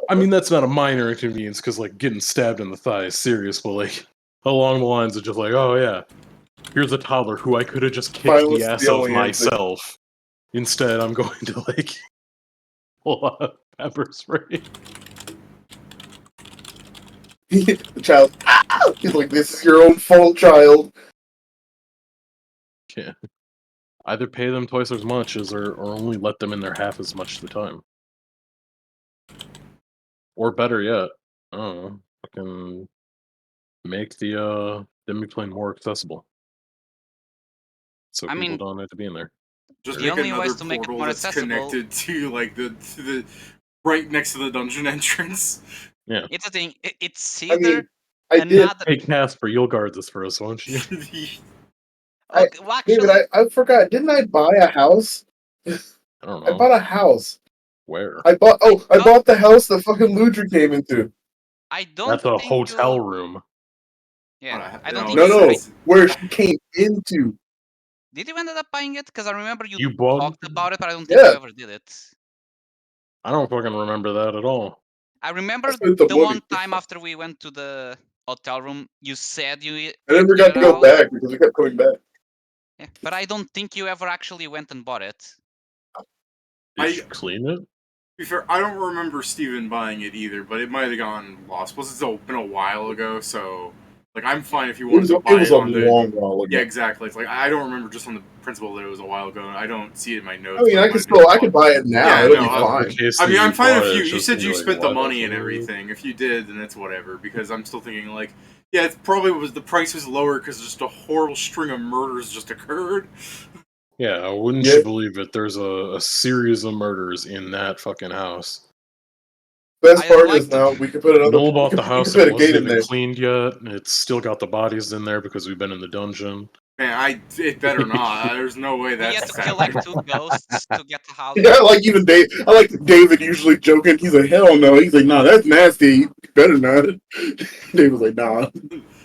I mean, that's not a minor inconvenience, because, like, getting stabbed in the thigh is serious, but, like, along the lines of just like, oh, yeah, here's a toddler who I could have just kicked the ass of myself. Instead, I'm going to, like, pull out pepper spray. The child, he's like, this is your own fault, child. Yeah. Either pay them twice as much or only let them in there half as much of the time. Or better yet, I don't know, fucking make the Demiplane more accessible. So people don't have to be in there. Just The make only another ways to make it portal more that's accessible- connected to like the right next to the dungeon entrance. Yeah. It's a thing. It's I either mean, I did. another. Hey Casper, you'll guard this for us, won't you? Okay, well, actually, David, I forgot. Didn't I buy a house? I don't I know. bought a house. Where? I bought the house that fucking Ludra came into. I don't. That's a think hotel you... room. Yeah, I No, don't think No, you... no, where she came into. Did you end up buying it? Because I remember you, You bought- talked about it, but I don't think Yeah. you ever did it. I don't fucking remember that at all. I remember That's with the the one movie. time after we went to the hotel room, you said you... I never got to go back because we kept going back. Yeah, but I don't think you ever actually went and bought it. Did you clean it? To be fair, I don't remember Steven buying it either, but it might have gone lost. Plus, it's been a while ago, so like I'm fine if you wanted to buy it. It was a long while ago. Yeah, exactly. It's like I don't remember just on the principle that it was a while ago. I don't see it in my notes. I mean, I could buy it now. Yeah, It'll no, be fine. I mean, I'm fine if you just said be you like, spent the what, money that's and weird. everything. If you did, then it's whatever. Because I'm still thinking like, yeah, it probably was the price was lower because just a horrible string of murders just occurred. Yeah, wouldn't you believe it? There's a series of murders in that fucking house. Best part is now we can put another. Noel bought the house. Put It a gate wasn't in even there. cleaned yet. It's still got the bodies in there because we've been in the dungeon. Man, it better not. There's no way We that's had to kill like 2 ghosts to get the house. Yeah, I like even Dave. I like David usually joking. He's like, hell no. He's like, nah, that's nasty. You better not. Dave was like, nah.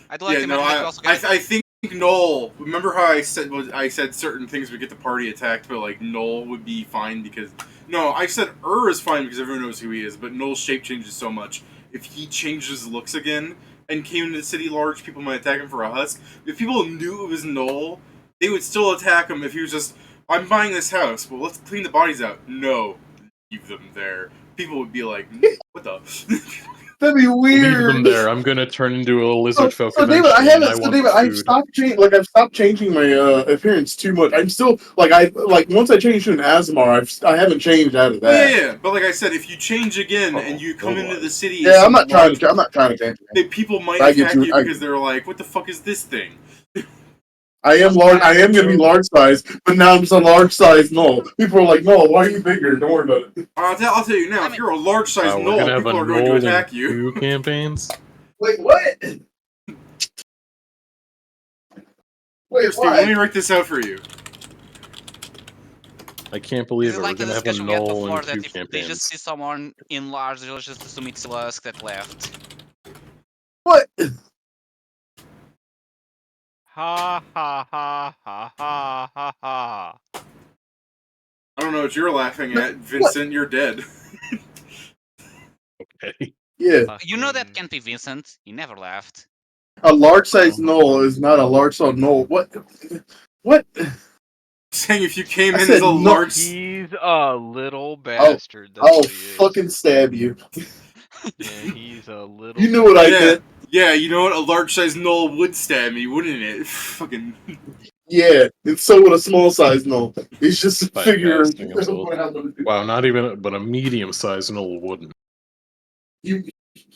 I do like to imagine that we also get... I think Noel. Remember how I said certain things would get the party attacked, but like Noel would be fine because I said is fine because everyone knows who he is, but Noel's shape changes so much. If he changes looks again and came into the city large, people might attack him for a husk. If people knew it was Noel, they would still attack him if he was just, I'm buying this house. Well, let's clean the bodies out. No, leave them there. People would be like, what the? That'd be weird. Leave them there. I'm gonna turn into a lizard folk. So David, I've stopped changing my appearance too much. I'm still once I changed to an Asmar, I haven't changed out of that. Yeah, but like I said, if you change again and you come into the city, yeah, I'm not trying to change. People might attack you because they're like, "What the fuck is this thing?" I am large. I am gonna be large size, but now I'm just a large size Null. People are like, "No, why are you bigger? Don't worry about it." I'll tell you now. If you're a large size Null, people are going to attack you. 2 campaigns. Wait, what? Wait, Steve, let me write this out for you. I can't believe it. Like We're the gonna have a discussion we had null before in that 2 if campaigns. they just see someone in large, they'll just assume it's Lusk that left. What? Ha ha ha ha ha ha ha. I don't know what you're laughing at, Vincent. What? You're dead. Okay. Yeah. You know that can't be Vincent. He never laughed. A large size Null is not a large size Null. What? What? Saying if you came in as a large... He's a little bastard. I'll fucking stab you. Yeah, he's a little... You knew what I meant. Yeah, you know what? A large size Null would stab me, wouldn't it? Fucking... Yeah, and so would a small size Null. It's just a figure. Wow, not even, but a medium sized Null wouldn't. He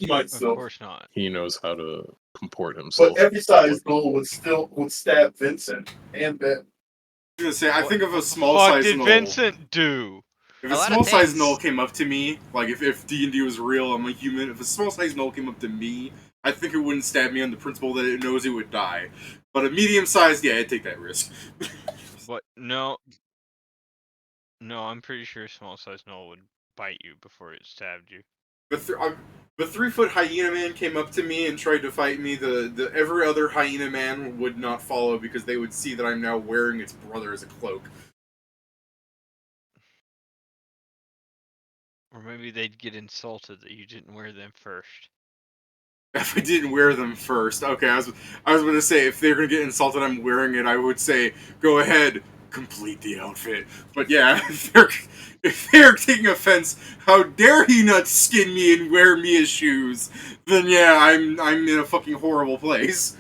might still. Of course not. He knows how to comport himself. But every size Null would stab Vincent and Ben. I was gonna say, I think of a small size Null. What did Vincent do? If a small size Null came up to me, like if D&D was real, I'm a human. If a small size Null came up to me, I think it wouldn't stab me on the principle that it knows it would die. But a medium sized, yeah, I'd take that risk. What? No. No, I'm pretty sure a small size Null would bite you before it stabbed you. The 3-foot hyena man came up to me and tried to fight me. The every other hyena man would not follow because they would see that I'm now wearing its brother as a cloak. Or maybe they'd get insulted that you didn't wear them first. If I didn't wear them first, okay. I was going to say if they're going to get insulted, I'm wearing it. I would say go ahead, complete the outfit. But yeah, if they're taking offense, how dare he not skin me and wear me as shoes? Then yeah, I'm in a fucking horrible place.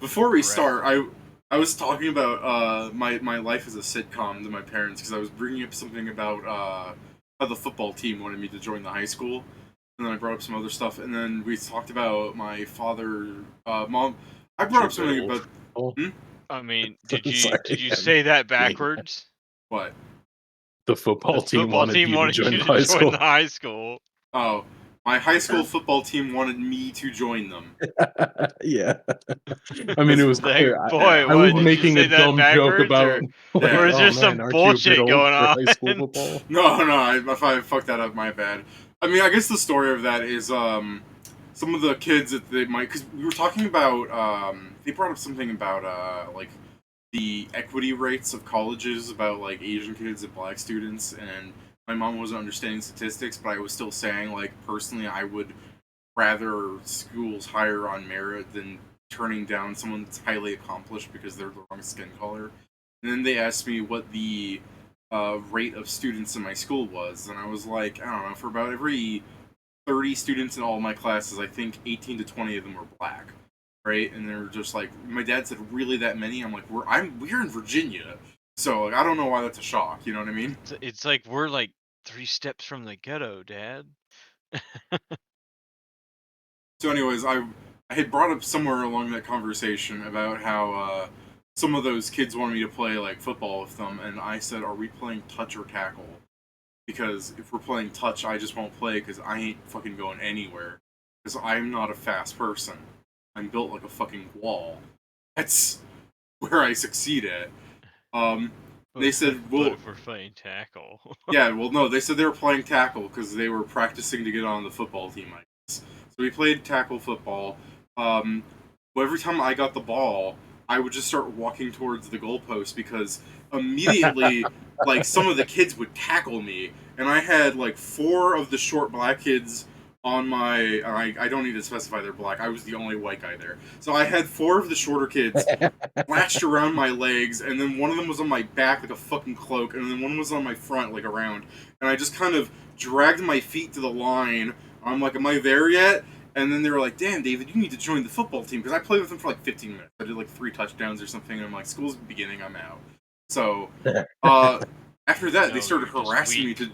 Before we start, I was talking about my life as a sitcom to my parents because I was bringing up something about how the football team wanted me to join the high school, and then I brought up some other stuff, and then we talked about my father, mom. I brought up something about. I mean, did you say that backwards? What? The football team wanted you to join the high school. Oh, my high school football team wanted me to join them. Yeah. I mean, it was clear. Boy, I was making a dumb joke about. Like, or is there some bullshit going on? High school football? No, if I fucked that up, my bad. I mean, I guess the story of that is some of the kids that they might, because we were talking about they brought up something about like the equity rates of colleges about like Asian kids and black students, and my mom wasn't understanding statistics, but I was still saying like personally I would rather schools hire on merit than turning down someone that's highly accomplished because they're the wrong skin color. And then they asked me what the rate of students in my school was, and I was like, I don't know, for about every 30 students in all my classes, I think 18 to 20 of them were black, right? And they're just like, my dad said, really that many? I'm like, we're in Virginia, so like, I don't know why that's a shock. You know what I mean? It's like we're like 3 steps from the ghetto, Dad. So, anyways, I had brought up somewhere along that conversation about how some of those kids wanted me to play like football with them, and I said, "Are we playing touch or tackle? Because if we're playing touch, I just won't play because I ain't fucking going anywhere. Because I'm not a fast person. I'm built like a fucking wall. That's where I succeed at." They said, "Well, if we're playing tackle." Yeah, well, no, they said they were playing tackle because they were practicing to get on the football team, I guess. So we played tackle football. But every time I got the ball, I would just start walking towards the goalpost because immediately, like, some of the kids would tackle me, and I had like 4 of the short black kids on my. I don't need to specify they're black. I was the only white guy there, so I had 4 of the shorter kids latched around my legs, and then one of them was on my back like a fucking cloak, and then one was on my front like around, and I just kind of dragged my feet to the line. I'm like, am I there yet? And then they were like, damn, David, you need to join the football team, because I played with them for like 15 minutes. I did like 3 touchdowns or something, and I'm like, school's beginning, I'm out. So after that, they started harassing me to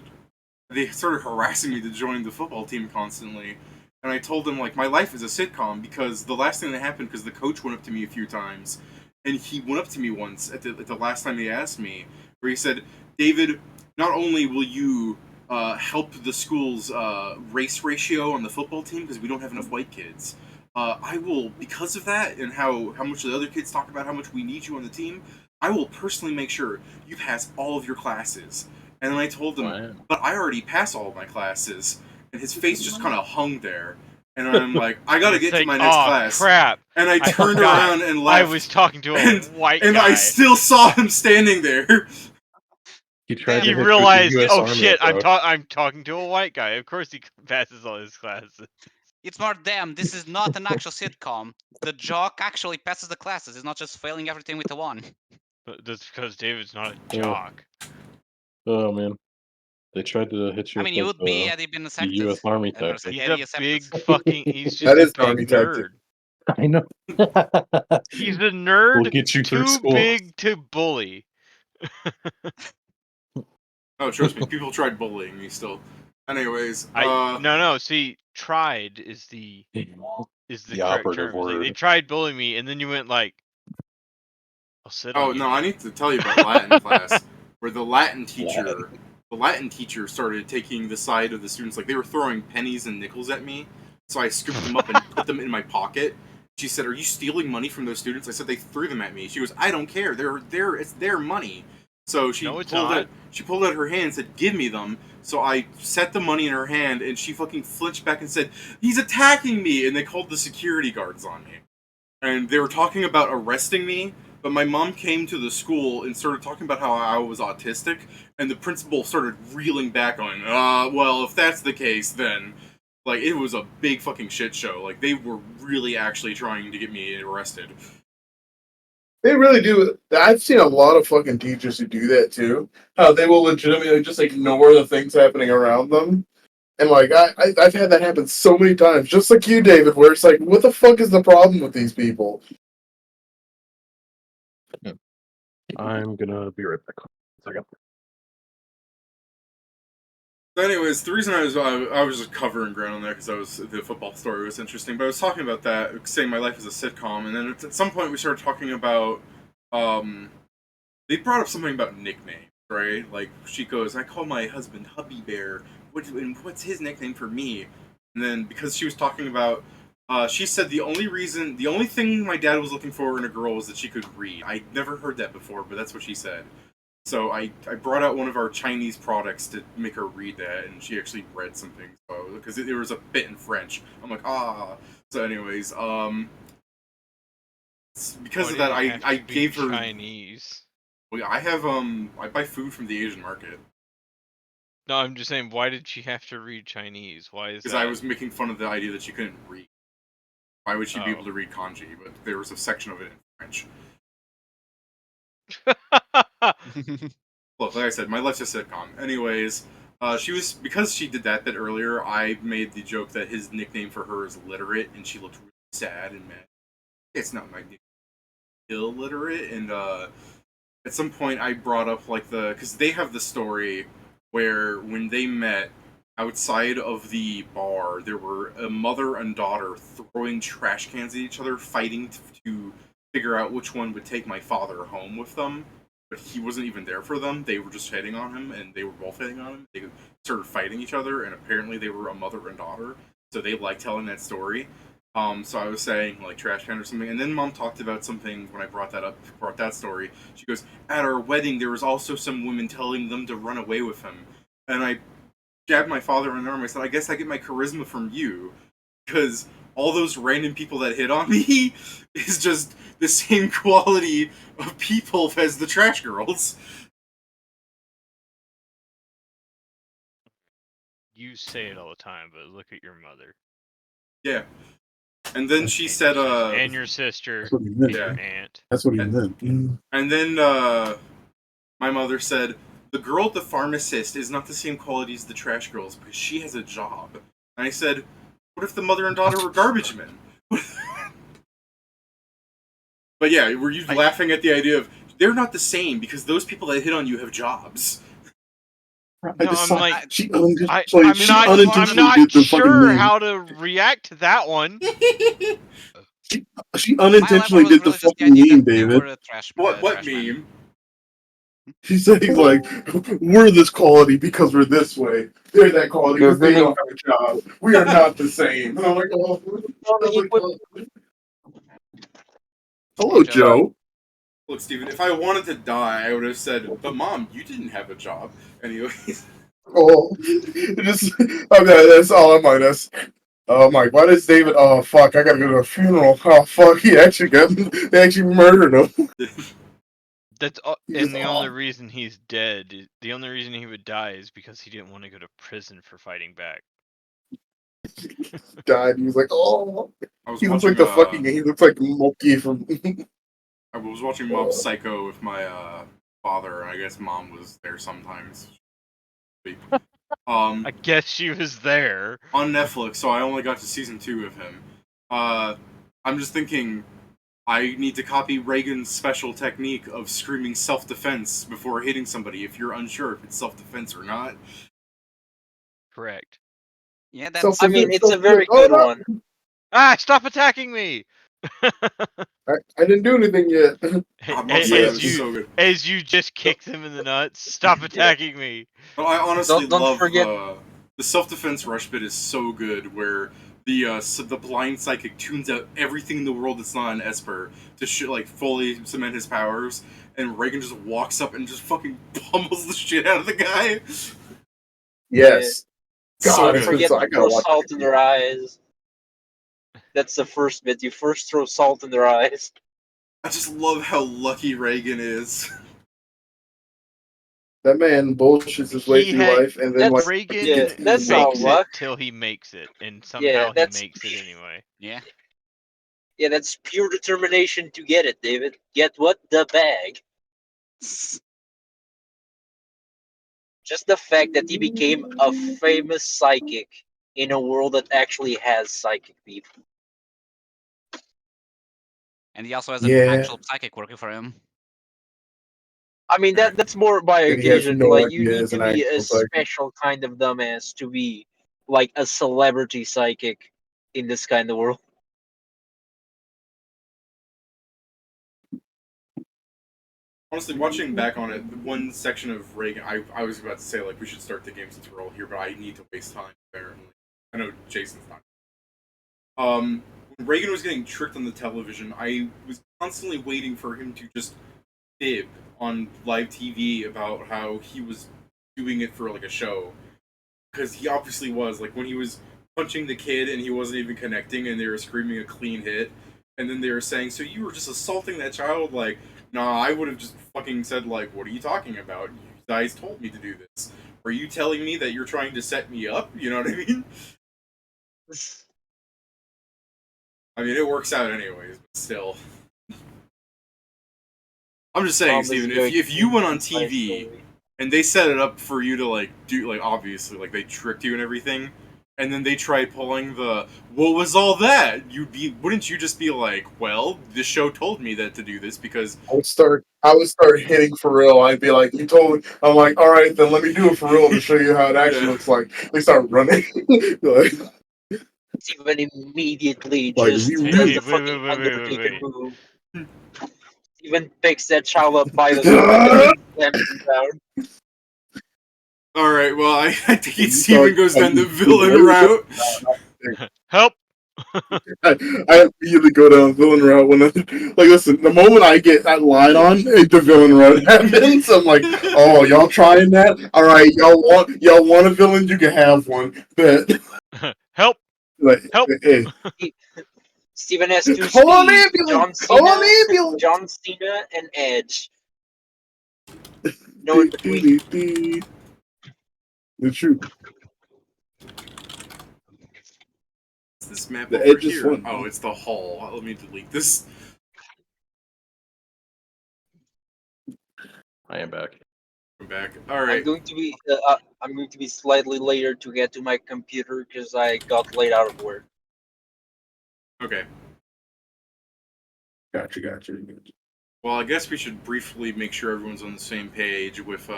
join the football team constantly. And I told them, like, my life is a sitcom, because the last thing that happened, because the coach went up to me a few times, and he went up to me once at the last time he asked me, where he said, David, not only will you help the school's race ratio on the football team, because we don't have enough white kids, I will, because of that, and how much the other kids talk about how much we need you on the team, I will personally make sure you pass all of your classes. And then I told him, wow, but I already passed all of my classes. And his face just kind of hung there. And I'm like, I gotta get to my next class. Crap. And I turned around and left. I was talking to a white guy. And I still saw him standing there. He realized, oh shit, I'm talking to a white guy. Of course he passes all his classes. It's more damn, this is not an actual sitcom. The jock actually passes the classes. He's not just failing everything with a 1. But that's because David's not a jock. Oh man. They tried to hit you. I mean, you would be had he been accepted. The U.S. Army tactic. He's a big fucking. He's just a big nerd. I know. He's a nerd. We'll get you through school. Too big to bully. Oh, trust me, people tried bullying me still. Anyways, no. See, tried is the correct term. word. They tried bullying me, and then you went like, "I'll sit." Oh no, I need to tell you about Latin class, where the Latin teacher started taking the side of the students. Like, they were throwing pennies and nickels at me, so I scooped them up and put them in my pocket. She said, "Are you stealing money from those students?" I said, "They threw them at me." She goes, "I don't care. It's their money." So she pulled out her hand and said, "Give me them." So I set the money in her hand, and she fucking flinched back and said, "He's attacking me!" And they called the security guards on me. And they were talking about arresting me, But my mom came to the school and started talking about how I was autistic, and the principal started reeling back on, well, if that's the case, then, like, it was a big fucking shit show. Like, they were really actually trying to get me arrested. They really do. I've seen a lot of fucking teachers who do that too. How they will legitimately just ignore the things happening around them. And like I've had that happen so many times, just like you, David, where it's like, what the fuck is the problem with these people? I'm gonna be right back. 1 second. Anyways, the reason I was just covering ground on that because the football story was interesting. But I was talking about that, saying my life is a sitcom, and then at some point we started talking about, they brought up something about nicknames, right? Like she goes, "I call my husband Hubby Bear. What's his nickname for me?" And then because she was talking about, she said the only thing my dad was looking for in a girl was that she could read. I never heard that before, but that's what she said. So I brought out one of our Chinese products to make her read that, and she actually read something. So because there was a bit in French, I'm like, ah. So anyways, because of that, I gave her Chinese. Well, I buy food from the Asian market. No, I'm just saying, why did she have to read Chinese? Why is that? Because I was making fun of the idea that she couldn't read. Why would she be able to read kanji? But there was a section of it in French. Look, like I said, my life's a sitcom. Anyways, because she did that bit earlier, I made the joke that his nickname for her is literate, and she looked really sad and mad. It's not my nickname. Illiterate, and at some point I brought up because they have the story where when they met outside of the bar, there were a mother and daughter throwing trash cans at each other, fighting to figure out which one would take my father home with them. But he wasn't even there for them. They were just hitting on him, and they were both hitting on him. They started fighting each other, and apparently they were a mother and daughter. So they liked telling that story. So I was saying like trash can or something, and then Mom talked about something when I brought that story. She goes, at our wedding, there was also some women telling them to run away with him, and I jabbed my father in the arm. I said, I guess I get my charisma from you, because all those random people that hit on me is just the same quality of people as the trash girls. You say it all the time, but look at your mother. Yeah. And then she said, and your sister, That's what he meant. your aunt. That's what he meant. And then my mother said, the girl at the pharmacist is not the same quality as the trash girls because she has a job. And I said, what if the mother and daughter were garbage men? But yeah, were you laughing at the idea of they're not the same because those people that hit on you have jobs? No, I'm like, I'm not sure how to react to that one. She unintentionally did the fucking meme, David. What meme? She said he's like, we're this quality because we're this way. They're that quality because they don't have a job. We are not the same. And I'm like, oh, hello, Joe. Look, Steven, if I wanted to die, I would have said, but Mom, you didn't have a job. Anyways. Oh, okay, that's all I'm like. That's, oh my, why does David, oh fuck, I gotta go to a funeral. Oh fuck, they actually murdered him. That's and the only reason he's dead, the only reason he would die is because he didn't want to go to prison for fighting back. Died. He was like, oh, he looks like the fucking. He looks like Moki from. I was watching Mob Psycho with my father, and I guess Mom was there sometimes. I guess she was there on Netflix, so I only got to season 2 of him. I'm just thinking, I need to copy Reagan's special technique of screaming self-defense before hitting somebody if you're unsure if it's self-defense or not. Correct. Yeah, that's. I mean, it's a very good one. Ah! Stop attacking me! I didn't do anything yet. As you just kicked him in the nuts. Stop attacking me. But I honestly love the self-defense rush bit is so good, where the blind psychic tunes out everything in the world that's not an Esper to fully cement his powers, and Reagan just walks up and just fucking pummels the shit out of the guy. Yes. God, don't forget to throw salt in their eyes. That's the first bit. You first throw salt in their eyes. I just love how lucky Reagan is. That man bullshits his way through life, and then like Reagan Yeah, that's not fakes luck. it till he makes it, and Yeah, somehow he that's makes it anyway. Yeah. yeah, that's pure determination to get it, David. Get what? The bag. Just the fact that he became a famous psychic in a world that actually has psychic people. And he also has an actual psychic working for him. I mean, that's more by That he has occasion. no Like, idea you need is to an be a actual psychic. special kind of dumbass to be like a celebrity psychic in this kind of world. Honestly, watching back on it, one section of Reagan, I was about to say, like, we should start the game since we're all here, but I need to waste time, apparently. I know Jason's not. When Reagan was getting tricked on the television, I was constantly waiting for him to just fib on live TV about how he was doing it for, like, a show. Because he obviously was. Like, when he was punching the kid and he wasn't even connecting and they were screaming a clean hit, and then they were saying, so you were just assaulting that child? Like, nah, I would have just fucking said, like, what are you talking about? You guys told me to do this. Are you telling me that you're trying to set me up? You know what I mean? I mean, it works out anyways, but still. I'm just saying, Steven, if you went on TV and they set it up for you to, like, do, like, obviously, like, they tricked you and everything, and then they tried pulling the, what was all that? Wouldn't you just be like, well, this show told me that to do this because... I would start hitting for real. I'd be like, you told me. I'm like, all right, then let me do it for real to show you how it actually looks like. They start running. Like, Steven immediately like, just we does really- the fucking wait. Undertaker move. Steven picks that child up by the throat and slams him down. Alright, well, I think Steven goes down the villain route. Help! I immediately go down villain route when like, listen, the moment I get that line on, the villain route happens. I'm like, oh, y'all trying that? All right, y'all want a villain? You can have one. But Help! like, Help! Hey. Steven has two Call an speeds: ambulance! Call an ambulance! John Cena and Edge. No in between. The truth. What's this map The over Edge is here? fun. Oh, it's the hall. Let me delete this. I am back. I'm back. Alright. I'm going to be slightly later to get to my computer because I got late out of work. Okay. Gotcha. Well, I guess we should briefly make sure everyone's on the same page with,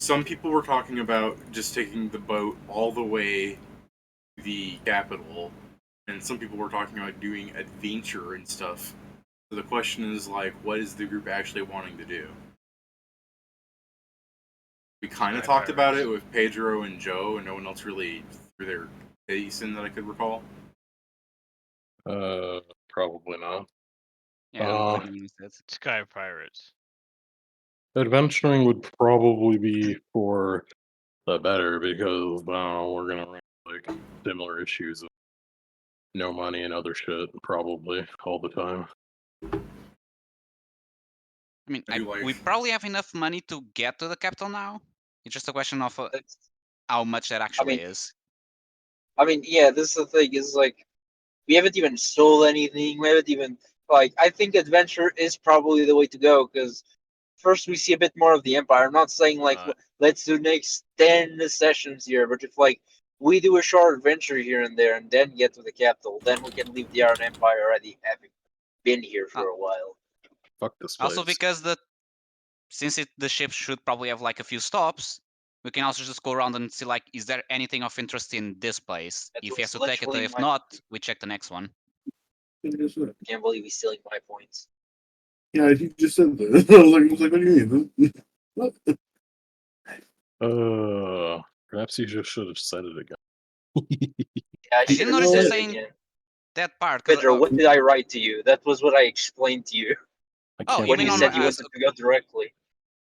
some people were talking about just taking the boat all the way to the capital, and some people were talking about doing adventure and stuff. So the question is, like, what is the group actually wanting to do? We kind of talked about it with Pedro and Joe, and no one else really threw their face in that I could recall. Probably not. Yeah, Sky Pirates. Adventuring would probably be for the better because we're gonna run like similar issues of no money and other shit probably all the time. I mean, we probably have enough money to get to the capital now. It's just a question of how much that actually is. I mean, yeah, this is the thing. Is like we haven't even sold anything. We haven't even I think adventure is probably the way to go because first we see a bit more of the Empire. I'm not saying like let's do next 10 sessions here, but if like we do a short adventure here and there and then get to the capital, then we can leave the Iron Empire already having been here for a while. Fuck this place. Also, because since the ship should probably have like a few stops, we can also just go around and see like, is there anything of interest in this place? If he has to take it, if not, we check the next one. Can't believe he's stealing my points. Yeah, you just said that. I was like, what do you mean? Perhaps you just should have said it again. Yeah, I didn't notice you saying that part. Pedro, what did I write to you? That was what I explained to you. When you said you wanted to go directly.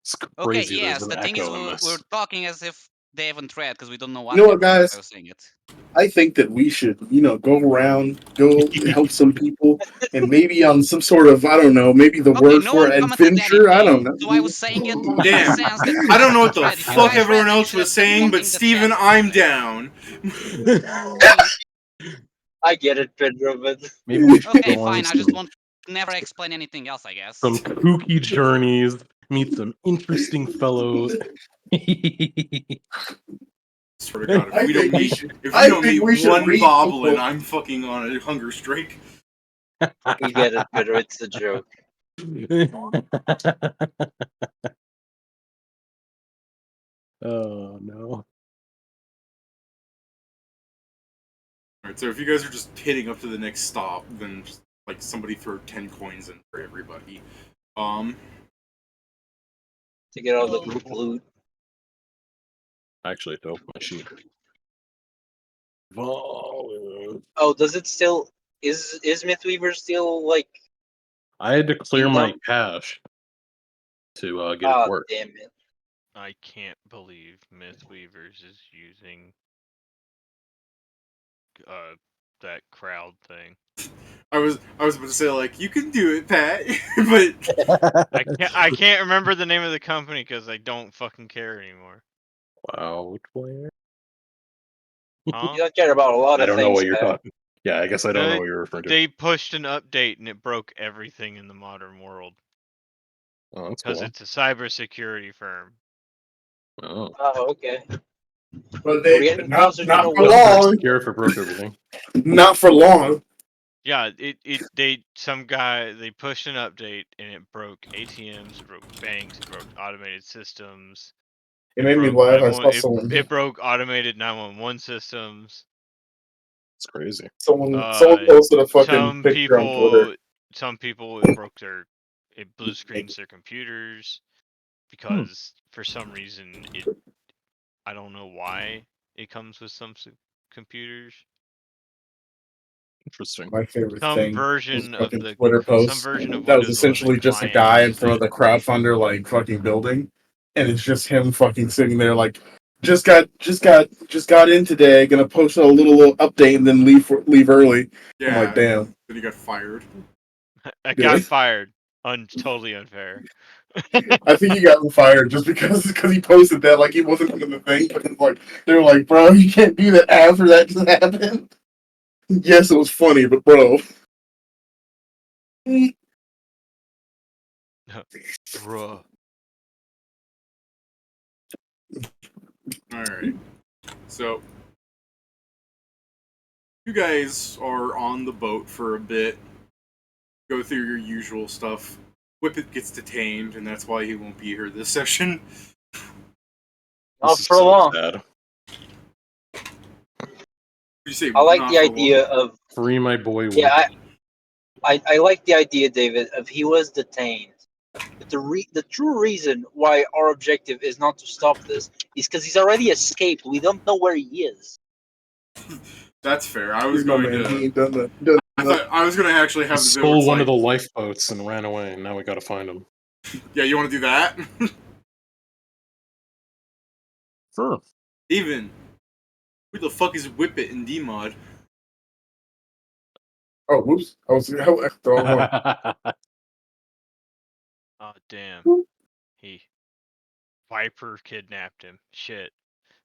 It's Okay, crazy. yes, There's the an thing is echo in this. we're talking as if they haven't read because we don't know what. You know what, guys? I was saying it. I think that we should, go around, go help some people, and maybe on some sort of, I don't know, maybe the word no for one commented adventure. I don't anything, know. So I was saying it in the Damn. sense that I don't know what the If you fuck guys everyone read it, you else should have was said saying, but something that Steven, said I'm something. down. I get it, Pedro, but Maybe we should Okay, go on fine. I just some, won't never explain anything else, I guess. some kooky journeys, meet some interesting fellows. Swear to God, I if we think don't we meet, should- if I we don't think meet we should one read boblin, people. I'm fucking on a hunger strike. we get it, Pedro. It's a joke. Oh no. Alright, so if you guys are just hitting up to the next stop, then just like somebody throw 10 coins in for everybody. To get all the group loot. Actually, to open my sheet. Oh, does it still is Mythweaver still like? I had to clear You my know- cache to get it Ah, to work. damn it! I can't believe Mythweavers is using that crowd thing. I was about to say like you can do it, Pat, but I can't remember the name of the company because I don't fucking care anymore. Wow, player. Huh? You don't care about a lot I of don't things. know what you're Pat. talking. Yeah, I guess I don't know what you're referring to. They pushed an update and it broke everything in the modern world Oh, that's because cool. it's a cybersecurity firm. Oh, Oh, okay. But We're they getting not closer to not know for what. long. secure if it broke everything. Not for long. Yeah, some guy they pushed an update and it broke ATMs, it broke banks, it broke automated systems. It made me laugh. I saw It broke automated 911 systems. It's crazy. someone posted a fucking picture on Twitter. Some people it blue screens their computers because for some reason I don't know why it comes with some computers. Interesting. My favorite Some thing version was of fucking the Twitter some post version of that was Windows 11 essentially just a client guy in used front of it. the crowdfunder like fucking building, and it's just him fucking sitting there like just got in today. Gonna post a little update and then leave early. yeah, I'm like, damn. then he got fired. I Did got he? fired. Totally unfair. I think he got fired just because he posted that like he wasn't in the thing. But it's like they were like, bro, you can't do that after that just happened. Yes, it was funny, but bro. Bruh. Alright. So you guys are on the boat for a bit. Go through your usual stuff. Whippet gets detained, and that's why he won't be here this session. Not This is for so long. sad. You say I like not the for idea long? of Free my boy. yeah. I like the idea, David, of he was detained. But the true reason why our objective is not to stop this is because he's already escaped. We don't know where he is. That's fair. I was No going man, he to. ain't done that. I thought I was going to actually He have the bit where stole it's one like, of the lifeboats and ran away, and now we gotta find him. yeah, you want to do that? Sure. Even. Who the fuck is Whippet in D-Mod? Oh, whoops! I was throwing one. Oh damn. He Viper kidnapped him. Shit.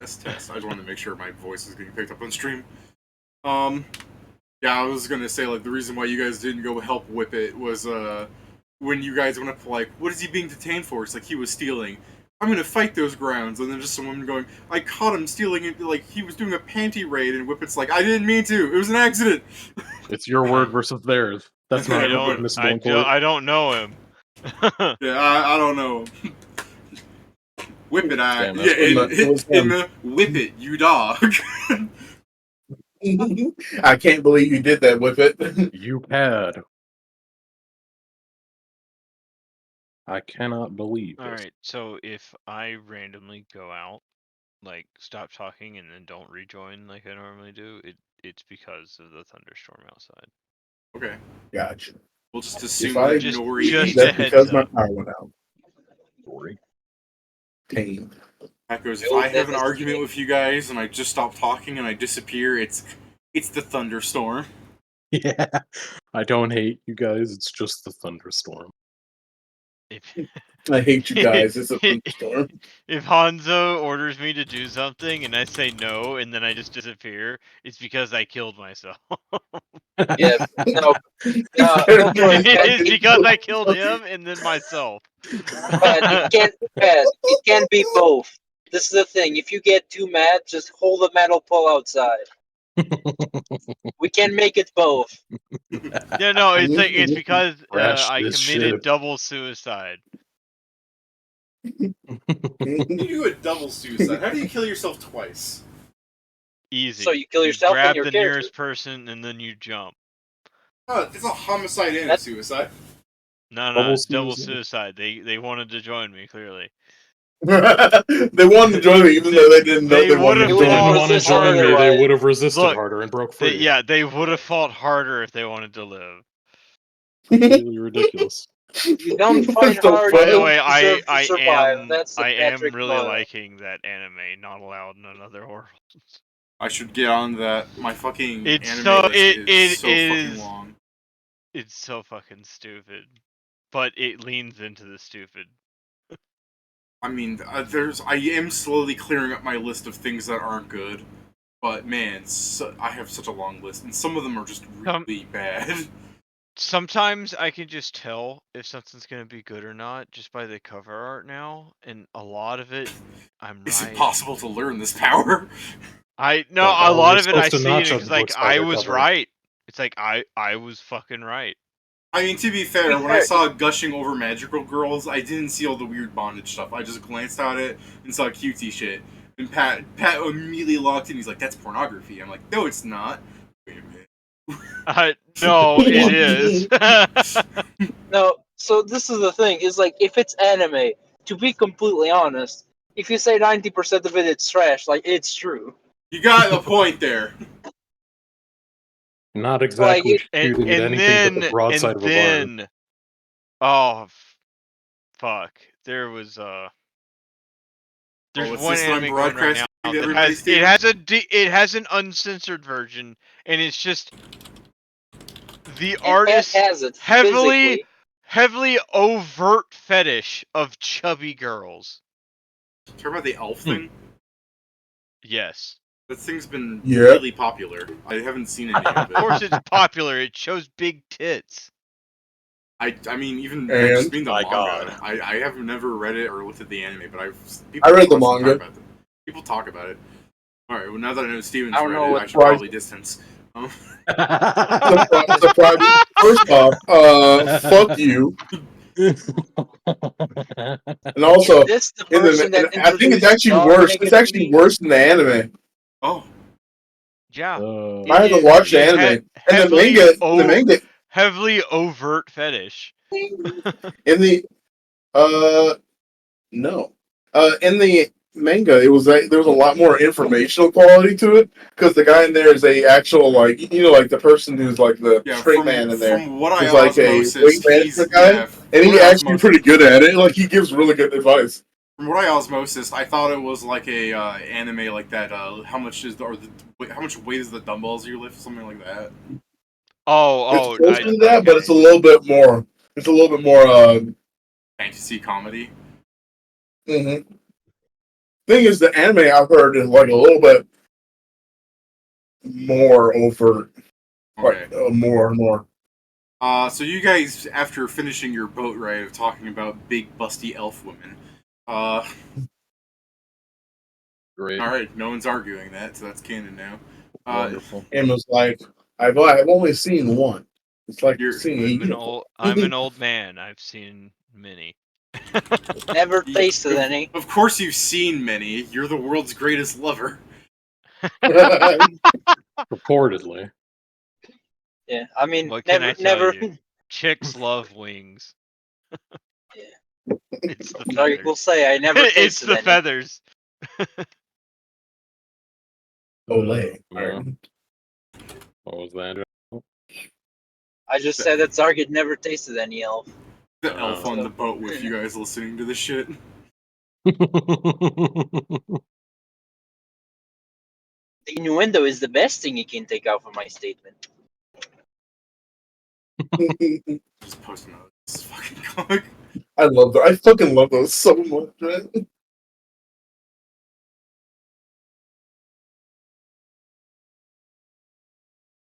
Test. I just wanted to make sure my voice is getting picked up on stream. Yeah, I was gonna say like the reason why you guys didn't go help Whippet was when you guys went up to like, what is he being detained for? It's like he was stealing. I'm gonna fight those grounds, and then just someone going, I caught him stealing it, like he was doing a panty raid, and Whippet's like, I didn't mean to, it was an accident. It's your word versus theirs. That's not admissible in court. I don't know him. Yeah, I don't know. Whippet, Damn, yeah, it was in him. the Whippet, you dog. I can't believe you did that with it. You had. I cannot believe this. Alright, so if I randomly go out, like stop talking and then don't rejoin like I normally do, it's because of the thunderstorm outside. Okay, Gotcha. we'll just assume I that just Nori just hates a That's it. heads because my up. power went out. Story. tame. That goes, if I have an argument with you guys and I just stop talking and I disappear, it's the thunderstorm. Yeah. I don't hate you guys, it's just the thunderstorm. I hate you guys. It's a thunderstorm. If Hanzo orders me to do something and I say no and then I just disappear, it's because I killed myself. Yeah, no, It's because I killed him and then myself. It can't be both. This is the thing. If you get too mad, just hold the metal pole outside. We can make it both. Yeah, no, it's because Crash I this committed ship. double suicide. You do a double suicide. How do you kill yourself twice? Easy. So you kill yourself and grab your the character. nearest person and then you jump. Oh, it's a homicide and a suicide. No, Double double suicide. suicide. They wanted to join me, clearly. They wanted to join me even though they didn't know They they wanted would've to If they join didn't me. want to join me, they would have resisted Look, harder and broke free. They would have fought harder if they wanted to live. Completely ridiculous. You don't fight So hard. By the You way, don't deserve to survive. That's the I Patrick am really motto. liking that anime, Not Allowed in Another World. I should get on that. My fucking It's anime so list it is so is fucking long. It's so fucking stupid, but it leans into the stupid. I mean, I am slowly clearing up my list of things that aren't good, but man, I have such a long list, and some of them are just really bad. Sometimes I can just tell if something's gonna be good or not just by the cover art now, and a lot of it, I'm right. Is it possible to learn this power? A lot of it I see, and judge it's like books by I their was cover. right. It's like I was fucking right. I mean, to be fair, when I saw gushing over magical girls, I didn't see all the weird bondage stuff. I just glanced at it and saw cutesy shit. And Pat immediately locked in. He's like, "That's pornography." I'm like, "No, it's not." Wait a minute. No, it is. No, so this is the thing, is like, if it's anime, to be completely honest, if you say 90% of it's trash, like, it's true. You got a point there. Not exactly Like, shooting at anything but the broadside of a barn. Oh, fuck. There's what's one this that I'm anime going right now broadcasting to that everybody, it has an uncensored version, and it's just the artist has it, physically. heavily overt fetish of chubby girls. Talk about the elf thing? Yes. That thing's been really popular. I haven't seen any of it. Of course it's popular. It shows big tits. I mean, even And- just being the My manga, God. I have never read it or looked at the anime, but I read the manga. People talk about it. All right, well now that I know Steven's I don't know read it, what I should probably distance. First off, fuck you. And also, This the person that I think it's actually worse. It's actually worse than the anime. Oh. Yeah. I haven't watched the anime. And the manga heavily overt fetish. in the no. In the manga, it was like there was a lot more informational quality to it because the guy in there is a actual like like the person who's like the straight man in there. From what I He's like a weight management guy, and he's actually pretty good at it. Like he gives really good advice. From what I osmosis, I thought it was like a anime like that. How much weight is the dumbbells you lift? Something like that. It's close to that, but it's a little bit more. It's a little bit more fantasy comedy. Mm-hmm. Thing is, the anime I've heard is like a little bit more overt, like more and more. So you guys, after finishing your boat ride of talking about big busty elf women, Great. All right, no one's arguing that, so that's canon now. Wonderful. And was like, I've only seen one. It's like seeing I'm an old man. I've seen many. Never tasted any. Of course you've seen many. You're the world's greatest lover. Purportedly. Yeah, I mean, What can I tell you? Chicks love wings. Yeah. It's the feathers. Will say I never tasted It's the any. feathers. Olay. What was that? I just said that Zargid never tasted any elf. The elf on the boat with you guys listening to this shit. The innuendo is the best thing you can take out from my statement. Just posting this fucking comic. I love those. I fucking love those so much, man.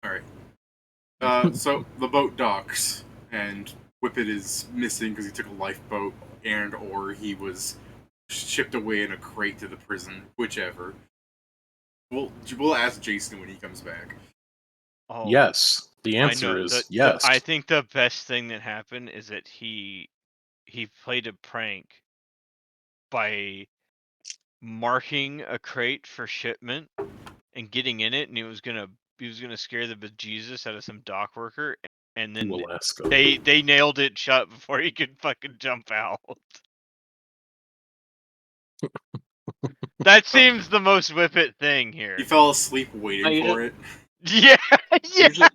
Alright. So, the boat docks, and Whippet is missing because he took a lifeboat, and or he was shipped away in a crate to the prison, whichever. We'll ask Jason when he comes back. Oh, Yes. The answer is yes. I think the best thing that happened is that he played a prank by marking a crate for shipment and getting in it, and he was gonna scare the bejesus out of some dock worker, and then Alaska. they nailed it shut before he could fucking jump out. That seems the most Whippet thing here. He fell asleep waiting for it. Yeah, yeah.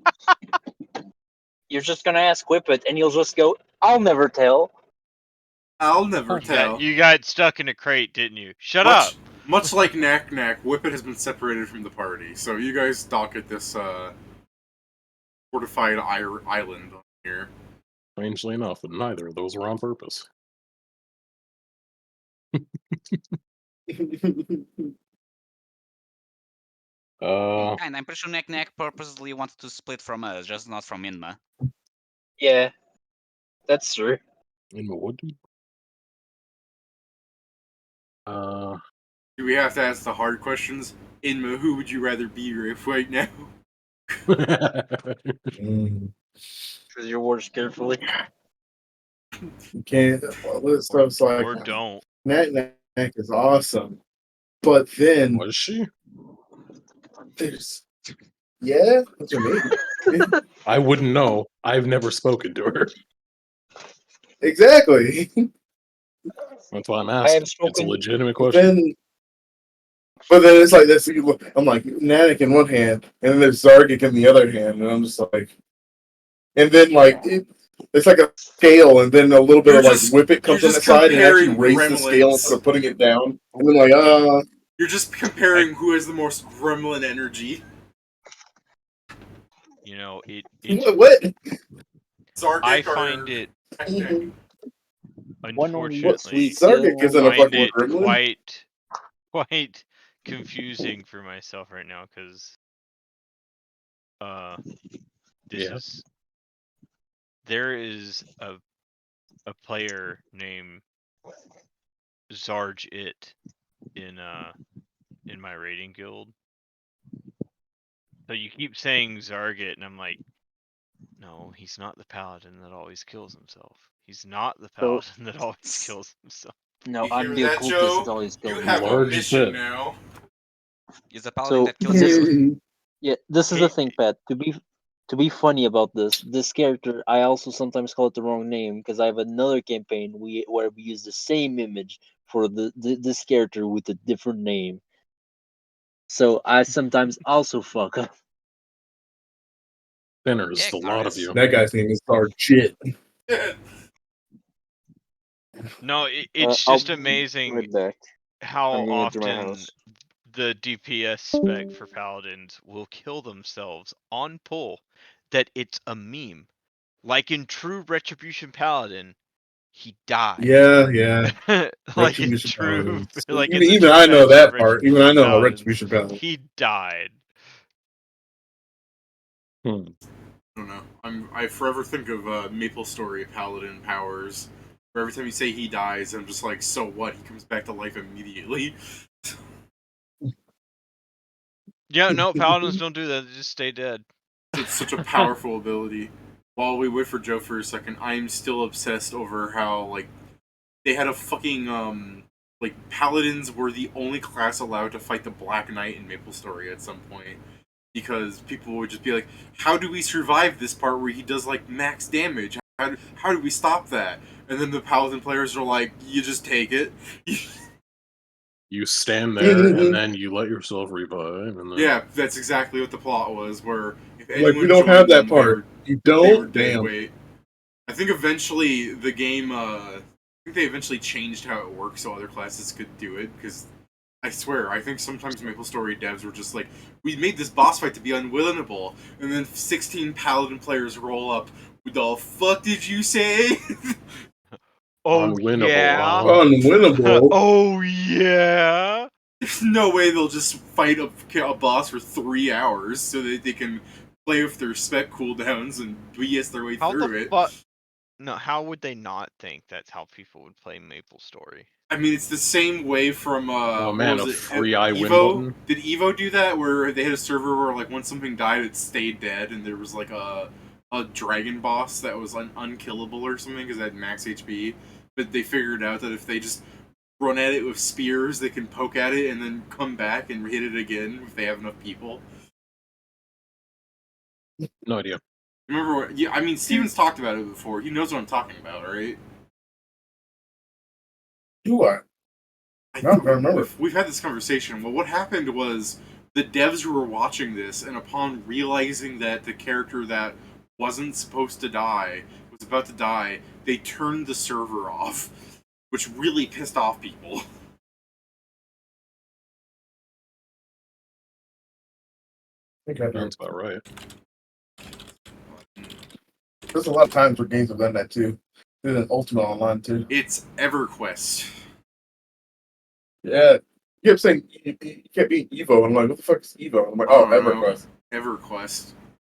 You're just gonna ask Whippet, and he'll just go, "I'll never tell." I'll never tell. You got stuck in a crate, didn't you? Shut up. Much like Knack Knack, Whippet has been separated from the party. So you guys dock at this fortified island on here. Strangely enough, neither of those were on purpose. And I'm pretty sure Knack purposely wanted to split from us, just not from Inma. Yeah, that's true. Inma what, dude? Do we have to ask the hard questions? Inma, who would you rather be right now? Choose your words carefully. You can't. Well, this stuff's like. Or don't. Knack Knack is awesome, but then Was she? there's. Yeah, what you mean? I wouldn't know. I've never spoken to her. Exactly. That's why I'm I asking. have spoken. It's a legitimate question. But then it's like this. I'm like Nanik in one hand, and then there's Zargik in the other hand, and I'm just like, and then like it's like a scale, and then a little bit of like Whippet comes on the side and actually raises the scale instead of putting it down. And then like, You're just comparing who has the most gremlin energy. You know, what? Zargik I find it unfortunately Zargik isn't a fucking gremlin. Quite confusing for myself right now because there is a player named Zarge It in my raiding guild. So you keep saying Zargit, and I'm like, no, he's not the paladin that always kills himself. He's not the paladin that always kills himself. No, I'm the occultist that always kills himself. You have a mission now. He's the paladin that kills himself. Yeah, this is the thing, Pat. To be funny about this character, I also sometimes call it the wrong name because I have another campaign where we use the same image for this character with a different name. So I sometimes also fuck up. Sinners, a lot of you. That guy's name is Zargit. No, it's just amazing how often the DPS spec for paladins will kill themselves on pull that it's a meme. Like in true Retribution Paladin, he died. Yeah. Like in true, like even I know that part. Even I know a Retribution Paladin. He died. I don't know. I forever think of Maple Story Paladin powers. Where every time you say he dies, I'm just like, so what? He comes back to life immediately. Yeah, no, paladins don't do that. They just stay dead. It's such a powerful ability. While we wait for Joe for a second, I'm still obsessed over how, like, they had a fucking, like, paladins were the only class allowed to fight the Black Knight in Maple Story at some point. Because people would just be like, how do we survive this part where he does, like, max damage? How do we stop that? And then the paladin players are like, you just take it. You stand there, and then you let yourself revive. And then... Yeah, that's exactly what the plot was, where if anyone like, we don't have that part. You don't? Damn. Wait. I think eventually the game think they eventually changed how it works so other classes could do it, because I swear, I think sometimes MapleStory devs were just like, we made this boss fight to be unwinnable, and then 16 Paladin players roll up, what the fuck did you say? Oh Unwinnable, yeah. huh? Unwinnable. Oh yeah. There's no way they'll just fight a boss for 3 hours so that they can play with their spec cooldowns and BS their way How through the it. fuck? No, how would they not think that's how people would play MapleStory? I mean, it's the same way from Oh what man, was a it? free eye win Evo? button. Did Evo do that where they had a server where like once something died, it stayed dead, and there was like a dragon boss that was unkillable or something because it had max HP, but they figured out that if they just run at it with spears, they can poke at it and then come back and hit it again if they have enough people. No idea. Remember what? Yeah, I mean, Steven's talked about it before. He knows what I'm talking about, right? Do I? I No, I remember. We've had this conversation. Well, what happened was the devs were watching this, and upon realizing that the character that wasn't supposed to die was about to die, they turned the server off, which really pissed off people. I think I do. Sounds about right. There's a lot of times where games have done that too. Did an Ultimate Online too. It's EverQuest. Yeah. You kept saying you kept being Evo. I'm like, what the fuck is Evo? I'm like, I oh, don't know. EverQuest. EverQuest.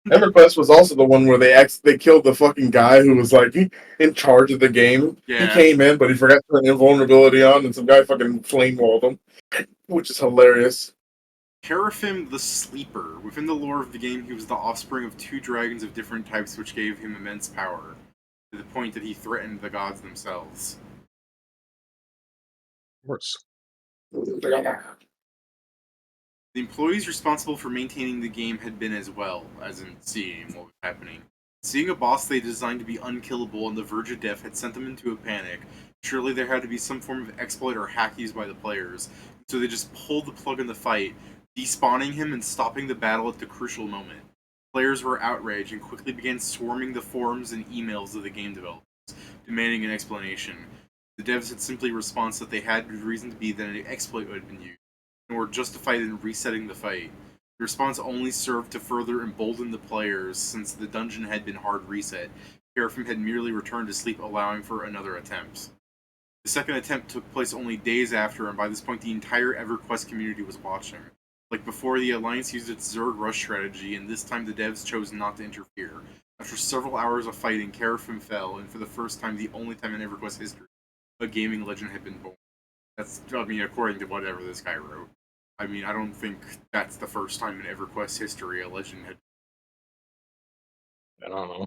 EverQuest was also the one where they killed the fucking guy who was like in charge of the game. Yeah. He came in, but he forgot to turn invulnerability on, and some guy fucking flame walled him, which is hilarious. Terafim the Sleeper. Within the lore of the game, he was the offspring of 2 dragons of different types, which gave him immense power, to the point that he threatened the gods themselves. Of course. The employees responsible for maintaining the game had been as well, as in seeing what was happening. Seeing a boss they designed to be unkillable on the verge of death had sent them into a panic. Surely there had to be some form of exploit or hack used by the players, so they just pulled the plug in the fight, despawning him and stopping the battle at the crucial moment. Players were outraged and quickly began swarming the forums and emails of the game developers, demanding an explanation. The devs had simply response that they had good reason to be that an exploit had been used, and were justified in resetting the fight. The response only served to further embolden the players, since the dungeon had been hard reset. Terafim had merely returned to sleep, allowing for another attempt. The second attempt took place only days after, and by this point the entire EverQuest community was watching. Like before, the Alliance used its Zerg Rush strategy, and this time the devs chose not to interfere. After several hours of fighting, Terafim fell, and for the first time, the only time in EverQuest history, a gaming legend had been born. That's, I mean, according to whatever this guy wrote. I mean, I don't think that's the first time in EverQuest history a legend had. I don't know.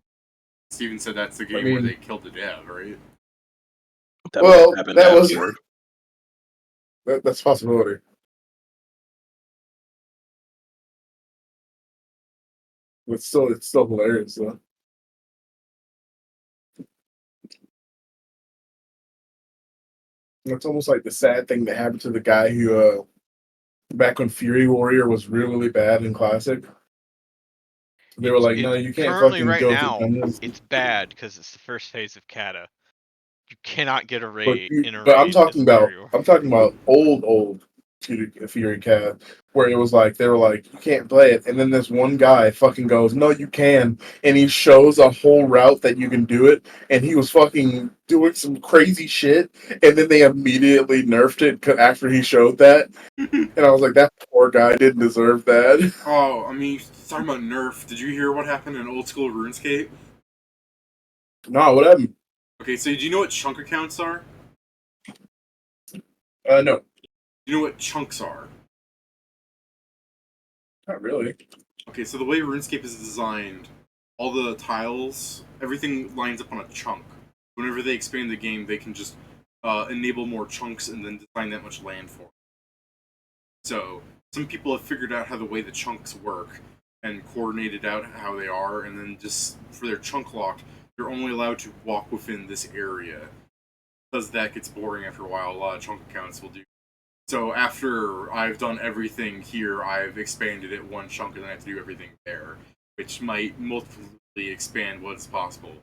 Steven said that's the game where they killed the dev, right? That Well, might happen that was afterward. that's a possibility. It's still hilarious though. It's almost like the sad thing that happened to the guy who, back when Fury Warrior was really bad in Classic, they were like, "No, you can't currently fucking right go now, through this." it's bad because it's the first phase of Kata. You cannot get a But, raid in a but I'm raid talking as about Fury old Fury Cat, where it was like they were like, "You can't play it," and then this one guy fucking goes, "No, you can," and he shows a whole route that you can do it, and he was fucking doing some crazy shit, and then they immediately nerfed it after he showed that, and I was like, "That poor guy didn't deserve that." Oh, I mean, talking about nerf, did you hear what happened in old school RuneScape? No, what happened? Okay, so do you know what chunk accounts are? No, Do you know what chunks are? not really. Okay, so the way RuneScape is designed, all the tiles, everything lines up on a chunk. Whenever they expand the game, they can just enable more chunks and then design that much land for it. So, some people have figured out how the way the chunks work and coordinated out how they are, and then just for their chunk lock, they're only allowed to walk within this area. Because that gets boring after a while, a lot of chunk accounts will do. So after I've done everything here, I've expanded it one chunk, and then I have to do everything there, which might multiply expand what's possible.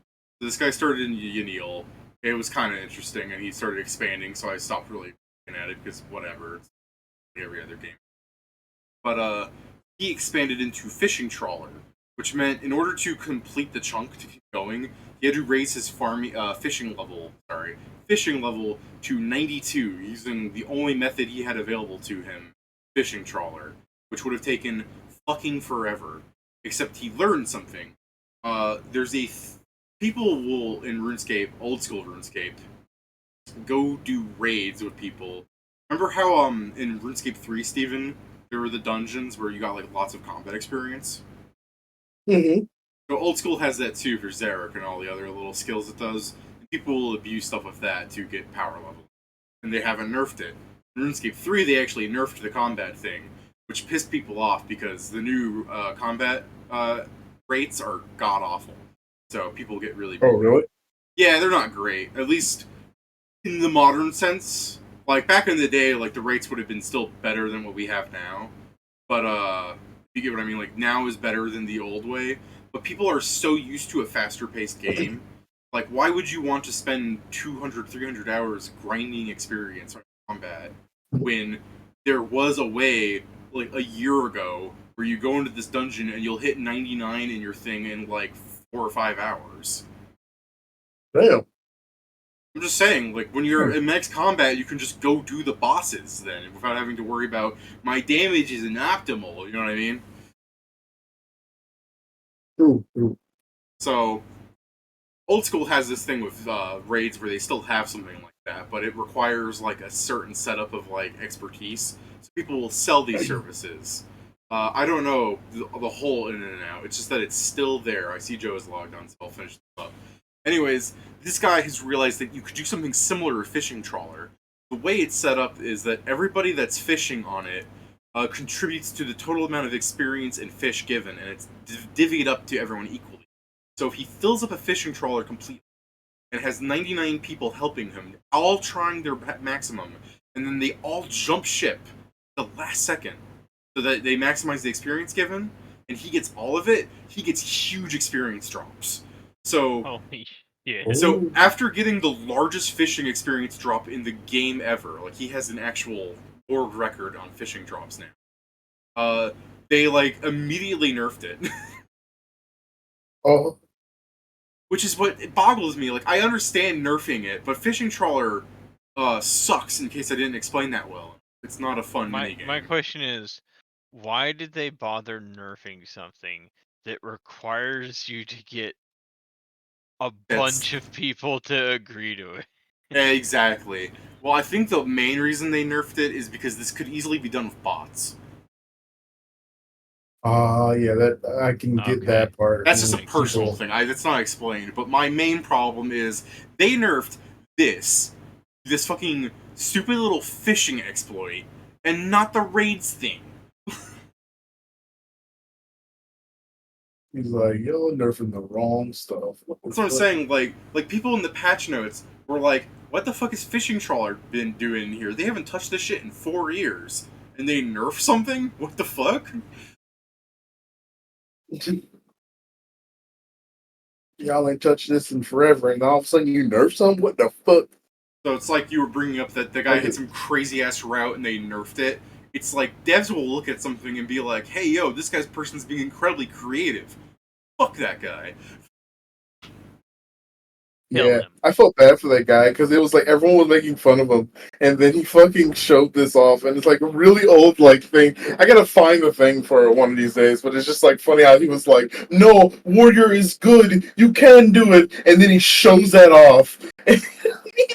So this guy started in Yaniel, it was kind of interesting, and he started expanding, so I stopped really looking at it, because whatever, it's like every other game. But he expanded into fishing trawler, which meant in order to complete the chunk to keep going, he had to raise his fishing level to 92 using the only method he had available to him, fishing trawler, which would have taken fucking forever. Except he learned something. People will, in RuneScape, old school RuneScape, go do raids with people. Remember how in RuneScape 3, Steven, there were the dungeons where you got like lots of combat experience? Mm-hmm. So old school has that too for Zarek and all the other little skills it does. And people will abuse stuff with that to get power level. And they haven't nerfed it. In RuneScape 3, they actually nerfed the combat thing, which pissed people off because the new combat rates are god-awful. So people get really... Oh, really? Yeah, they're not great. At least in the modern sense. Like, back in the day, like, the rates would have been still better than what we have now. But, you get what I mean? Like, now is better than the old way. But people are so used to a faster-paced game. Like, why would you want to spend 200, 300 hours grinding experience on combat when there was a way, like, a year ago where you go into this dungeon and you'll hit 99 in your thing in, like, 4 or 5 hours? Damn. I'm just saying, like, when you're in max combat, you can just go do the bosses then, without having to worry about, my damage isn't optimal, you know what I mean? True. So, old school has this thing with raids where they still have something like that, but it requires, like, a certain setup of, like, expertise. So people will sell these services. I don't know the whole in and out, it's just that it's still there. I see Joe is logged on, so I'll finish this up. Anyways, this guy has realized that you could do something similar to fishing trawler. The way it's set up is that everybody that's fishing on it contributes to the total amount of experience and fish given, and it's divvied up to everyone equally. So if he fills up a fishing trawler completely and has 99 people helping him, all trying their maximum, and then they all jump ship the last second so that they maximize the experience given, and he gets all of it, he gets huge experience drops. So, Holy shit. so after getting the largest fishing experience drop in the game ever, like he has an actual world record on fishing drops now. They like immediately nerfed it. Oh. Which is what it boggles me. Like I understand nerfing it, but fishing trawler sucks. In case I didn't explain that well, it's not a fun minigame. My question is, why did they bother nerfing something that requires you to get a bunch of people to agree to it? Exactly. Well, I think the main reason they nerfed it is because this could easily be done with bots. Yeah, that I can get that part. That's just a personal thing. That's not explained. But my main problem is they nerfed this fucking stupid little fishing exploit, and not the raids thing. He's like, yo, nerfing the wrong stuff. That's what I'm saying. Like people in the patch notes were like, "What the fuck has fishing trawler been doing in here? They haven't touched this shit in 4 years, and they nerf something? What the fuck?" Y'all ain't touched this in forever, and all of a sudden you nerf something? What the fuck? So it's like you were bringing up that the guy hit some crazy ass route and they nerfed it. It's like devs will look at something and be like, "Hey, yo, this person's being incredibly creative. Fuck that guy." Yeah, I felt bad for that guy because it was like everyone was making fun of him, and then he fucking showed this off, and it's like a really old like thing. I gotta find the thing for one of these days, but it's just like funny how he was like, "No, warrior is good. You can do it," and then he shows that off, and he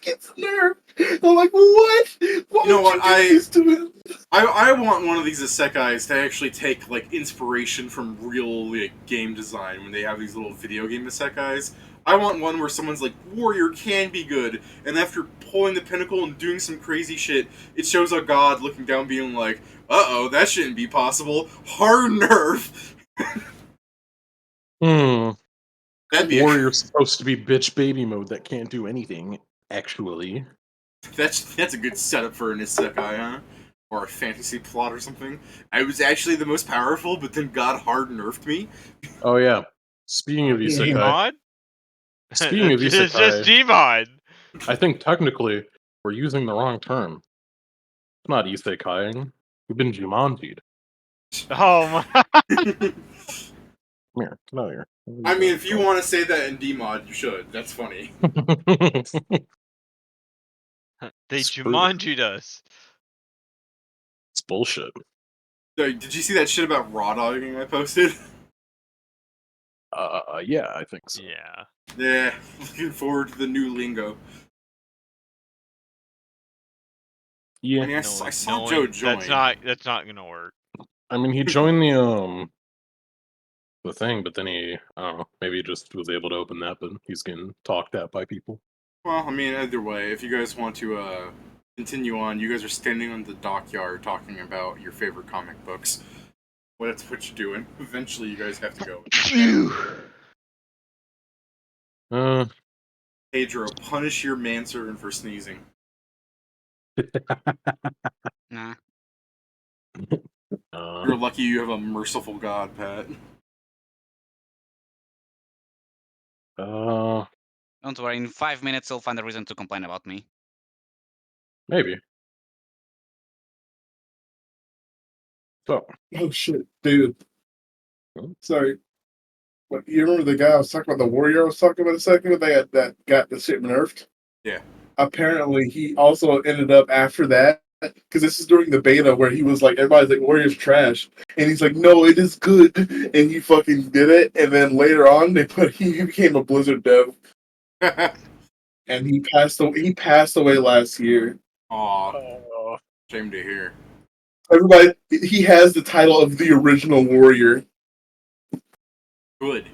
gets nerfed. I'm like, what? Why You know what? would you do this to him? I want one of these isekais to actually take like inspiration from real like, game design when they have these little video game isekais. I want one where someone's like, warrior can be good, and after pulling the pinnacle and doing some crazy shit, it shows a god looking down being like, uh-oh, that shouldn't be possible. Hard nerf! Warrior's supposed to be bitch baby mode that can't do anything, actually. That's a good setup for an isekai, huh? Or a fantasy plot or something. I was actually the most powerful, but then God hard nerfed me. Oh yeah. Speaking of isekai, Speaking of It's just isekai, Gmod. I think technically we're using the wrong term. It's not isekaiing. We've been Jumanji'd. Oh my. Come here, come out here. I mean, if you want to say that in Dmod, you should. That's funny. They Screw. Jumanji'd us. It's bullshit. Did you see that shit about raw dogging I posted? Yeah, I think so. Yeah. Yeah, looking forward to the new lingo. Yeah. I mean, I saw Joe join. That's not gonna work. I mean, he joined the thing, but then he, I don't know, maybe he just was able to open that, but he's getting talked at by people. Well, I mean, either way, if you guys want to continue on, you guys are standing on the dockyard talking about your favorite comic books. Well, that's what you're doing. Eventually, you guys have to go. Pedro, punish your manservant for sneezing. Nah. You're lucky you have a merciful god, Pat. Don't worry, in 5 minutes he'll find a reason to complain about me. Maybe. So. Oh shit, dude. Sorry. What, you remember the guy I was talking about, the warrior I was talking about a second ago, that got the shit nerfed? Yeah. Apparently, he also ended up after that, because this is during the beta where he was like, everybody's like, Warrior's trash. And he's like, no, it is good. And he fucking did it. And then later on, he became a Blizzard dev. And he passed away last year. Aw. Shame to hear. Everybody, he has the title of the original warrior. Good.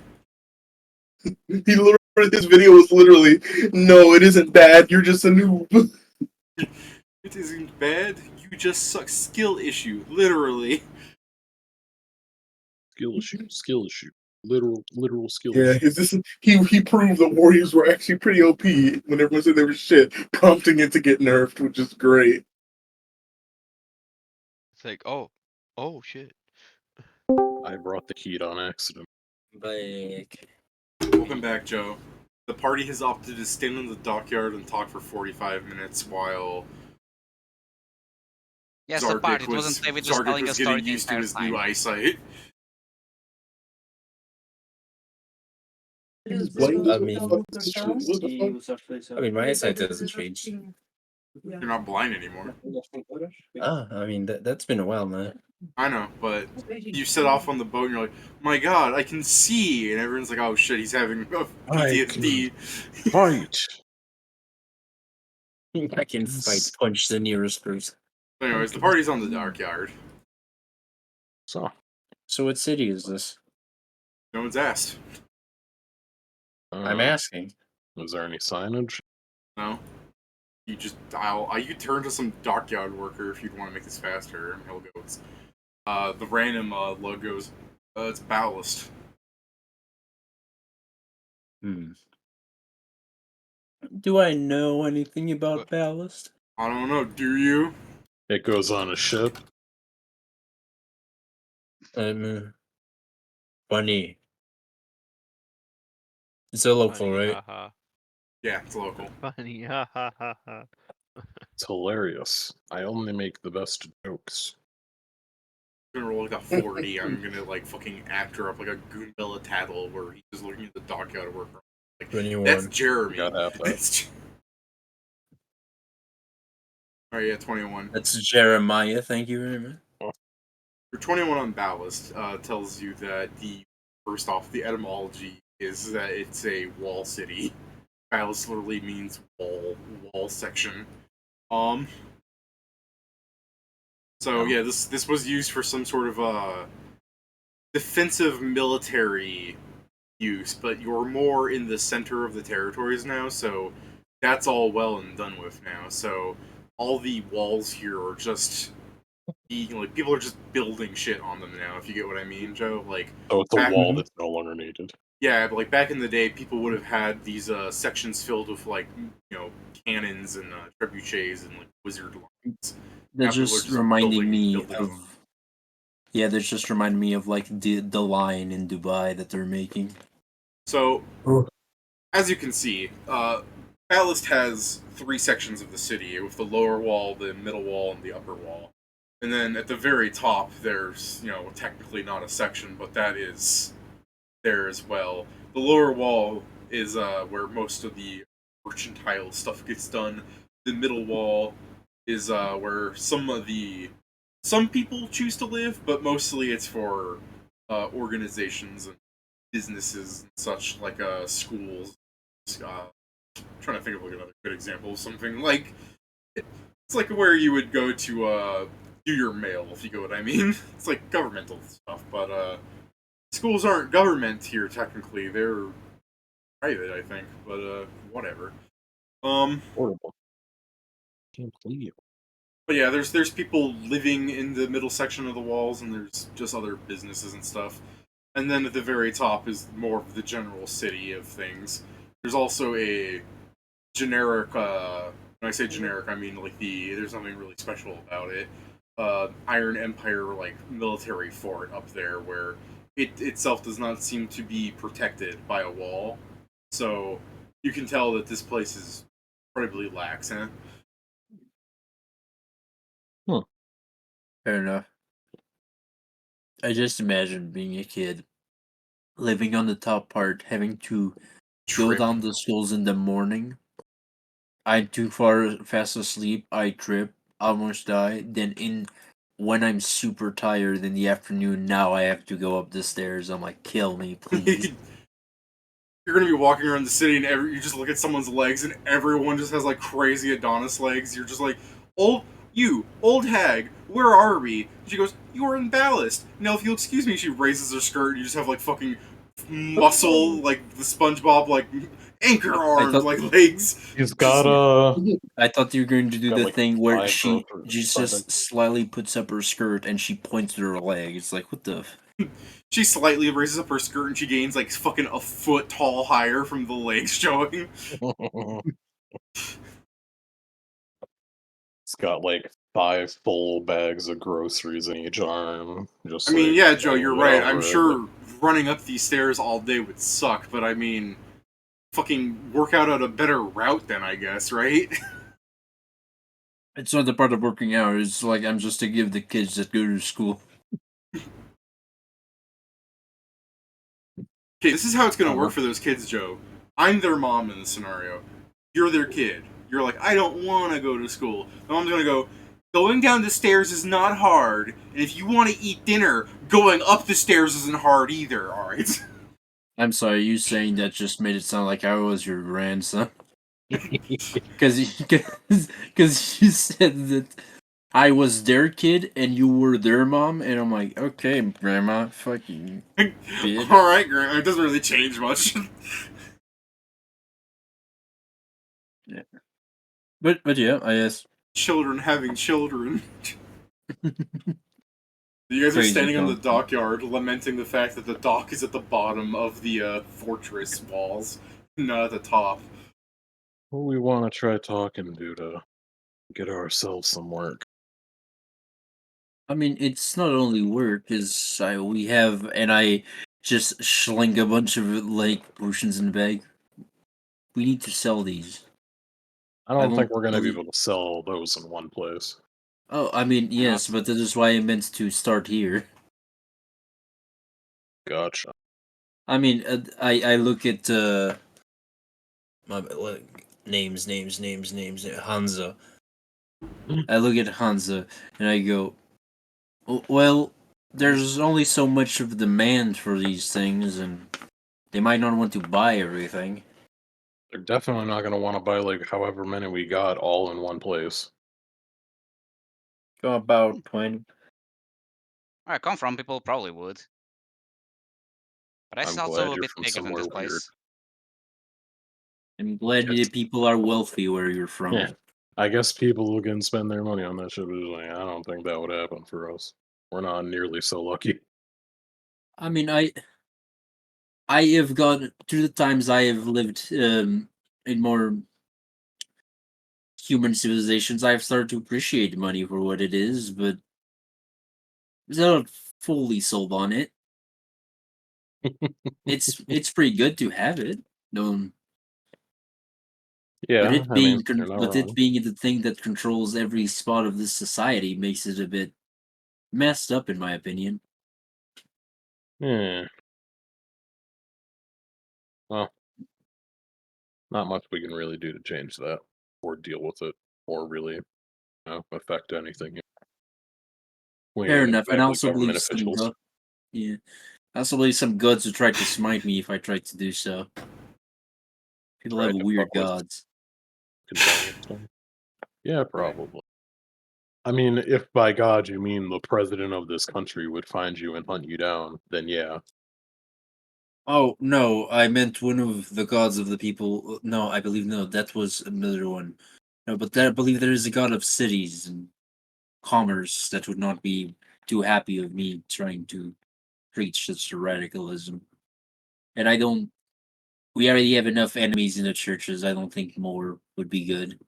He literally, his video was literally, no, it isn't bad. You're just a noob. It isn't bad. You just suck. Skill issue, literally. Skill issue. Literal skill Yeah, issue. He proved the Warriors were actually pretty OP when everyone said they were shit, prompting it to get nerfed, which is great. It's like, oh shit. I brought the heat on accident. Welcome back, Joe. The party has opted to stand in the dockyard and talk for 45 minutes while Yes, Zardik the part. It wasn't David just telling a story getting the used to entire his time. new eyesight. I mean, my eyesight doesn't change. You're not blind anymore. I mean, that's been a while now. I know, but you set off on the boat and you're like, my god, I can see! And everyone's like, oh shit, he's having PTSD. Fight! I can fight punch the nearest person. Anyways, the party's on the dockyard. So what city is this? No one's asked. I'm asking. Was there any signage? No. You just you turn to some dockyard worker if you'd want to make this faster, and he'll go. It's the random logos. It's Balast. Do I know anything about Balast? I don't know. Do you? It goes on a ship. Funny. It's a local, Funny, right? haha. Yeah, it's local. Funny, ha ha ha ha. It's hilarious. I only make the best jokes. I'm gonna roll like a 40. I'm gonna like fucking actor up like a Goombella Tattle where he's just looking at the dockyard worker. Like, 21. that's Jeremy. Gotta have that. Alright, yeah, 21. That's Jeremiah, thank you very much. Your 21 on Ballast tells you that first off, the etymology is that it's a wall city. Ballast literally means wall section. So yeah, this was used for some sort of defensive military use, but you're more in the center of the territories now, so that's all well and done with now. So all the walls here are just like people are just building shit on them now, if you get what I mean, Joe. Like, so it's a wall that's no longer needed. Yeah, but like back in the day, people would have had these sections filled with like cannons and trebuchets and like wizard lines. They're just reminding me of. Yeah, they're just reminding me of like the line in Dubai that they're making. So as you can see, Balast has 3 sections of the city, with the lower wall, the middle wall, and the upper wall. And then at the very top, there's, technically not a section, but that is there as well. The lower wall is where most of the mercantile stuff gets done. The middle wall is where some people choose to live, but mostly it's for organizations and businesses and such, like schools. Trying to think of another good example of something like it's like where you would go to do your mail, if you get what I mean. It's like governmental stuff, but schools aren't government here technically. They're private, I think, but whatever. Horrible. Can't believe. But yeah, there's people living in the middle section of the walls, and there's just other businesses and stuff. And then at the very top is more of the general city of things. There's also a generic. When I say generic, I mean like there's nothing really special about it. Iron Empire like military fort up there, where it itself does not seem to be protected by a wall, so you can tell that this place is incredibly lax. Fair enough. I just imagine being a kid, living on the top part, having to go down the stairs in the morning. I'm too fast asleep. I trip, almost die. Then when I'm super tired in the afternoon, now I have to go up the stairs. I'm like, kill me, please. You're gonna be walking around the city, and you just look at someone's legs, and everyone just has like crazy Adonis legs. You're just like, old hag, where are we? She goes, you are in Ballast. Now, if you'll excuse me, she raises her skirt, and you just have like fucking muscle, like the SpongeBob, like anchor arms, like legs. He's got I thought you were going to do the like thing where 5 she growth or just slightly puts up her skirt and she points to her leg. It's like, what the? She slightly raises up her skirt, and she gains like fucking a foot tall higher from the legs showing. It's got like 5 full bags of groceries in each arm. Just I mean, like, yeah, Joe, you're right. I'm whatever. sure running up these stairs all day would suck, but I mean, fucking work out at a better route then, I guess, right? It's not the part of working out. It's like I'm just to give the kids that go to school. Okay, this is how it's gonna work for those kids, Joe. I'm their mom in this scenario. You're their kid. You're like, I don't want to go to school. The mom's gonna go, going down the stairs is not hard, and if you want to eat dinner, going up the stairs isn't hard either, alright? I'm sorry, you saying that just made it sound like I was your grandson. Because you said that I was their kid and you were their mom, and I'm like, okay, grandma, fucking bitch. Alright, Grandma, it doesn't really change much. Yeah. But yeah, I guess. Children having children. You guys are Crazy standing on the concept. dockyard, lamenting the fact that the dock is at the bottom of the fortress walls, not at the top. What we want to try talking to get ourselves some work. I mean, it's not only work, because we have, and I just sling a bunch of like potions in the bag. We need to sell these. I don't think won't we're going to tell be you- able to sell those in one place. Oh, I mean, yes, but that is why I meant to start here. Gotcha. I mean, I look at names, Hansa. I look at Hansa and I go, well, there's only so much of demand for these things, and they might not want to buy everything. They're definitely not going to want to buy like however many we got all in one place. Go about 20. Where I come from, people probably would. But I'm it's glad also a you're bit from bigger than this somewhere weird. place. I'm glad Yes. that people are wealthy where you're from. Yeah. I guess people who can spend their money on that shit is like, I don't think that would happen for us. We're not nearly so lucky. I mean, I have gone through the times I have lived in more human civilizations. I've started to appreciate money for what it is, but I'm not fully sold on it. It's pretty good to have it. No, Yeah, But I mean, you're not but it wrong. being the thing that controls every spot of this society makes it a bit messed up, in my opinion. Yeah. Well, not much we can really do to change that, or deal with it, or really affect anything. We Fair ain't enough, and I exactly also believe government officials. yeah, I also believe some gods would try to smite me if I tried to do so. People have Tried to weird fuck with gods. Kentucky. Yeah, probably. I mean, if by God you mean the president of this country would find you and hunt you down, then yeah. Oh no, I meant one of the gods of the people. No, I believe no, that was another one. No, but I believe there is a god of cities and commerce that would not be too happy of me trying to preach such radicalism. And I don't. We already have enough enemies in the churches. I don't think more would be good.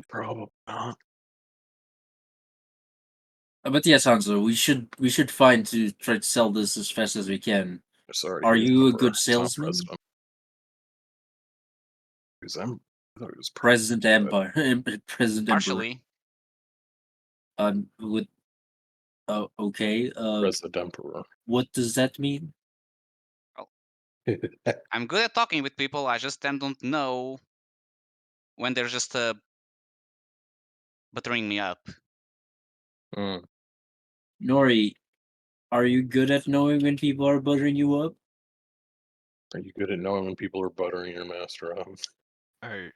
Probably not. But yes, Hanzo, we should find to try to sell this as fast as we can. Sorry, Are he was you a emperor. good He's not salesman? president. I thought he was President Empire, President Emperor. Partially. With okay. President Emperor. What does that mean? I'm good at talking with people. I just don't know when they're just buttering me up. Mm. Nori, are you good at knowing when people are buttering you up? Are you good at knowing when people are buttering your master up? Are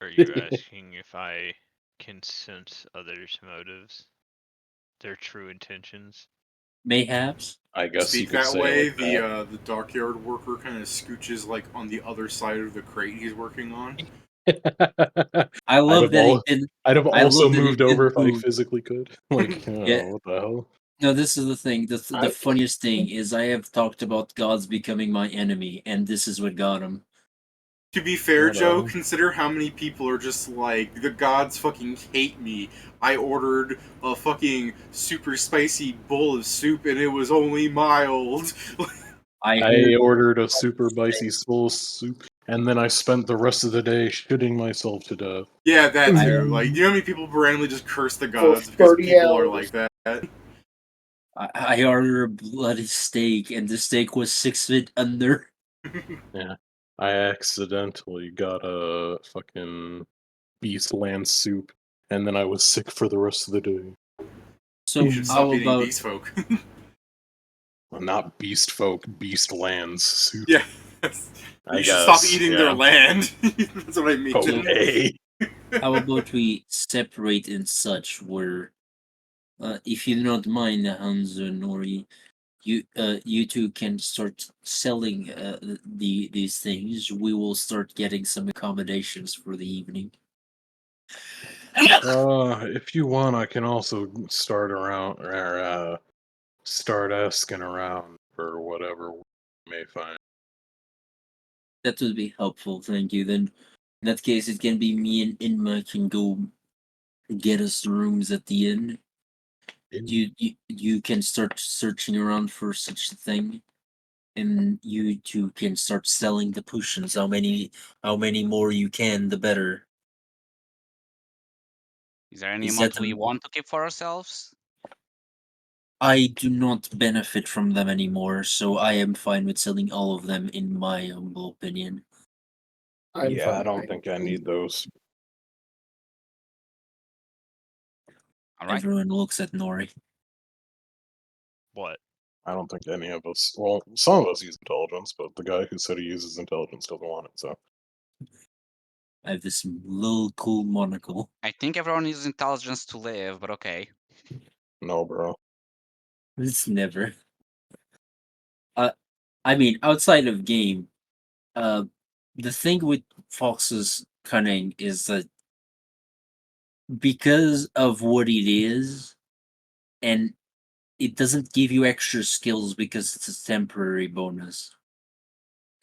you asking if I can sense others' motives, their true intentions? Mayhaps. I guess you Speak could that say way, like that. the dockyard worker kind of scooches like on the other side of the crate he's working on. I love that he didn't. I'd have I also love that he moved over didn't if I move. physically could. Like, Yeah. what the hell? No, this is the thing. The I- funniest thing is I have talked about gods becoming my enemy, and this is what got him. To be fair, What, Joe, consider how many people are just like, the gods fucking hate me. I ordered a fucking super spicy bowl of soup and it was only mild. I ordered a super spicy soul soup, and then I spent the rest of the day shitting myself to death. Yeah, that I- too. Like, do you know how many people randomly just curse the For gods because 30 people are hours. like that? I ordered a bloody steak, and the steak was 6 feet under. Yeah. I accidentally got a fucking beastland soup, and then I was sick for the rest of the day. So You should how stop eating about beast folk. Well, not beast folk, beastlands soup. Yeah. I You should stop guess, eating yeah. their land. That's what I mean. Okay. how about we separate in such where, if you don't mind, Hanzo and Nori, you two can start selling these things. We will start getting some accommodations for the evening. If you want, I can also start around or start asking around for whatever we may find. That would be helpful, thank you. Then, in that case, it can be me and Inma can go get us rooms at the inn. You can start searching around for such a thing, and you two can start selling the potions. How many more you can, the better. Is there any Is amount that we want to keep for ourselves? I do not benefit from them anymore, so I am fine with selling all of them, in my humble opinion. I'm Yeah, fine. I don't think I need those. All right. Everyone looks at Nori. What? I don't think any of us. Well, some of us use intelligence, but the guy who said he uses intelligence doesn't want it. So I have this little cool monocle. I think everyone uses intelligence to live, but okay. no, bro. It's never. I mean, outside of game, the thing with Fox's cunning is that because of what it is, and it doesn't give you extra skills because it's a temporary bonus.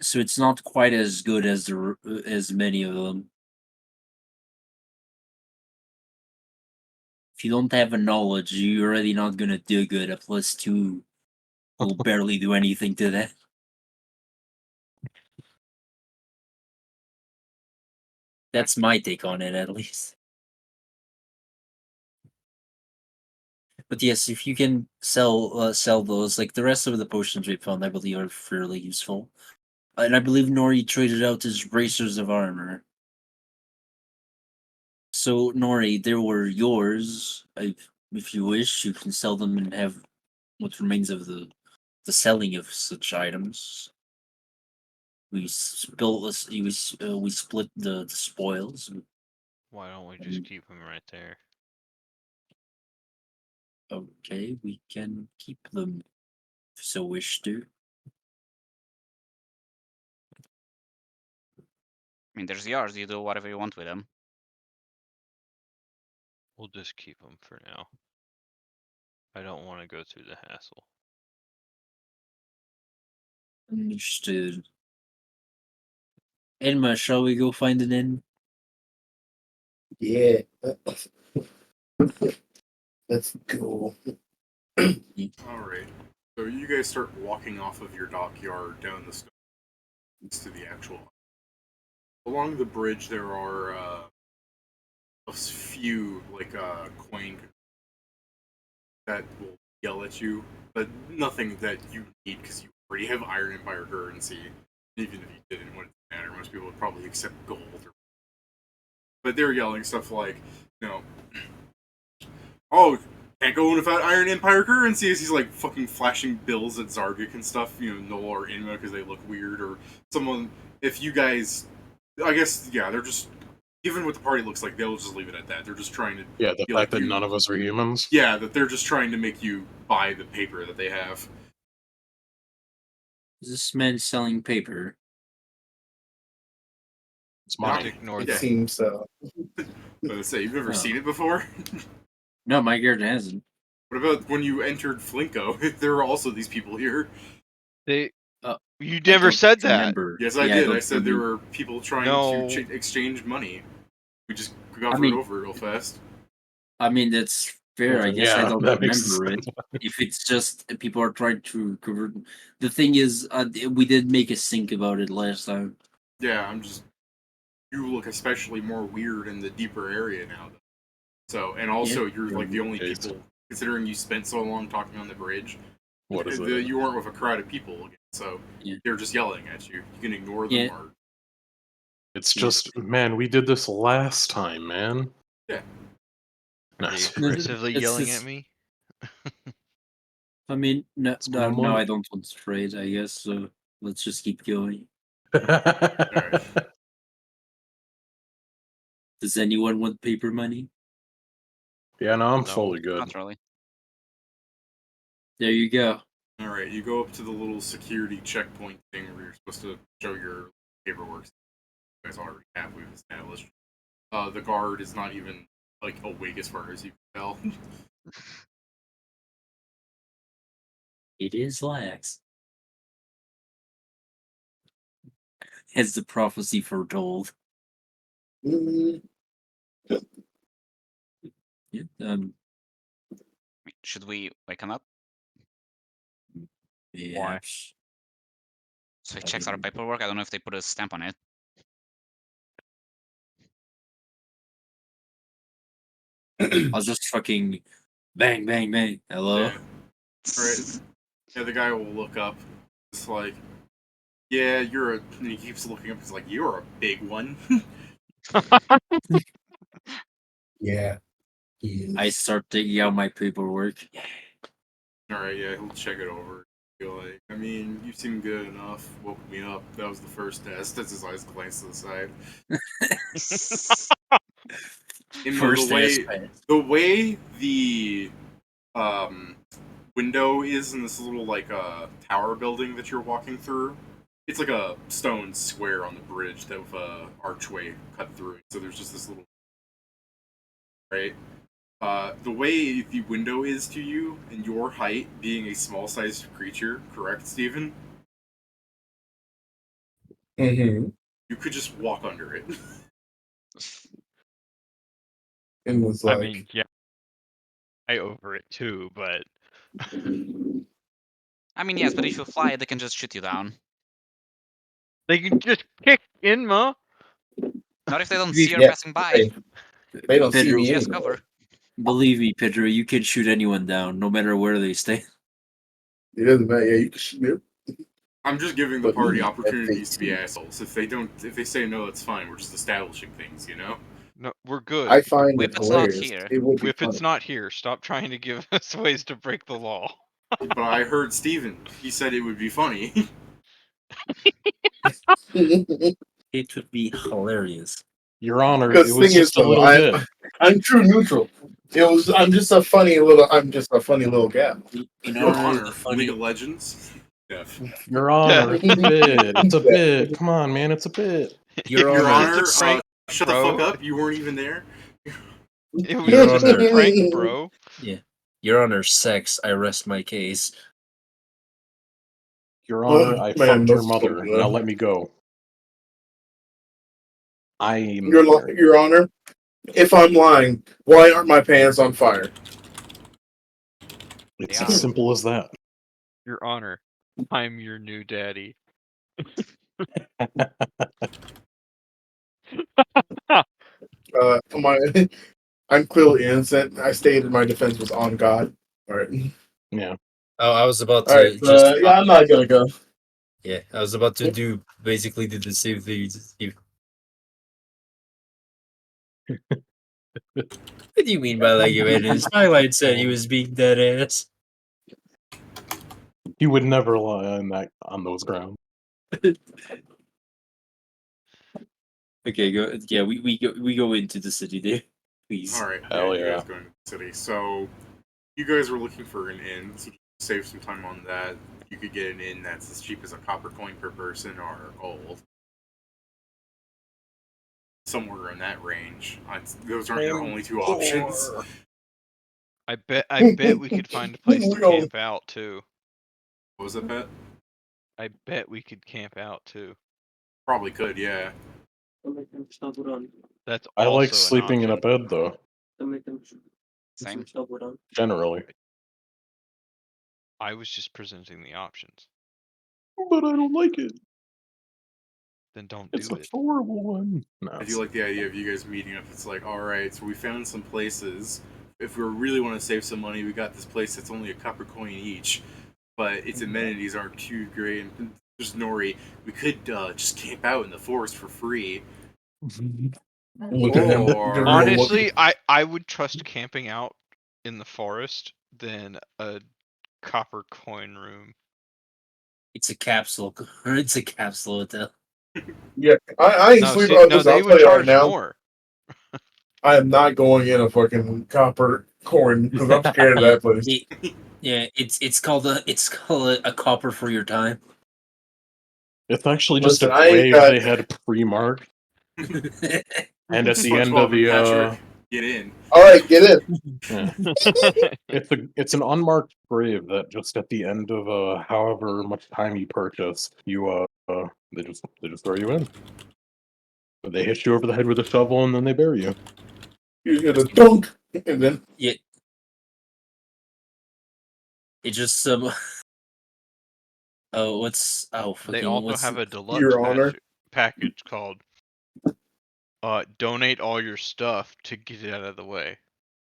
So it's not quite as good as many of them. If you don't have a knowledge, you're already not gonna do good. A +2 will barely do anything to that. That's my take on it, at least. But yes, if you can sell those, like the rest of the potions we found, I believe are fairly useful. And I believe Nori traded out his bracers of armor. So Nori, they were yours. If you wish, you can sell them and have what remains of the selling of such items. We we split the spoils. Why don't we just keep them right there? Okay, we can keep them if so wish to. I mean, there's yours. You do whatever you want with them. We'll just keep them for now. I don't want to go through the hassle. Understood. Enma, shall we go find an inn? Yeah. Let's go. Alright. So you guys start walking off of your dockyard down the stones to the actual. Along the bridge, there are a few coin that will yell at you, but nothing that you need because you already have Iron Empire currency. Even if you didn't, it wouldn't matter. Most people would probably accept gold. But they're yelling stuff like, oh, can't go in without Iron Empire currency. As he's like fucking flashing bills at Zargik and stuff, Noel or Inma because they look weird, or someone. If you guys, I guess, yeah, they're just. Given what the party looks like, they'll just leave it at that. They're just trying to. Yeah, the fact that none of us are humans. Yeah, that they're just trying to make you buy the paper that they have. Is this man selling paper? It's mine. Ignore It that. seems so. Let's say, you've never Oh. seen it before? No, my character hasn't. What about when you entered Flinko? There were also these people here. They. Uh, You I never don't said that. Yes, I Yeah, did. I don't said there remember. were people trying No. to exchange money. We just got I mean- it over real fast. I mean, that's fair. I Okay, guess I yeah, don't that makes remember it. sense. If it's just people are trying to convert. The thing is, we did make a sync about it last time. Yeah, I'm just. You look especially more weird in the deeper area now. Though. So, and also, you're like the only Jason. people, considering you spent so long talking on the bridge. What is it? You weren't with a crowd of people again, so Yeah. they're just yelling at you. You can ignore them Yeah. or. It's just, man, we did this last time, man. Yeah. No, Are they it's aggressively It's- yelling it's- at me? I mean, no, what I'm I don't want to trade. I guess so. Let's just keep going. Alright. Does anyone want paper money? Yeah, no, I'm No. fully good. Not really. There you go. Alright, you go up to the little security checkpoint thing where you're supposed to show your paperwork. You guys already have, we've established. The guard is not even awake as far as you can tell. It is lax. As the prophecy foretold. Mm, Yeah, Should we wake him up? yeah. Why? So he checks our paperwork. I don't know if they put a stamp on it. I'll just fucking bang, bang, bang. Hello? Yeah. Alright. Yeah, the guy will look up. It's like, yeah, you're a. And he keeps looking up. He's like, you're a big one. yeah. I start taking out my paperwork. Alright, yeah, he'll check it over. Be like, I mean, you seem good enough. Woke me up. That was the first test. That's his eyes glance to the side. In First the way, aspect. the way the window is in this little tower building that you're walking through. It's like a stone square on the bridge that with a archway cut through it. So there's just this little right. The way the window is to you and your height being a small-sized creature, correct, Stephen? Mm-hmm. You could just walk under it. And was like, I mean, yeah. I over it too, but I mean, yes, but if you fly, they can just shoot you down. they can just kick Inma. Not if they don't We- see her yeah, passing by. They don't see Pedro, me She has anymore. cover. Believe me, Pedro, you can shoot anyone down, no matter where they stay. It doesn't matter. Yeah, you can shoot me. I'm just giving the But party me, opportunities to be F-18. assholes. If they say no, that's fine. We're just establishing things, you know. No, we're good. I find it Whippet's not hilarious. here. It would be Whippet's not here. Stop trying to give us ways to break the law. But I heard Steven. He said it would be funny. funny. It would be hilarious. Your Honor, it Because was thing is, just a though, little bit. I'm true neutral. I'm just a funny little gal. In Your honor of Honor, the funny, League of Legends. Yeah. Your Honor, it's a bit. It's a bit. Come on, man, it's a bit. Your Your Honor, Honor, It's a prank, shut bro. the fuck up. You weren't even there. It was Your just Honor. a prank, bro. Your Honor, sex. I rest my case. Your Honor, I Man, fucked your that's mother. so good. Now let me go. I'm Your Honor, if I'm lying, why aren't my pants on fire? It's Yeah. as simple as that. Your Honor, I'm your new daddy. I'm clearly innocent. I stated my defense was on God. All right. Yeah. Oh, I was about All to right. Yeah, I'm not gonna go. Yeah, I was about to do basically the same thing. What do you mean by like it is? Highlight said he was being dead ass. He would never lie on those grounds. Okay, go. Yeah, we go into the city there, please. All right. Hell You yeah. guys going to the city. So you guys were looking for an inn. So save some time on that. You could get an inn that's as cheap as a copper coin per person or gold. Somewhere in that range. Those aren't your only two options. I bet we could find a place to camp out too. What was that, Pat? I bet we could camp out too. Probably could, yeah. That's I like also an sleeping in a option. bed, though. Same. Generally. I was just presenting the options. But I don't like it. Then don't It's do a it. horrible one. No, I do like the idea of you guys meeting up. It's like, alright, so we found some places. If we really want to save some money, we got this place that's only a copper coin each, but its amenities aren't too great. And there's Nori. We could just camp out in the forest for free. Look at him. Or- Honestly, I would trust camping out in the forest than a copper coin room. It's a capsule. It's a capsule hotel. Yeah, I ain't No, sleep. see, I'll no, tell they you would right charge now. more. I am not going in a fucking copper coin because I'm scared of that place. It's called a copper for your time. It's actually just Listen, a I ain't grave got- they had pre-marked. And at the end SpongeBob of and the Patrick, get in. All right, get in. yeah. it's an unmarked grave that just at the end of however much time you purchase, you they just throw you in. They hit you over the head with a shovel and then they bury you. You get a dunk, and then It just some. Oh, what's They also have a deluxe Your Honor. package called donate all your stuff to get it out of the way.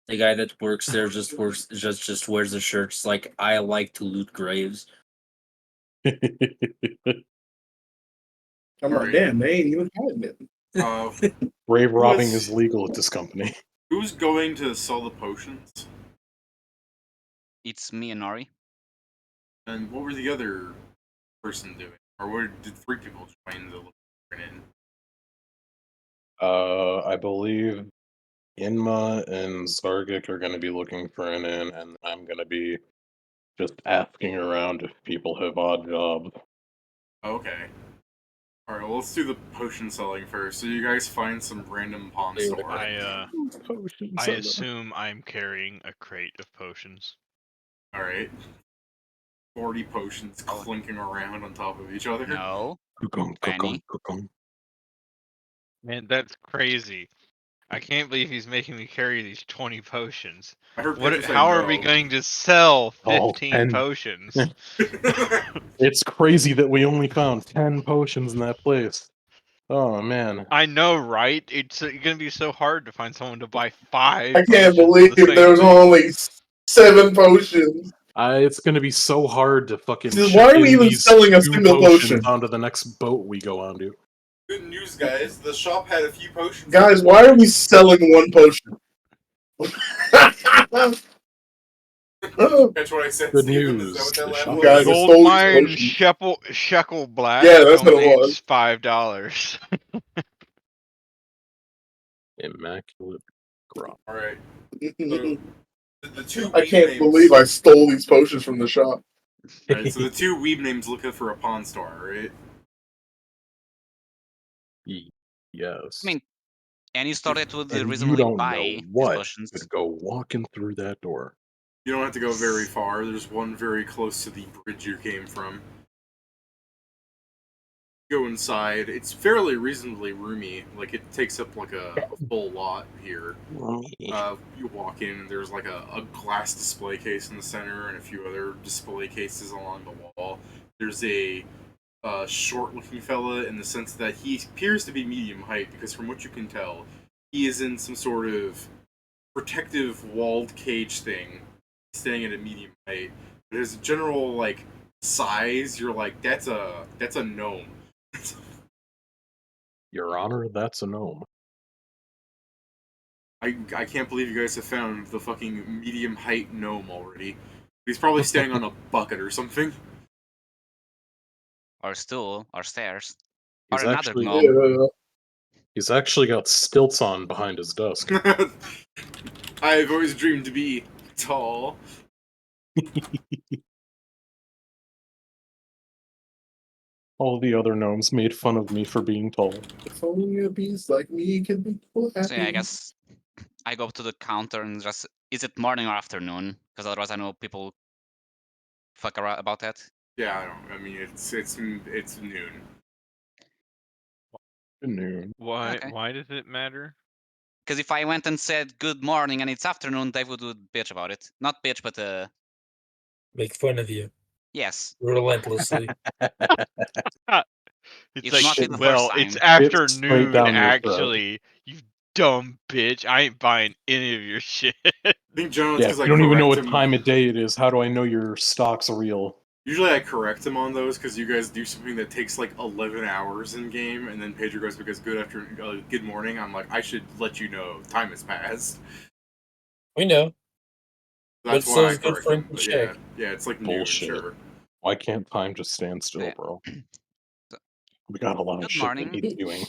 the guy that works there just wears a shirt. It's like, I like to loot graves. I'm like, Alright. damn, they ain't even hiding it. Grave robbing was- is legal at this company. Who's going to sell the potions? It's me and Nori. And what were the other person doing? Or did 3 people join the look for an inn? I believe Inma and Zargik are going to be looking for an inn, and I'm going to be just asking around if people have odd jobs. Okay. Alright, well, let's do the potion selling first. So you guys find some random pawn store. I assume I'm carrying a crate of potions. Alright. 40 potions clinking around on top of each other. No. Fanny. Man, that's crazy. I can't believe he's making me carry these 20 potions. I heard Pedro say How are we no. going to sell Oh, 15 10. potions? It's crazy that we only found 10 potions in that place. Oh man. I know, right? It's gonna be so hard to find someone to buy 5. I can't potions of believe the same there's thing. only 7 potions. It's gonna be so hard to fucking Why check are we in even these selling a 2 single potions potion? onto the next boat we go onto. Good news, guys. The shop had a few potions. Guys, why are we selling 1 potion? That's what I said, Good Steven. news. Is that The what that shop laugh Guys, was? it's Gold stole these mine potions. shekel black Yeah, that's what it donates was. $5. Immaculate Grot. Alright. So, the 2 I weeb can't names. believe I stole these potions from the shop. Alright, so the 2 weeb names looking for a Pawn Star, right? Yes. I mean, any store that would and you reasonably don't buy know these what potions. could go walking through that door. You don't have to go very far. There's one very close to the bridge you came from. Go inside. It's fairly reasonably roomy. Like, it takes up like a full lot here. You walk in and there's like a glass display case in the center and a few other display cases along the wall. There's a short-looking fella in the sense that he appears to be medium height because from what you can tell, he is in some sort of protective walled cage thing, staying at a medium height. But his general like size, you're like, that's a gnome. Your Honor, that's a gnome. I can't believe you guys have found the fucking medium height gnome already. He's probably standing on a bucket or something. Or stool, or stairs, He's or another actually gnome. Yeah. he's actually got stilts on behind his desk. I've always dreamed to be tall. All the other gnomes made fun of me for being tall. If only a beast like me can be so happy. So yeah, I guess I go up to the counter and just, is it morning or afternoon? Because otherwise I know people fuck around about that. Yeah, I don't. I mean, it's noon. Good noon. Why? Okay. Why does it matter? Because if I went and said good morning and it's afternoon, they would bitch about it. Not bitch, but Make fun of you yes. relentlessly. It's It's like, not the well, first it's time. It's straight afternoon, down your throat. actually. You dumb bitch. I ain't buying any of your shit. I think generally Yeah, it's because you I don't even know correct what him. time of day it is. How do I know your stock's real? Usually I correct him on those because you guys do something that takes like 11 hours in game, and then Pedro goes because good morning. I'm like, I should let you know time has passed. We know. That's But why I so's good correct for him him. to But check. yeah, it's like Bullshit. noon, sure. Why can't time just stand still, Yeah. bro? We got a lot of Good shit morning. that needs doing.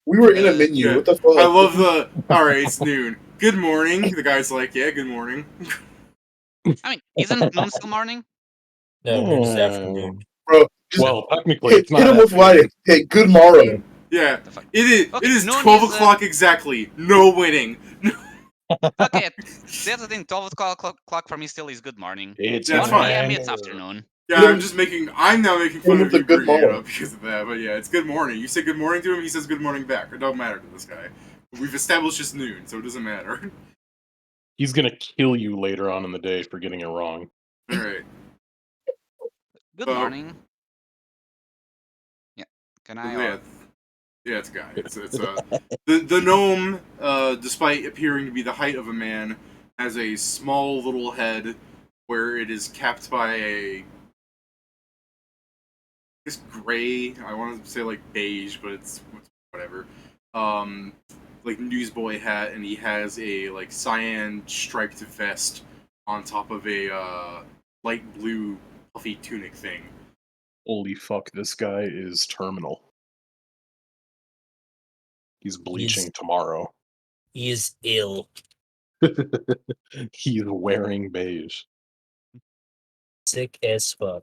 We were in a menu. Yeah, What the fuck? I love the. All right, it's noon. Good morning. The guy's like, yeah, good morning. I mean, isn't noon still morning? No, noon is afternoon. Bro, just Well, technically, it's hit not him with afternoon. writing. Hey, good morrow. Yeah, The fuck? it is. Okay, It is noon 12 is, o'clock exactly. No winning. Okay, that's the thing. 12 o'clock for me still is good morning. It's That's 1 fine. p.m. my it's afternoon. Yeah, I'm now making Hit him fun with of the you good bringing it morrow. up because of that. But yeah, it's good morning. You say good morning to him, he says good morning back. It don't matter to this guy. We've established it's noon, so it doesn't matter. He's gonna kill you later on in the day for getting it wrong. All right. Good So- morning. Yeah. Can I? Yeah, it's a guy. It's the gnome, despite appearing to be the height of a man, has a small little head where it is capped by a it's gray. I want to say like beige, but it's whatever. Like newsboy hat, and he has a like cyan striped vest on top of a light blue puffy tunic thing. Holy fuck, this guy is terminal. He's bleaching tomorrow. He is ill. He's wearing beige. Sick as fuck.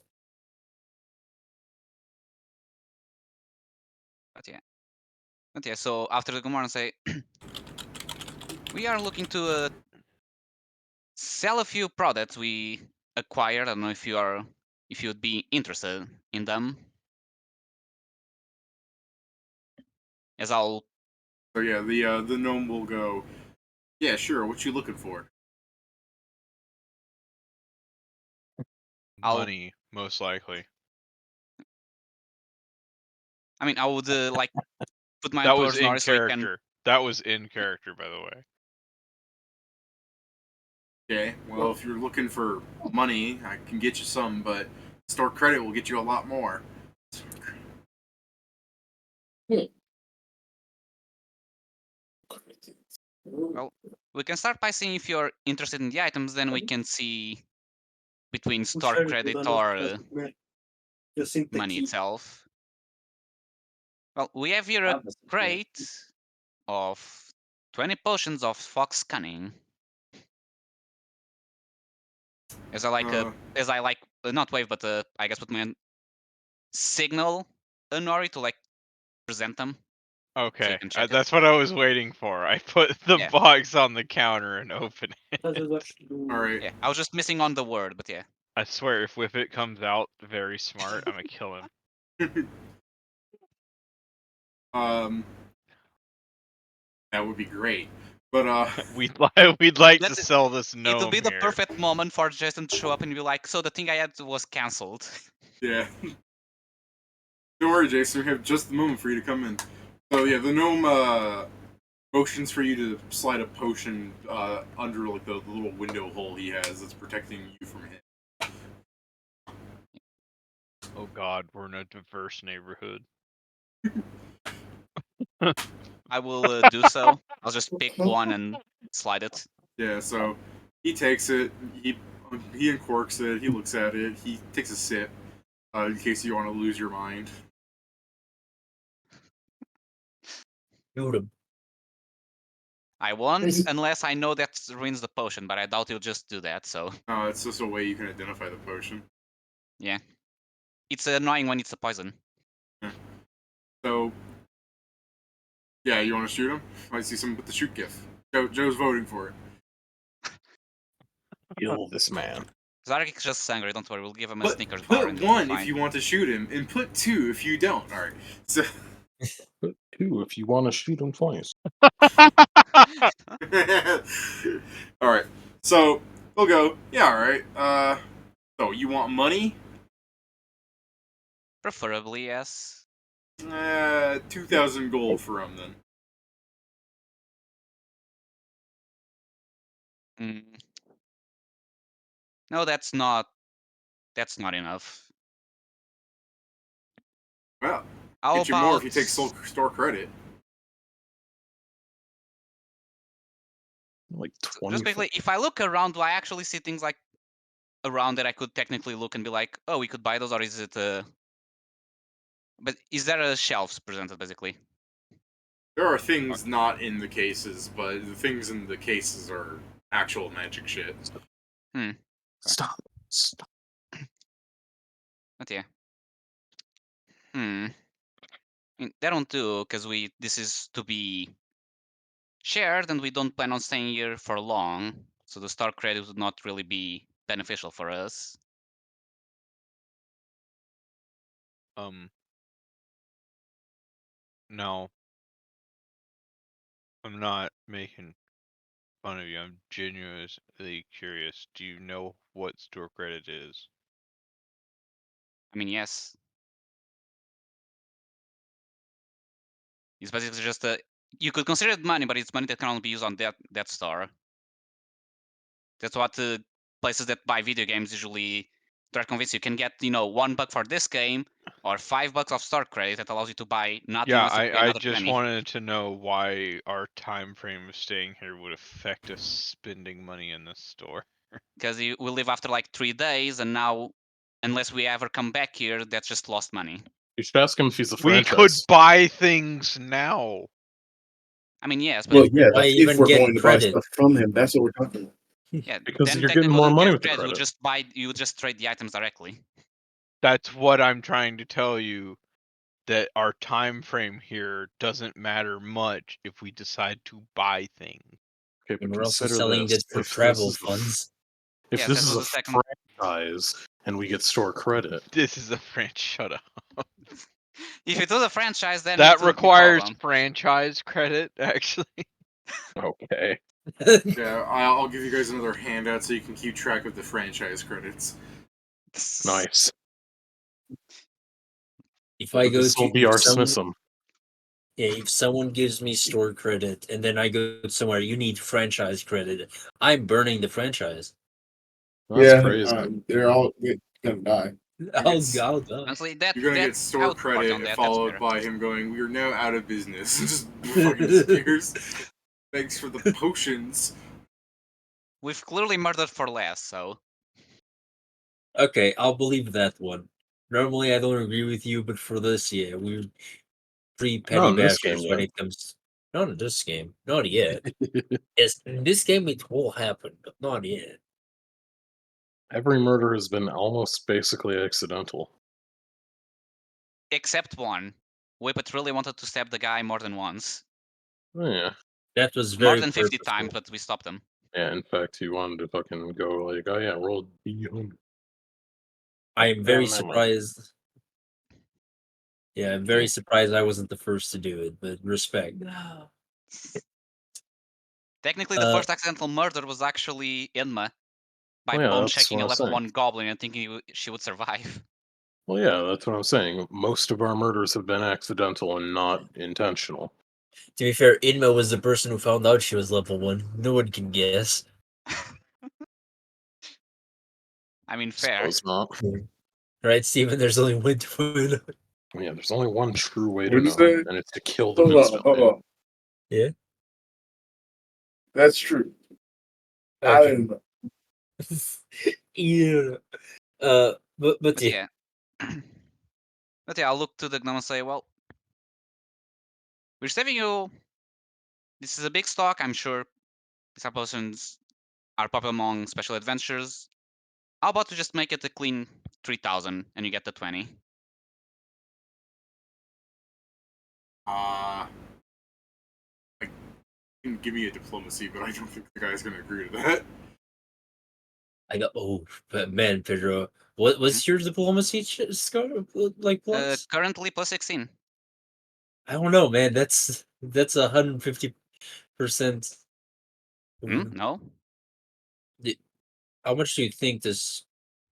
But yeah, so after the good morning, say, we are looking to sell a few products we acquired. I don't know if you would be interested in them. As I'll So yeah, the gnome will go. Yeah, sure. What you looking for? I'll- Money, most likely. I mean, I would like put my That was in Nori so we character. can. That was in character, by the way. Okay, well, if you're looking for money, I can get you some, but store credit will get you a lot more. Well, we can start by seeing if you're interested in the items. Then we can see between store credit or money itself. Well, we have here a crate of 20 potions of fox cunning. As I like, not wave, but I guess put my signal Nori to like present them. Okay, So you can check that's what I was waiting for. I put the box on the counter and open it. Alright. Yeah, I was just missing on the word, but yeah. I swear, if Whippet comes out very smart, I'm gonna kill him. That would be great. But we'd like to sell this gnome. It'll be the here. perfect moment for Jason to show up and be like, "So the thing I had was cancelled." Yeah. Don't worry, Jason. We have just the moment for you to come in. So yeah, the gnome motions for you to slide a potion under like the little window hole he has that's protecting you from him. Oh God, we're in a diverse neighborhood. I will do so. I'll just pick one and slide it. Yeah. So he takes it. He uncorks it. He looks at it. He takes a sip. In case you want to lose your mind. Shoot him. I won't unless I know that ruins the potion, but I doubt he'll just do that, so. No, it's just a way you can identify the potion. Yeah. It's annoying when it's a poison. Yeah. So, yeah, you want to shoot him? I see someone with the shoot gif. Joe's voting for it. Kill this man. Zarek is just angry, don't worry, we'll give him a Put Snickers bar. Put one if you want to shoot him, and put two if you don't. Alright. So. Put two if you want to shoot him twice. Alright. So, we'll go, yeah, alright. So you want money? Preferably, yes. 2,000 gold for him, then. No, that's not enough. Well, How get you about... more if you take store credit. Like 20. Just quickly, if I look around, do I actually see things like around that I could technically look and be like, oh, we could buy those, or is it But is there a shelves presented, basically? There are things not in the cases, but the things in the cases are actual magic shit. Okay. Stop. But yeah. I mean, that won't do, because this is to be shared, and we don't plan on staying here for long, so the star credit would not really be beneficial for us. No. I'm not making fun of you. I'm genuinely curious. Do you know what store credit is? I mean, yes. It's basically just you could consider it money, but it's money that can only be used on that store. That's what places that buy video games usually try to convince you. Can get, $1 for this game, or $5 of store credit that allows you to buy nothing unless you pay I another just penny. wanted to know why our time frame of staying here would affect us spending money in this store. Because we leave after like 3 days, and now, unless we ever come back here, that's just lost money. You should ask him if he's a We franchise. could buy things now. I mean, yes, but Well, yeah, Why that's if even we're get going to buy credit? stuff from him. That's what we're talking about. yeah, Because then you're getting technically more wouldn't money get with the credit. You would just trade the items directly. That's what I'm trying to tell you. That our time frame here doesn't matter much if we decide to buy things. Okay, but We're also consider selling this. it for If travel this is funds. If Yes, this that is was a the second. franchise and we get store credit, This is a franchise. Shut up. If it was a franchise, then That it would be requires problem. franchise credit, actually. okay. Yeah, I'll give you guys another handout so you can keep track of the franchise credits. Nice. If I go This will to be our Smithsum. yeah, if someone gives me store credit and then I go somewhere, you need franchise credit. I'm burning the franchise. That's crazy. They're all gonna die. I'll die. Honestly, that You're gonna that get I store would part on credit that. That's followed fair. by him going, "We are now out of business." Just fucking disappears. Thanks for the potions. We've clearly murdered for less, so Okay, I'll believe that one. Normally, I don't agree with you, but for this, yeah, we're pretty Not petty in this game bastards when yet. it comes. Not in this game, not yet. Yes, in this game it will happen, but not yet. Every murder has been almost basically accidental. except one. Whippet really wanted to stab the guy more than once. Oh, yeah. That was More very than 50 purposeful. times, but we stopped him. Yeah, in fact, he wanted to fucking go like, oh yeah, roll D100. I am very surprised. Yeah, I'm very Yeah. surprised I wasn't the first to do it, but respect. Technically, the first accidental murder was actually Inma by Well, yeah, bone that's checking what a I'm level saying. 1 goblin and thinking she would survive. Well, yeah, that's what I'm saying. Most of our murders have been accidental and not intentional. To be fair, Inma was the person who found out she was level 1. No one can guess. I mean, fair. Suppose not. Right, Steven? There's only one to Yeah, there's only one true way to What'd you know, say? and it's to kill them Hold on, instantly. hold on. Yeah? That's true. I Okay. didn't know. Yeah. But yeah. But yeah, I'll look to the gnome and say, well, we're saving you. This is a big stock, I'm sure. These potions are popular among special adventures. How about to just make it a clean 3,000 and you get the 20? I can give me a diplomacy, but I don't think the guy's gonna agree to that. I got but man, Pedro, what's your diplomacy score like plus? Currently plus 16. I don't know, man. That's 150%. No? How much do you think this?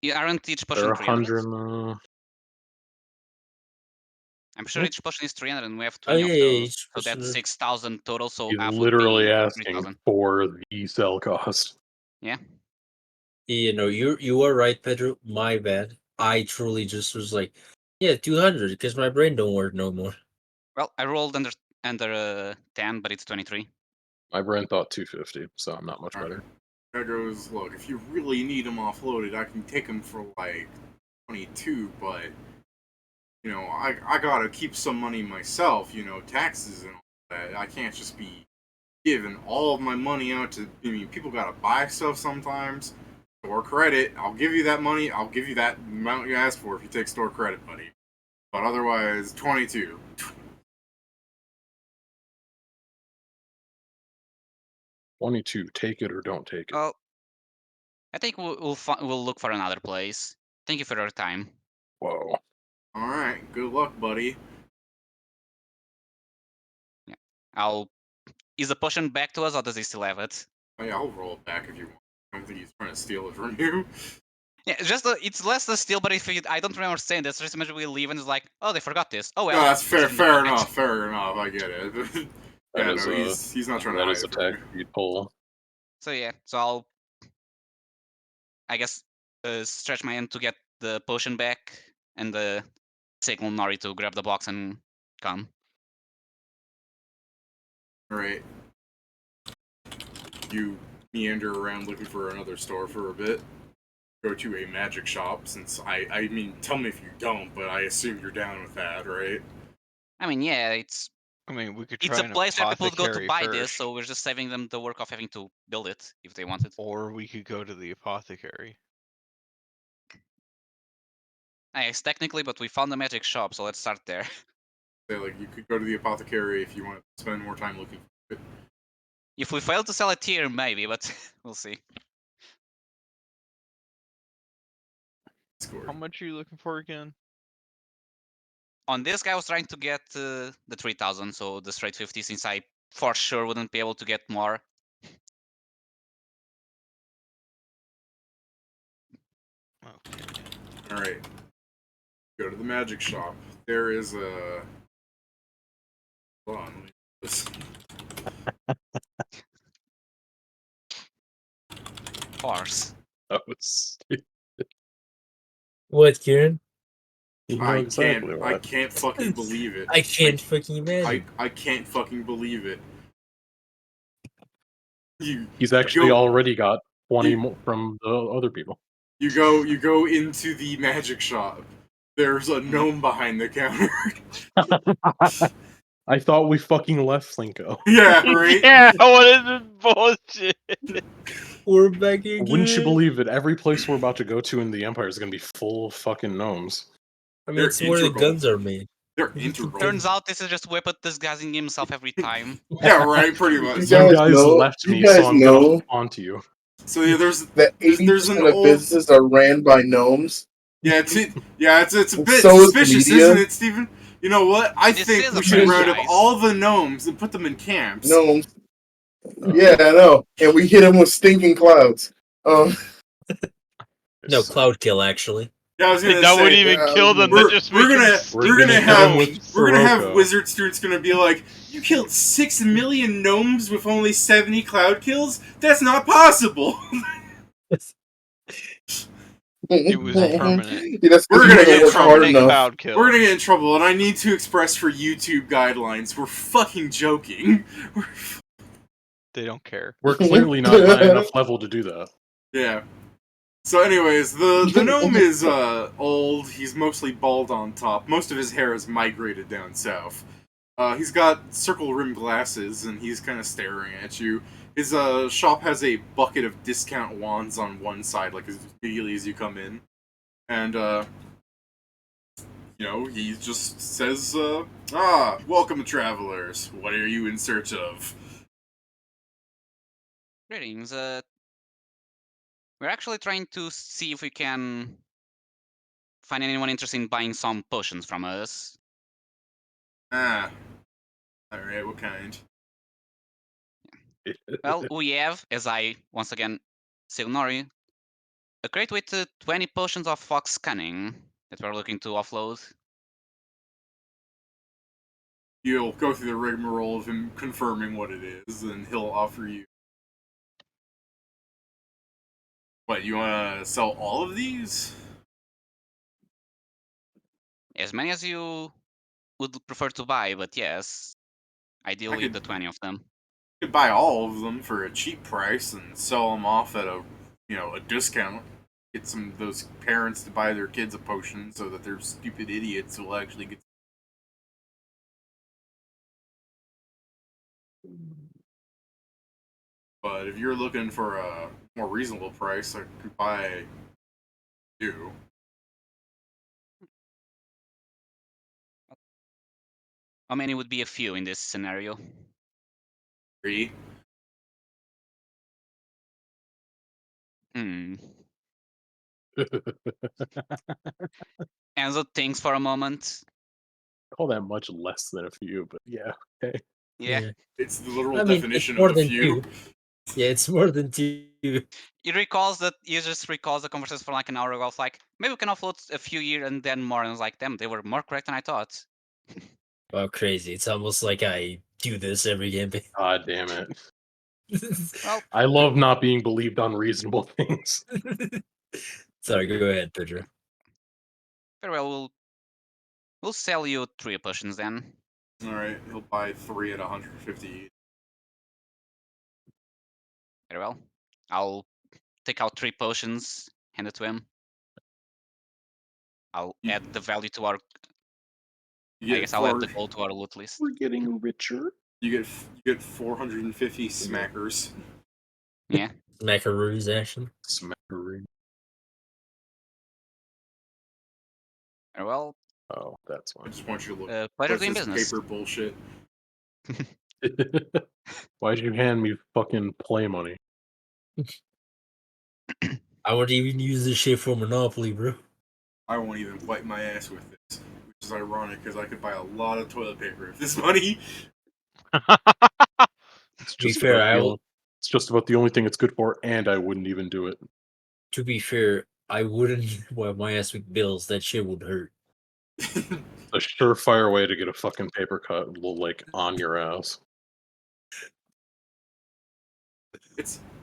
You aren't each There potion are 300? 100. I'm sure each potion is 300 and we have Oh 20 yeah, of yeah, those. each So that's person. 6,000 total, so He's half would literally be asking 3,000. for the sell cost. Yeah. You know, you are right, Pedro. My bad. I truly just was like, yeah, 200 because my brain don't work no more. Well, I rolled under 10, but it's 23. My brain thought 250, so I'm not much better. Guy goes, look, if you really need them offloaded, I can take them for like 22, but you know, I gotta keep some money myself, you know, taxes and all that. I can't just be giving all of my money out to. I mean, people gotta buy stuff sometimes. Store credit, I'll give you that money. I'll give you that amount you asked for if you take store credit, buddy. But otherwise, 22. Take it or don't take it. Well, I think we'll look for another place. Thank you for your time. Whoa. All right, good luck, buddy. Yeah. Is the potion back to us, or does he still have it? Oh, yeah, I'll roll it back if you want. I don't think he's trying to steal it from you. Yeah, it's less the steal, but if I don't remember saying this, just imagine we leave and it's like, oh, they forgot this. Oh well. No, that's fair. It's in the Fair pocket. enough. Fair enough. I get it. Yeah, no, he's not trying to That hide is it a from you. tactic pull. So yeah, so I guess, stretch my hand to get the potion back and signal Nori to grab the box and come. All right. You meander around looking for another store for a bit. Go to a magic shop, since I mean, tell me if you don't, but I assume you're down with that, right? I mean, yeah, it's I mean, we could a try an place where people would go to apothecary buy this, first, so we're just saving them the work of having to build it if they wanted. or we could go to the apothecary. Yes, technically, but we found the magic shop, so let's start there. Say, like, you could go to the apothecary if you want to spend more time looking for it. If we fail to sell it here, maybe, but we'll see. Score. How much are you looking for again? On this guy, I was trying to get the 3,000, so the straight 50, since I for sure wouldn't be able to get more. Okay. All right. Go to the magic shop. there is a. Hold on. Farce. That was. What, Kieran? You know I exactly can't. what. I can't fucking believe it. I can't fucking imagine. I can't fucking believe it. He's actually go- already got 20 you- more from the other people. You go into the magic shop. There's a gnome behind the counter. I thought we fucking left Slinko. Yeah, right. Yeah, what is this bullshit? We're back again. Wouldn't you believe it? Every place we're about to go to in the Empire is going to be full of fucking gnomes. I mean, They're it's where the integral. guns are made. They're integral. Turns out this is just Whippet disguising himself every time. Yeah, right. Pretty much. You You guys guys know- left you me, guys so I'm know- gonna onto you. So yeah, there's That there's 80% an of old businesses are ran by gnomes. it's a bit So is the suspicious, media. isn't it, Steven? You know what? I This think is we a should round up franchise. all the gnomes and put them in camps. Gnomes. Yeah, I know. And we hit them with stinking clouds. No, Cloud Kill, actually. Yeah, I was gonna That say, wouldn't even kill them. we're, That just we're makes gonna them we're gonna gonna have hit 'em with we're gonna have Sirocco. wizard students gonna be like, you killed 6 million gnomes with only 70 cloud kills? That's not possible. It was permanent. Yeah, that's 'cause We're you gonna didn't get work hard Permanent enough. cloud kill. We're gonna get in trouble, and I need to express for YouTube guidelines. We're fucking joking. They don't care. We're clearly not high enough level to do that. Yeah. So, anyways, the gnome is old. He's mostly bald on top. Most of his hair has migrated down south. He's got circle rim glasses, and he's kind of staring at you. His shop has a bucket of discount wands on one side, like as immediately as you come in, and he just says, welcome, travelers. What are you in search of?" Greetings. We're actually trying to see if we can find anyone interested in buying some potions from us. Ah. Alright, what kind? Well, we have, as I once again say Nori, a crate with 20 potions of fox scanning that we're looking to offload. You'll go through the rigmarole of him confirming what it is, and he'll offer you. What, you want to sell all of these? As many as you would prefer to buy, but yes, ideally could- the 20 of them. You could buy all of them for a cheap price and sell them off at a discount. Get some of those parents to buy their kids a potion so that they're stupid idiots will actually get. But if you're looking for a more reasonable price, I could buy you. How many would be a few in this scenario? 3. Enzo thinks for a moment. Call that much less than a few, but yeah, okay. Yeah. It's the literal I mean, definition it's more of a than few. 2. Yeah, it's more than 2. He recalls the conversation for like an hour ago. It's like, maybe we can offload a few here and then more. And I was like, damn, they were more correct than I thought. Wow, crazy. It's almost like I do this every campaign. God damn it. Well, I love not being believed on reasonable things. Sorry, go ahead, Pedro. very well, we'll sell you 3 potions then. Alright, he'll buy 3 at 150 each. Very well. I'll take out 3 potions, hand it to him. I'll add the value to our. You I get guess I'll add the four- gold to our loot list. We're getting richer. You get 450 smackers. Yeah. Macaroons, actually. Smackaroo. Very well. Oh, that's I one. just want you to look. Pleasure That's doing this business. paper bullshit. Why'd you hand me fucking play money? I wouldn't even use this shit for Monopoly, bro. I won't even wipe my ass with this, which is ironic because I could buy a lot of toilet paper with this money. It's To be just fair, about it's just about the only thing it's good for, and I wouldn't even do it. To be fair, I wouldn't wipe my ass with bills. That shit would hurt. So a surefire way to get a fucking paper cut, like, on your ass.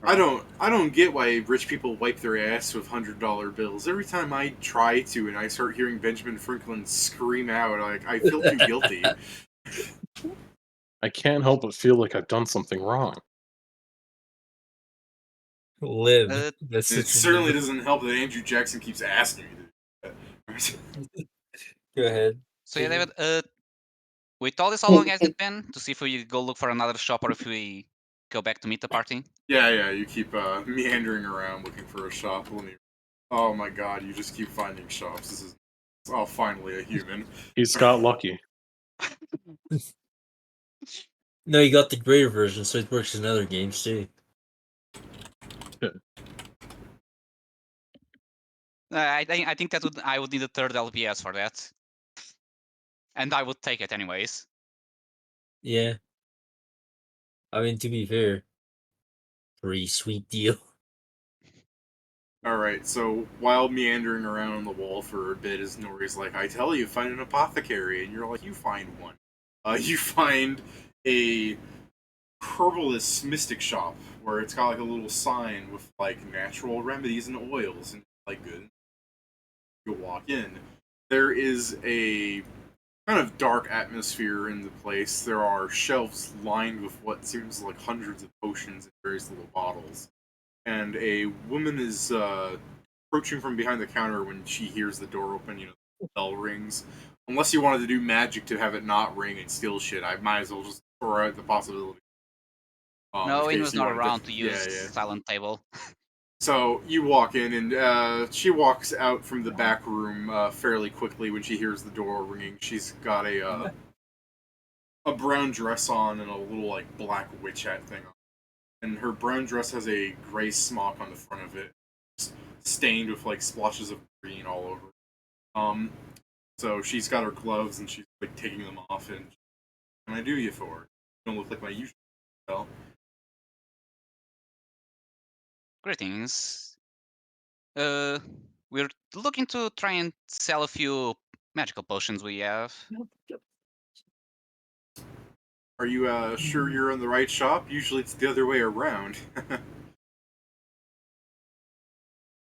I don't get why rich people wipe their ass with $100 bills. Every time I try to, and I start hearing Benjamin Franklin scream out, I feel too guilty. I can't help but feel like I've done something wrong. Live. It certainly doesn't help that Andrew Jackson keeps asking me to do that. Go ahead. So yeah, David, we told this how long has it been to see if we go look for another shop or if we go back to meet the party. Yeah, you keep meandering around looking for a shop. Oh my god, you just keep finding shops. This is finally a human. He's got lucky. No, you got the greater version, so it works in other games too. I think that I would need a third LPS for that, and I would take it anyways. Yeah. I mean, to be fair, pretty sweet deal. Alright, so while meandering around on the wall for a bit, as Nori's like, I tell you, find an apothecary, and you're like, you find one. You find a herbalist mystic shop, where it's got like a little sign with like natural remedies and oils, and like good. You walk in. There is a kind of dark atmosphere in the place. There are shelves lined with what seems like hundreds of potions in various little bottles. And a woman is approaching from behind the counter when she hears the door open, the bell rings. Unless you wanted to do magic to have it not ring and steal shit, I might as well just throw out the possibility. No, it was not around to use silent table. So you walk in, and she walks out from the back room fairly quickly when she hears the door ringing. She's got a brown dress on and a little like black witch hat thing on. And her brown dress has a gray smock on the front of it, stained with like splotches of green all over. So she's got her gloves and she's like taking them off. And what can I do you for? You don't look like my usual self. Greetings. We're looking to try and sell a few magical potions we have. Are you sure you're in the right shop? Usually it's the other way around.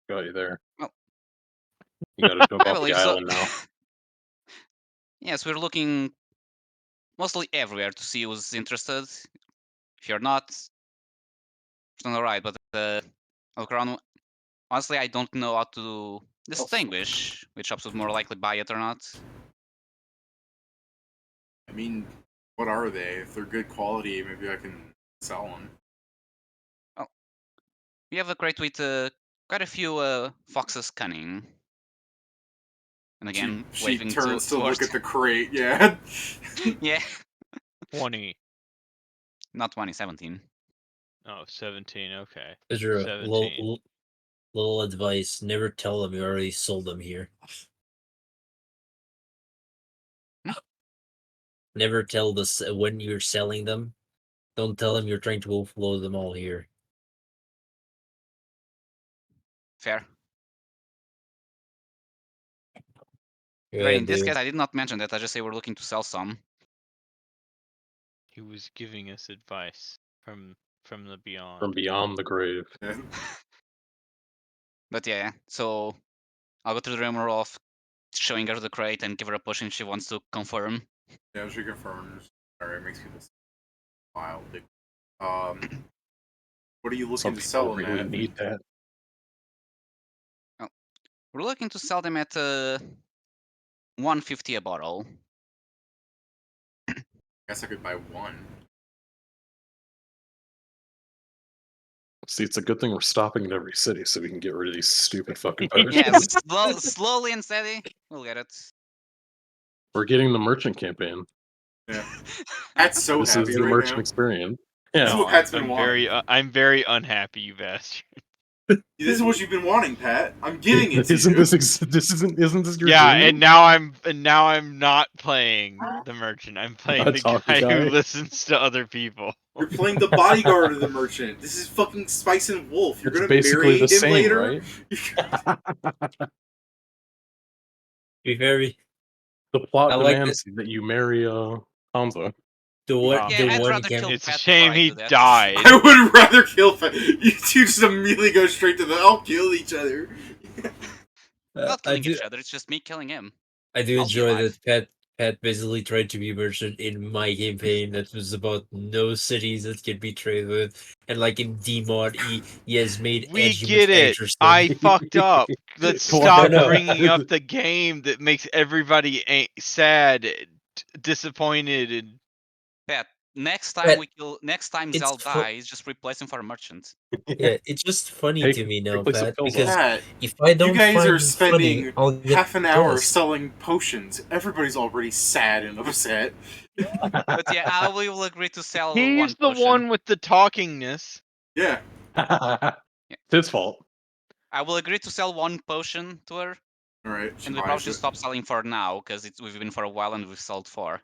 Got you there. Well, you gotta jump I off the believe so. island now. Yes, we're looking mostly everywhere to see who's interested. If you're not, it's not alright, but I'll look around. Honestly, I don't know how to distinguish which shops would more likely buy it or not. I mean, what are they? If they're good quality, maybe I can sell them. Well, we have a crate with quite a few foxes cunning. And again, she turns to look at the crate, yeah. Yeah. 20. Not 20, 17. Oh, 17, okay. Is there 17. little advice? Never tell them you already sold them here. Never tell this when you're selling them. Don't tell them you're trying to offload them all here. Fair. Yeah, In this case, I did not mention that. I just say we're looking to sell some. He was giving us advice from the beyond. From beyond the grave. But yeah, so I'll go through the rumor of showing her the crate and give her a push if she wants to confirm. Yeah, she confirms. Alright, makes people wild. What are you looking to sell them really at? need that. Oh, we're looking to sell them at $150 a bottle. I guess I could buy one. See, it's a good thing we're stopping in every city so we can get rid of these stupid fucking potions. Yeah, slowly and steady, we'll get it. We're getting the merchant campaign. Yeah. Pat's so this happy is the right merchant now. experience. This Yeah. is what Pat's been wanting. I'm very unhappy, you bastard. This is what you've been wanting, Pat. I'm giving it to isn't you. Isn't this your Yeah, dream? and now I'm not playing the merchant. I'm playing the guy who listens to other people. You're playing the bodyguard of the merchant. This is fucking Spice and Wolf. You're It's gonna basically marry the him same, later. right? Be very. The plot I like demands that you marry Hanzo. The one, Wow. the I'd one rather cam- kill It's a Pat shame before I he do that. died. I would rather kill. You two just immediately go straight to the. I'll kill each other. Not I killing do each other, it's just me killing him. I do I'll be enjoy alive. that Pat basically tried to be merchant in my campaign that was about no cities that could be traded with, and like in D-Mod, he has made We edgy get it. manufacturers. I fucked up. Let's Well, stop no. bringing up the game that makes everybody sad, disappointed, and Pat, next time Pat, we kill, next time it's Zal dies, just replace him for a merchant. yeah, it's just funny Take- to me now, replace the Pat, pills because off. Pat, if I you don't guys find are him funny, spending I'll get half an hour depressed. selling potions. Everybody's already sad and upset. But yeah, I will agree to sell he's one the potion. one with the talkingness. Yeah. It's his fault. I will agree to sell one potion to her, All right. and we probably should stop selling for now because we've been for a while and we've sold 4.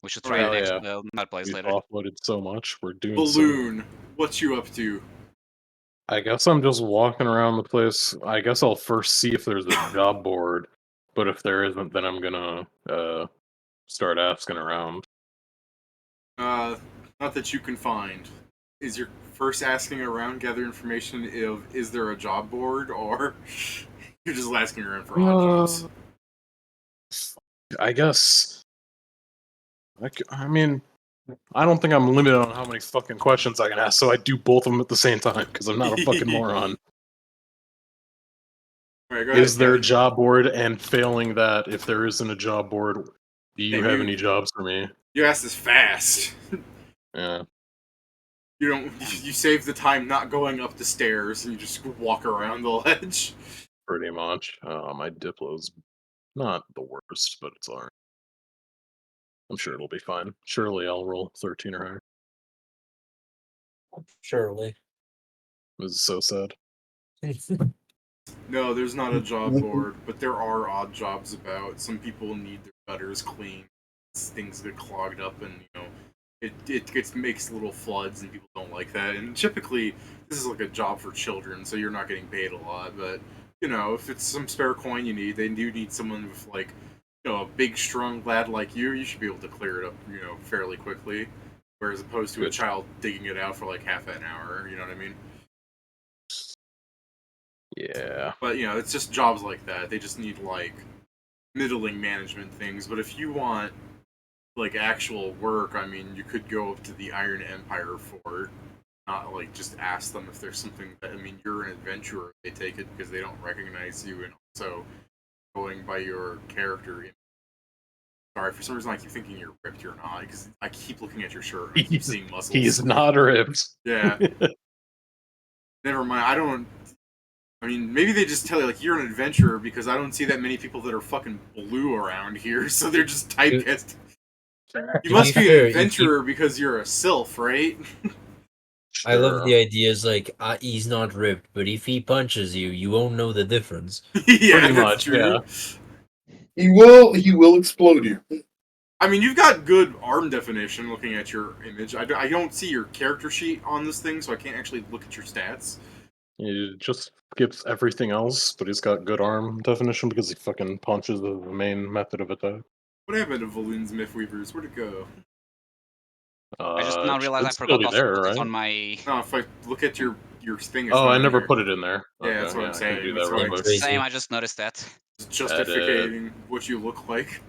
We should try Hell next yeah. another place We've later. offloaded so much. We're doing Balloon, what you up to? I guess I'm just walking around the place. I guess I'll first see if there's a job board, but if there isn't, then I'm gonna start asking around. Not that you can find. Is your first asking around gather information of is there a job board, or you're just asking around for odd jobs? I guess. I mean, I don't think I'm limited on how many fucking questions I can ask, so I do both of them at the same time because I'm not a fucking moron. Alright, go ahead, Is there a Kevin. job board? And failing that, if there isn't a job board, do you Damn, have you- any jobs for me? You asked this fast. Yeah. You don't. You save the time not going up the stairs, and you just walk around the ledge. Pretty much. My Diplo's not the worst, but it's alright. I'm sure it'll be fine. Surely I'll roll 13 or higher. Surely. This is so sad. No, there's not a job board, but there are odd jobs about. Some people need their gutters cleaned. Things get clogged up, and it makes little floods, and people don't like that. And typically, this is like a job for children, so you're not getting paid a lot. But if it's some spare coin you need, they do need someone with like a big, strong lad like you. You should be able to clear it up, fairly quickly. Whereas opposed to a child digging it out for like half an hour. You know what I mean? Yeah. But it's just jobs like that. They just need like middling management things. But if you want like actual work, I mean, you could go up to the Iron Empire for it. Not like just ask them if there's something that, I mean, you're an adventurer. They take it because they don't recognize you, and also going by your character. Sorry, for some reason I keep thinking you're ripped. You're not, because I keep looking at your shirt and I keep seeing muscles. He's not ripped. Yeah. Never mind. I mean, maybe they just tell you, like, you're an adventurer because I don't see that many people that are fucking blue around here, so they're just typecast. You must be an adventurer because you're a sylph, right? I love the idea. Is like he's not ripped, but if he punches you, you won't know the difference. Yeah, Pretty that's much, true. yeah. He will explode you. I mean, you've got good arm definition looking at your image. I don't see your character sheet on this thing, so I can't actually look at your stats. He just skips everything else, but he's got good arm definition because he fucking punches the main method of attack. What happened to Valoon's Mythweavers? Where'd it go? I just now realized I should still forgot be to there, put it right? on my... No, if I look at your thing, it's Oh, not I in never here. put it in there. Yeah, Okay, that's what I'm I can saying. do That's that why real quick. Crazy. Same, I just noticed that. It's justificating what you look like.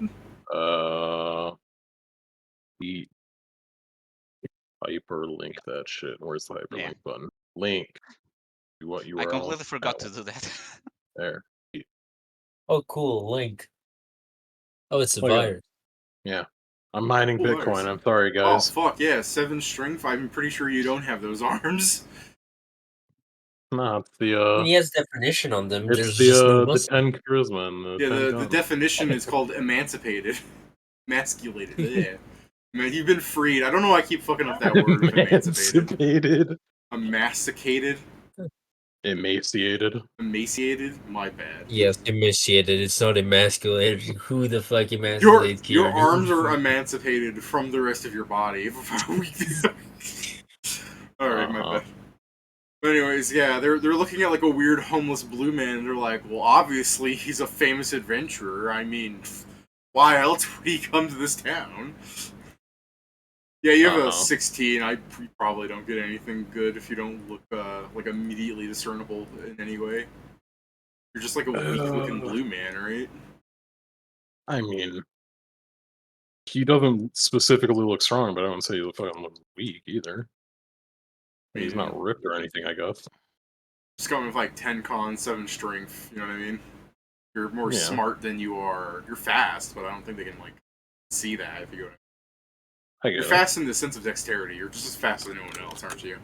The hyperlink that shit. Where's the hyperlink Yeah. button? Link. What URL? I completely forgot That to one. do that. There. Oh, cool, Link. Oh, it's a Look at that. virus. Yeah. I'm mining Cool Bitcoin. virus. I'm sorry, Oh, guys. fuck, yeah, 7 strength. I'm pretty sure you don't have those arms. Nah, it's I mean, he has definition on them. it's There's just no the muscle. 10 charisma and the Yeah, 10 the guns. definition is called emancipated. Emasculated. Yeah. Man, you've been freed. I don't know why I keep fucking up that word of emancipated. Emancipated. Emasticated. Emaciated. Emaciated? My bad. Yes, emaciated. It's not emasculated. Who the fuck emasculates Your Kieran? arms are emancipated from the rest of your body. Alright, my bad. But anyways, yeah, they're looking at like a weird homeless blue man, and they're like, well, obviously he's a famous adventurer. I mean, why else would he come to this town? Yeah, you have a 16. I probably don't get anything good if you don't look like immediately discernible in any way. You're just like a weak-looking blue man, right? I mean, he doesn't specifically look strong, but I wouldn't say he fucking looks weak either. He's not ripped or anything, I guess. Just going with like 10 con, 7 strength. You know what I mean? You're more smart than you are. You're fast, but I don't think they can like see that if you go. You're fast in the sense of dexterity. You're just as fast as anyone else, aren't you?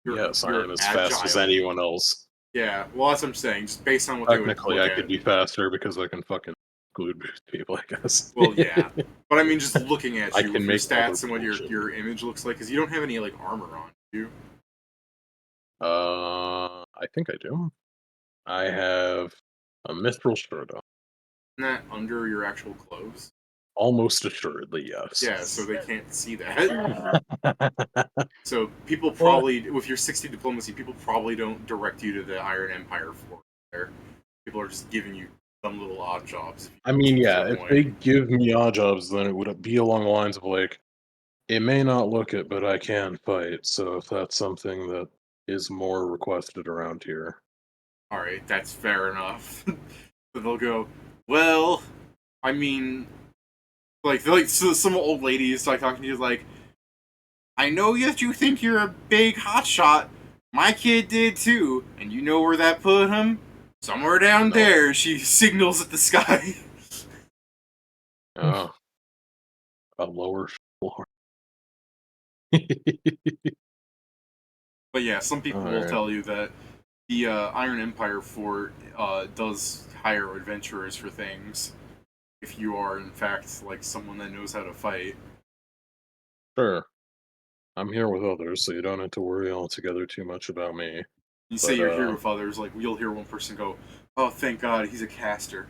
Yes, I am as fast as anyone else. Yeah, well, that's what I'm saying. Just based on what they would look Technically, I could be faster because I can fucking glue boost people, I guess. Well, yeah. But I mean, just looking at I you can with your make stats and what bullshit. your image looks like, because you don't have any like armor on, do you? I think I do. I have a mithril shirt on. Isn't that under your actual clothes? Almost assuredly, yes. Yeah, so they can't see that. So people probably, with your 60 diplomacy, people probably don't direct you to the Iron Empire for there. People are just giving you some little odd jobs. I mean, yeah, if they give me odd jobs, then it would be along the lines of like, it may not look it, but I can fight. So if that's something that is more requested around here. Alright, that's fair enough. So they'll go, well, I mean, like so some old ladies like talking to you like, I know that you think you're a big hotshot. My kid did too, and you know where that put him? Somewhere down there. She signals at the sky. Oh, a lower floor. But yeah, some people will tell you that the Iron Empire fort does hire adventurers for things. If you are, in fact, like someone that knows how to fight. Sure. I'm here with others, so you don't have to worry altogether too much about me. You say you're here with others, like you'll hear one person go, "Oh, thank God, he's a caster."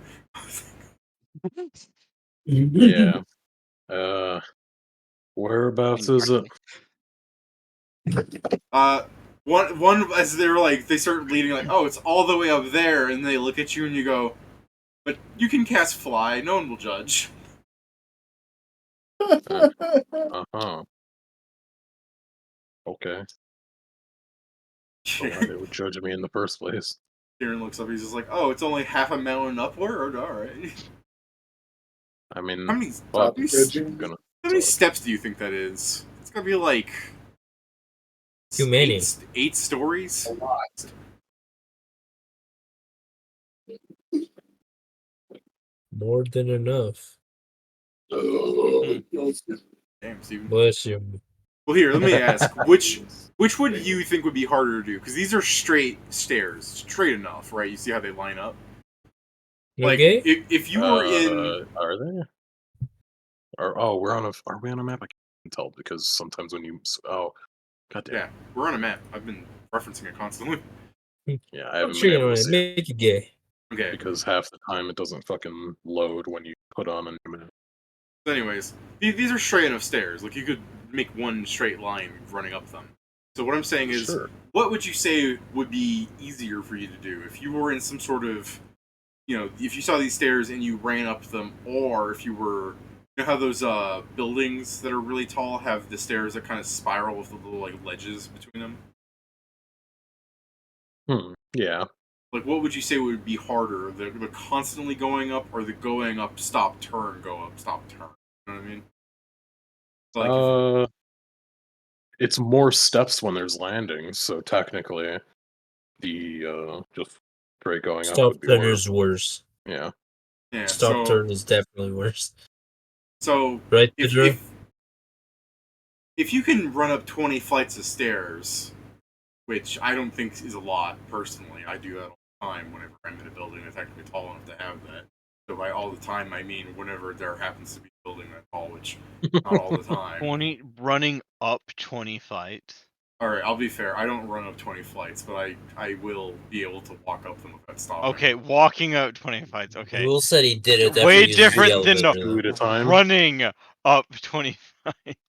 Yeah. Whereabouts is it? One as they're like they start leading, like, oh, it's all the way up there, and they look at you and you go, but you can cast fly, no one will judge. Okay. So why they would judge me in the first place? Kieran looks up, he's just like, oh, it's only half a mountain upward? Alright. I mean, how many steps do you think that is? It's gonna be like too many. 8 stories? A lot. More than enough. Damn, Steven. Bless you. Well, here, let me ask, which would you think would be harder to do? Because these are straight stairs, straight enough, right? You see how they line up. Like, okay. if you were in, are they? Are we on a map? I can't tell because sometimes when you goddamn. Yeah, we're on a map. I've been referencing it constantly. Yeah, I haven't been able to see make it gay. Okay. Because half the time it doesn't fucking load when you put on a new map. So anyways, these are straight enough stairs. Like, you could make one straight line running up them. So what I'm saying is, what would you say would be easier for you to do? If you were in some sort of, if you saw these stairs and you ran up them, or if you were, you know how those buildings that are really tall have the stairs that kind of spiral with the little, like, ledges between them? Yeah. Like, what would you say would be harder? The constantly going up, or the going up, stop, turn, go up, stop, turn? You know what I mean? Like it's more steps when there's landings, so technically, the just straight going up would be turn worse. is worse. Yeah. Yeah. Stop turn is definitely worse. So right, if you can run up 20 flights of stairs, which I don't think is a lot personally, I do that all the time whenever I'm in a building that's actually tall enough to have that. So by all the time, I mean whenever there happens to be a building that tall, which not all the time. Running up 20 flights. Alright, I'll be fair. I don't run up 20 flights, but I will be able to walk up them without stopping. Okay, walking up 20 flights. Okay. Will said he did it. Way different than two at a time. running up 20 flights.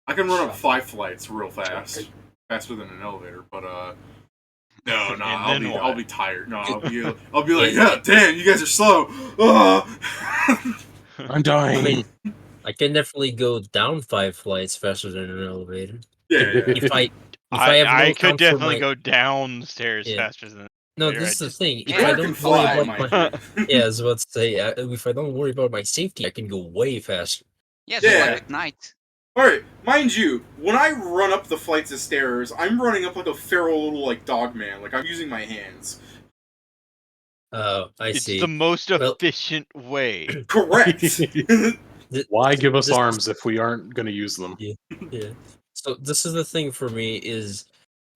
I can run up 5 flights real fast, faster than an elevator. But no, I'll be tired. No, I'll be like, yeah, damn, you guys are slow. I'm dying. I mean, I can definitely go down 5 flights faster than an elevator. Yeah. If I have no I could account for definitely my go down the stairs Yeah. faster than. no, Later, this is the thing. If Yeah, I you can don't fly, worry about mind my you. yeah, I was about to say if I don't worry about my safety, I can go way faster. Yeah, just Yeah. like at night. Alright, mind you, when I run up the flights of stairs, I'm running up like a feral little like dog man. Like I'm using my hands. I It's see. the most Well- efficient way. Correct. Why give us This- arms if we aren't going to use them? Yeah. So this is the thing for me is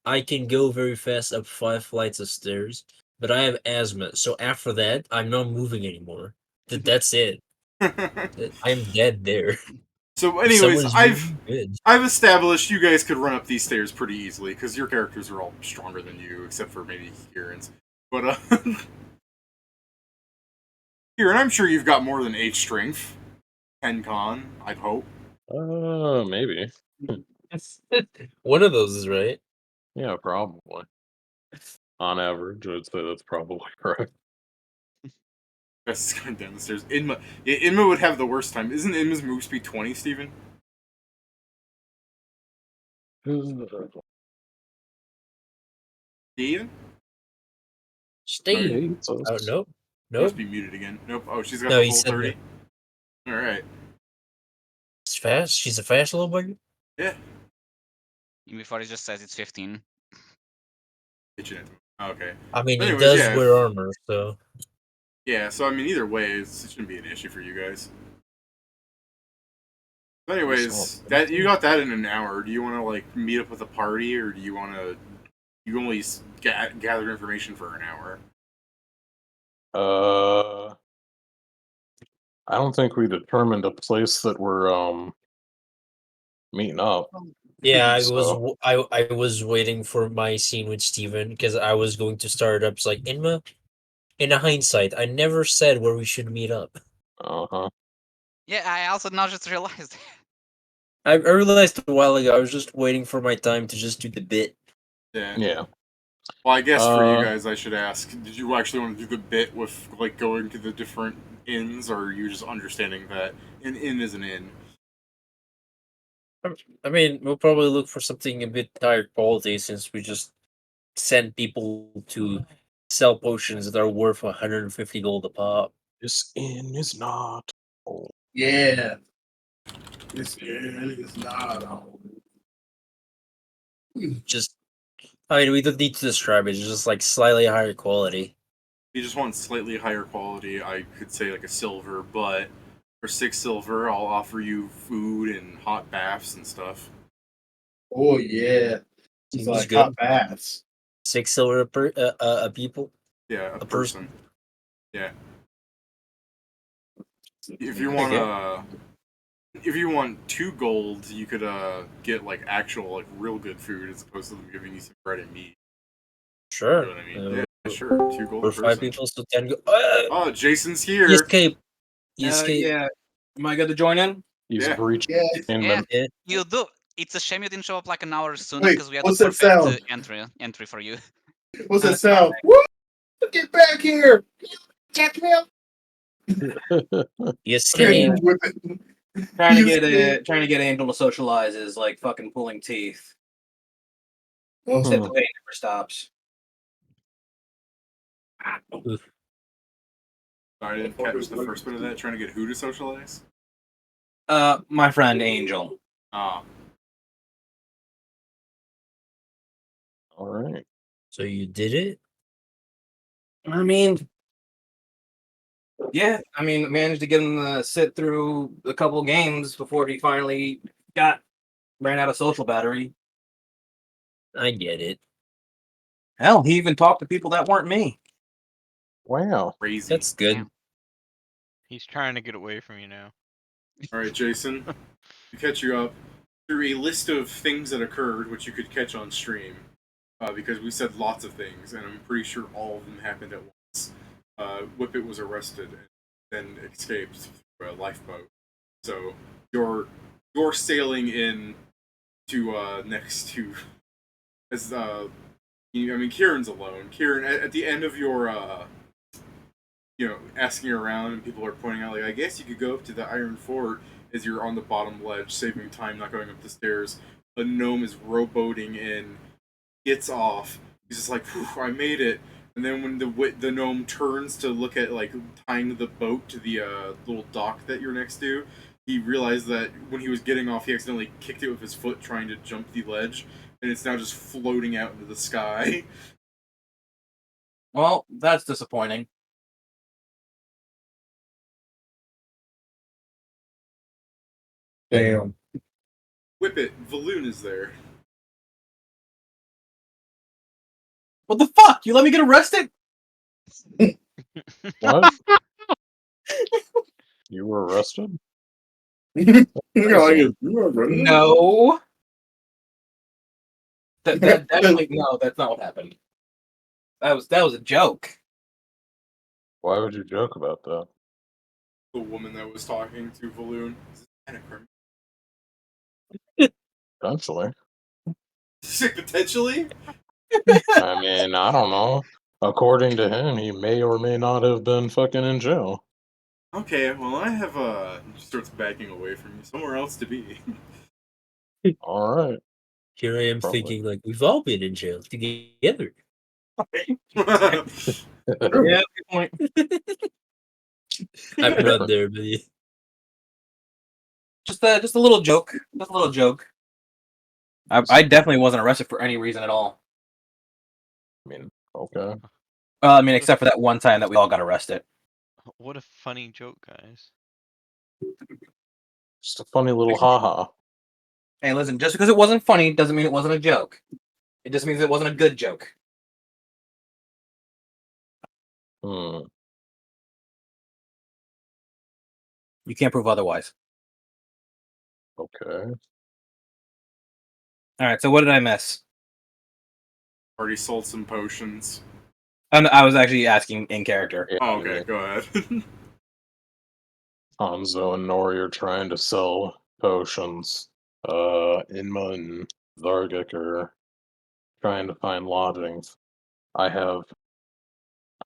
I can go very fast up 5 flights of stairs, but I have asthma. So after that, I'm not moving anymore. That's it. I'm dead there. So, If anyways, someone's I've moving, good. established you guys could run up these stairs pretty easily because your characters are all stronger than you, except for maybe Kieran's. But Kieran, I'm sure you've got more than 8 strength. 10 con, I'd hope. Maybe. One of those is right. Yeah, probably. On average, I'd say that's probably correct. Best is going down the stairs. Inma would have the worst time. Isn't Inma's move speed 20, Steven? Steven? Steve. Oh, nope. Must Nope. be muted again. Nope. Oh, she's got No, the he full said 30. Alright. She's fast. She's a fast little bugger. Yeah. Before it just says it's 15. Kitchen. Okay. I mean, Anyways, he does yeah, wear armor, so. Yeah, so I mean, either way, it shouldn't be an issue for you guys. But anyways, that you got that in an hour. Do you want to like meet up with a party, or do you want to? You only gather information for an hour. I don't think we determined a place that we're meeting up. Yeah, I So- was waiting for my scene with Steven because I was going to start up. It's like in hindsight, I never said where we should meet up. Uh-huh. Yeah, I also now just realized. I realized a while ago. I was just waiting for my time to just do the bit. Yeah. Yeah. Well, I guess for you guys, I should ask: did you actually want to do the bit with like going to the different inns, or are you just understanding that an inn is an inn? I mean, we'll probably look for something a bit higher quality since we just send people to sell potions that are worth 150 gold a pop. This inn is not. Yeah. This is not all. Just, I mean, we don't need to describe it. It's just like slightly higher quality. If you just want slightly higher quality, I could say like a silver, but for 6 silver, I'll offer you food and hot baths and stuff. Oh yeah. It's Seems like good. hot baths. 6 silver per a people. Yeah, a A person. person. Yeah. If you want if you want 2 gold, you could get like actual like real good food as opposed to them giving you some bread and meat. Sure. You know what I mean? Yeah, sure. 2 gold For a 5 person. people, so 10 gold. Oh, Jason's here. He escaped. He escaped. Yeah. Am I good to join in? He's Yeah. breached Yeah. inman. Yeah. You do. It's a shame you didn't show up like an hour sooner Wait, because we had what's the that perfect sound? entry for you. What's that sound? Woo! Get back here! Catch me up! He escaped. With it. Trying to He's get Angel to socialize is like fucking pulling teeth. Oh, Except the pain never stops. I didn't catch the first bit of that. Trying to get who to socialize? My friend Angel. Ah, All right. So you did it? I mean, yeah. I mean, managed to get him to sit through a couple games before he finally ran out of social battery. I get it. Hell, he even talked to people that weren't me. Wow. crazy. That's good. Damn. He's trying to get away from you now. All right, Jason. To catch you up, through a list of things that occurred, which you could catch on stream, because we said lots of things, and I'm pretty sure all of them happened at once. Whippet was arrested and then escaped through a lifeboat. So you're sailing in to next to as Kieran's alone. Kieran, at the end of your asking around, and people are pointing out, like, I guess you could go up to the Iron Fort as you're on the bottom ledge, saving time, not going up the stairs. A gnome is rowboating in, gets off. He's just like, "Phew, I made it." And then when the gnome turns to look at, like, tying the boat to the little dock that you're next to, he realized that when he was getting off, he accidentally kicked it with his foot trying to jump the ledge, and it's now just floating out into the sky. Well, that's disappointing. Damn. Whip it, Valoon is there. What the fuck? You let me get arrested? What? You were arrested? No. That definitely no. That's not what happened. That was a joke. Why would you joke about that? The woman that was talking to Valoon. Is this criminal? Potentially. Potentially? I mean, I don't know. According to him, he may or may not have been fucking in jail. Okay, well, I have starts backing away from you. Somewhere else to be. All right. Here I am Probably. thinking like we've all been in jail together. Yeah, good point. I'm not there, but yeah. Just a little joke. Just a little joke. I definitely wasn't arrested for any reason at all. I mean, okay. Well, I mean, except for that one time that we all got arrested. What a funny joke, guys. Just a funny little haha. Hey, listen, just because it wasn't funny doesn't mean it wasn't a joke. It just means it wasn't a good joke. Hmm. You can't prove otherwise. Okay. All right, so what did I miss? Already sold some potions. I was actually asking in character. Yeah, Oh, okay, go ahead. Hanzo and Nori are trying to sell potions. Inma and Zargik are trying to find lodgings. I have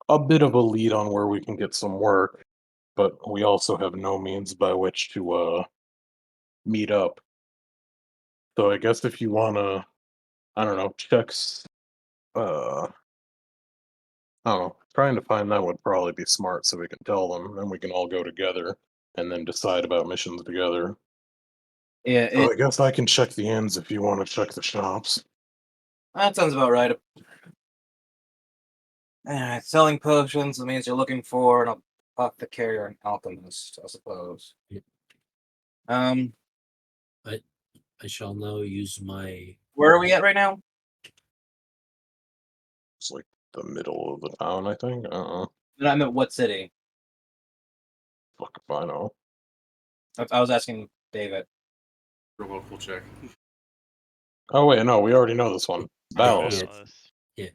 a bit of a lead on where we can get some work, but we also have no means by which to meet up. So I guess if you wanna, I don't know, I don't know, trying to find that would probably be smart so we can tell them, and we can all go together and then decide about missions together. Yeah, So I guess I can check the inns if you want to check the shops. that sounds about right. Alright, selling potions means you're looking for an apothecary or an alchemist, I suppose. I shall now use my. Where are we at right now? It's like the middle of the town, I think. I meant what city? Fuck if I know. I was asking David. Your local check. Oh wait, no, we already know this one. Balast. Yeah.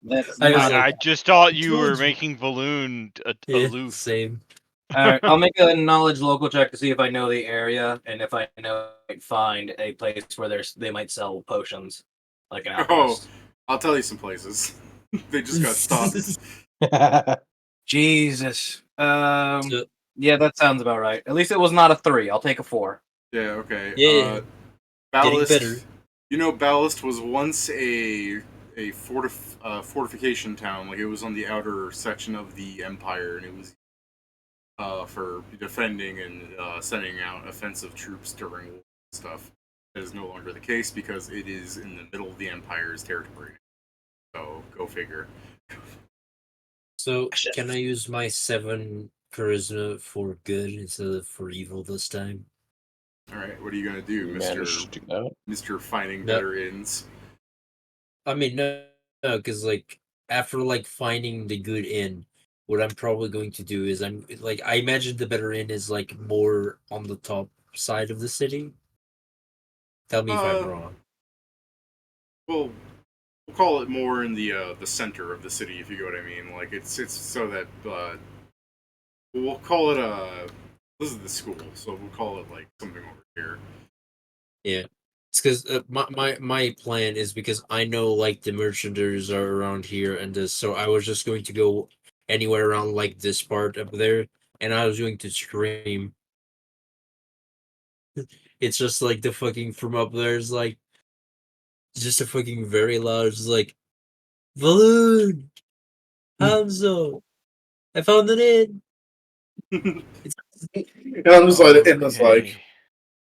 That's I was not. like, I just thought you told were you. making Valoon Yeah, aloof. same. Alright, I'll make a knowledge local check to see if I know the area and if I know I can find a place where they might sell potions, like an alchemist. I'll tell you some places. They just got stopped. Jesus. So, Yeah, that sounds about right. At least it was not a 3. I'll take a 4. Yeah, okay. yeah, getting Ballast. better. You know, Ballast was once a fortification town. Like, it was on the outer section of the Empire, and it was for defending and sending out offensive troops during war and stuff. That is no longer the case because it is in the middle of the Empire's territory. So, go figure. So can I use my 7 charisma for good instead of for evil this time? Alright, what are you gonna do, You managed to do that? Mr. Finding No. Better Inns? I mean, no, because like after like finding the good inn, what I'm probably going to do is I imagine the better inn is like more on the top side of the city. Tell me if I'm wrong. Well, we'll call it more in the center of the city, if you get what I mean. Like, it's so that we'll call it this is the school, so we'll call it like something over here. Yeah. It's because my plan is because I know like the merchanters are around here and this, so I was just going to go anywhere around like this part up there, and I was going to scream. It's just like the fucking from up there is like just a fucking very loud. It's like balloon, Hanzo, I found an inn. And I'm just like, and it's like,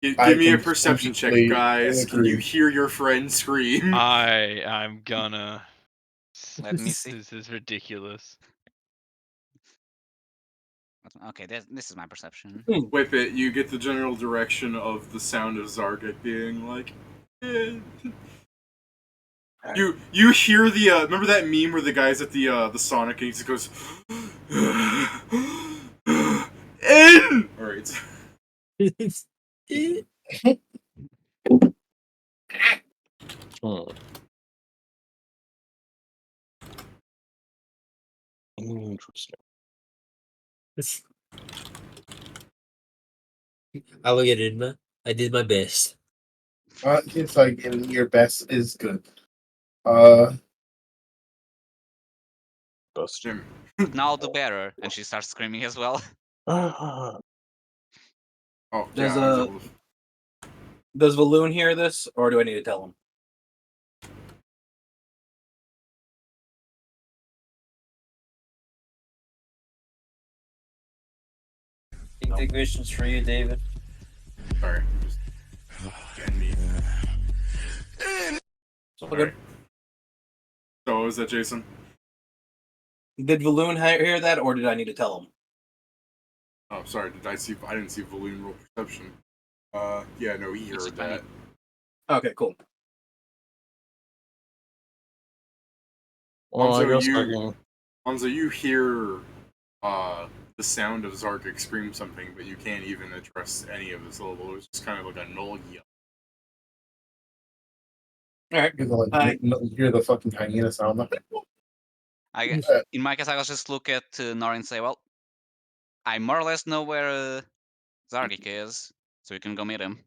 Give me a perception check, guys. Can you hear your friend scream? I'm gonna. Let me see. This is ridiculous. Okay, this is my perception. With it, you get the general direction of the sound of Zargak being like, eh. You hear the remember that meme where the guy's at the Sonic and he just goes in. All right. Interesting. I look at Inma. I did my best. It's like, and your best is good. Busted. Now I'll do better, and she starts screaming as well. Oh, Does yeah. I was able to... Does Valoon hear this, or do I need to tell him? Take questions for you, David. Sorry. Just getting me. So good. So what was that, Jason? Did Valoon hear that, or did I need to tell him? Oh, sorry. I didn't see Valoon roll perception. Yeah, no, he heard that. Okay, cool. Well, I guess Hanzo, you hear the sound of Zargak scream something, but you can't even address any of the syllables. It's just kind of like a null yell. Alright. You hear the fucking hyena sound. In my case, I will just look at Nori and say, well, I more or less know where Zargak is, so we can go meet him.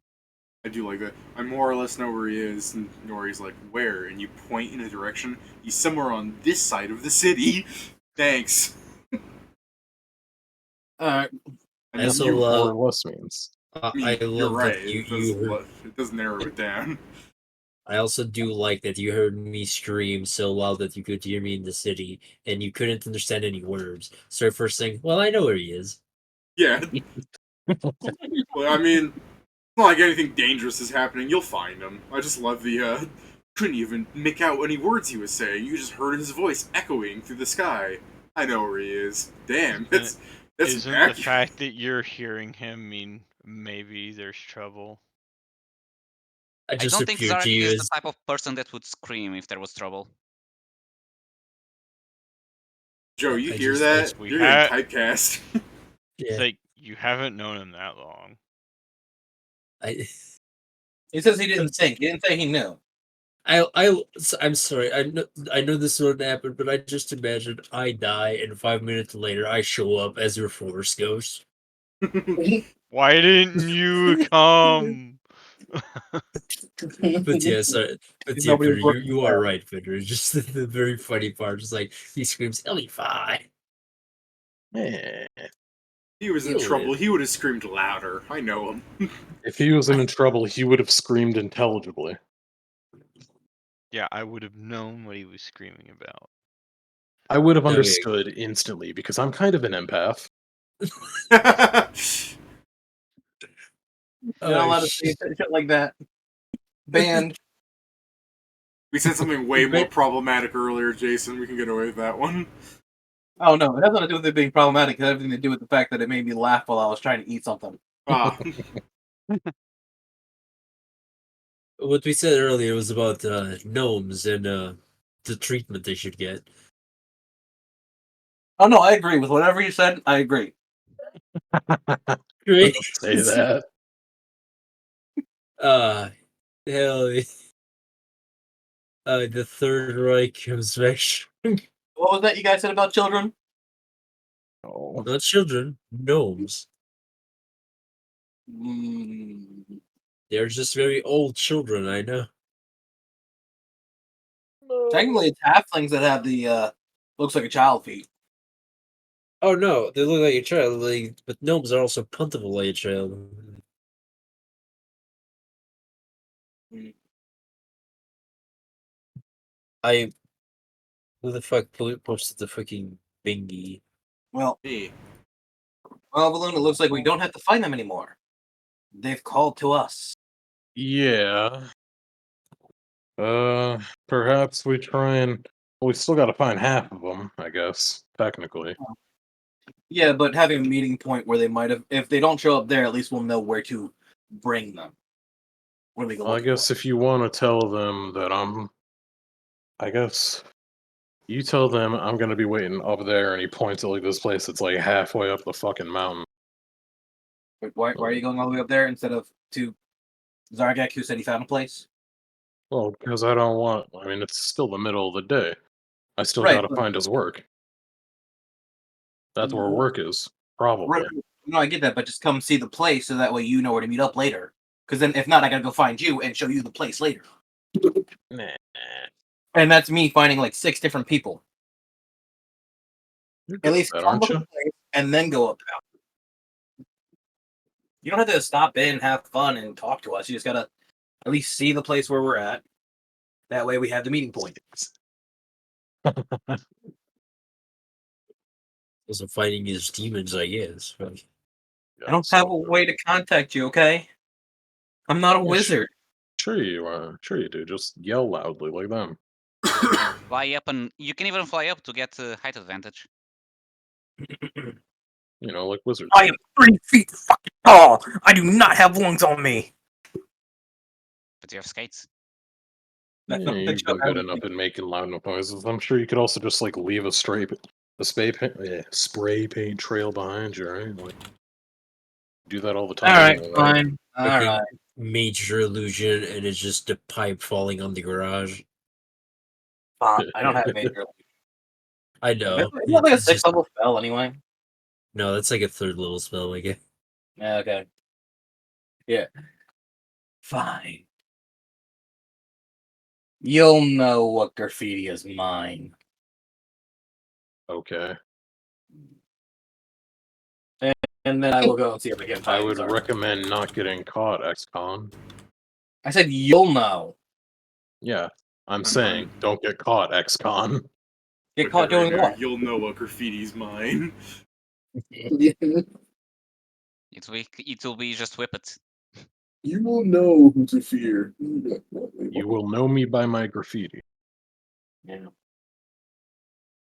I do like that. I more or less know where he is, and Nori's like, where? And you point in a direction. He's somewhere on this side of the city. Thanks. Alright. I mean, Also, you, more or less means. I mean, I you're love right. that you It does narrow it down. I also do like that you heard me scream so loud that you could hear me in the city, and you couldn't understand any words. So first thing, well, I know where he is. Yeah. Well, I mean, it's not like anything dangerous is happening. You'll find him. I just love the, couldn't even make out any words he was saying. You just heard his voice echoing through the sky. I know where he is. Damn, that's Isn't accurate. the fact that you're hearing him mean maybe there's trouble? I just don't think appeared to Zargak you is the as type of person that would scream if there was trouble. Joe, you I hear just- that? We You're getting typecast. It's yeah. like you haven't known him that long. He says he didn't think. He didn't say he knew. I'm sorry. I know this wouldn't happen, but I just imagined I die, and 5 minutes later I show up as your force ghost. Why didn't you come? But yeah, sorry. But yeah, Nobody was Peter, looking you for are that. right, Peter. It's just the very funny part is like he screams, "He'll be fine." Yeah. He was in Deal with trouble. it. He would have screamed louder. I know him. If he wasn't in trouble, he would have screamed intelligibly. Yeah, I would have known what he was screaming about. I would have Okay. understood instantly because I'm kind of an empath. You're not allowed to say shit like that. Banned. We said something way more problematic earlier, Jason. We can get away with that one. Oh no, it has nothing to do with it being problematic. It has everything to do with the fact that it made me laugh while I was trying to eat something. Ah, What we said earlier was about gnomes and the treatment they should get. Oh no, I agree with whatever you said. I agree. Great. Say that. Hell yeah. The Third Reich comes back. What was that you guys said about children? Oh. Not children, gnomes. They're just very old children, I know. Technically, it's halflings that have the looks like a child feet. Oh no, they look like a child, but gnomes are also puntable like a child. Who the fuck posted the fucking bingy? Well, Hey, Balloon, it looks like we don't have to find them anymore. They've called to us. Yeah. Perhaps we try and. Well, we still got to find half of them, I guess, technically. Yeah, but having a meeting point where they might have, if they don't show up there, at least we'll know where to bring them. Where we go. Well, I guess if you want to tell them that I guess you tell them I'm gonna be waiting up there, and he points at like this place that's like halfway up the fucking mountain. Why are you going all the way up there instead of to Zargak, who said he found a place? Well, because I don't want. I mean, it's still the middle of the day. I still Right, gotta find his work. That's where work is, probably. Right. No, I get that, but just come see the place so that way you know where to meet up later. Because then, if not, I gotta go find you and show you the place later. Nah. And that's me finding like 6 different people. You're At good least at that, come aren't look you? at the place and then go up there. You don't have to stop in, have fun, and talk to us. You just gotta at least see the place where we're at. That way, we have the meeting point. Also fighting his demons, I guess. I don't have a way to contact you, okay? I'm not a wizard. Sure you are. Sure you do. Just yell loudly like them. Fly up, and you can even fly up to get height advantage. You know, like wizards. I am 3 feet fucking tall. I do not have wings on me. But you have skates. Yeah, you've been good enough at making loud enough noises. I'm sure you could also just like leave a spray paint trail behind you, right? Like, do that all the time. All right, anyway, fine. All Fucking right. major illusion, and it's just a pipe falling on the garage. Fine. I don't have major. I know. Isn't that like a It's 6th just- level spell anyway? No, that's like a 3rd level spell, I guess. Yeah, okay. Yeah. Fine. You'll know what graffiti is mine. Okay. And then I will go and see if I can I find would Zark. recommend not getting caught, XCon. I said you'll know. Yeah, I'm saying don't get caught, XCon. Get caught doing what? You'll know what graffiti's mine. It will be just whip it. You will know who to fear. You will know me by my graffiti. Yeah.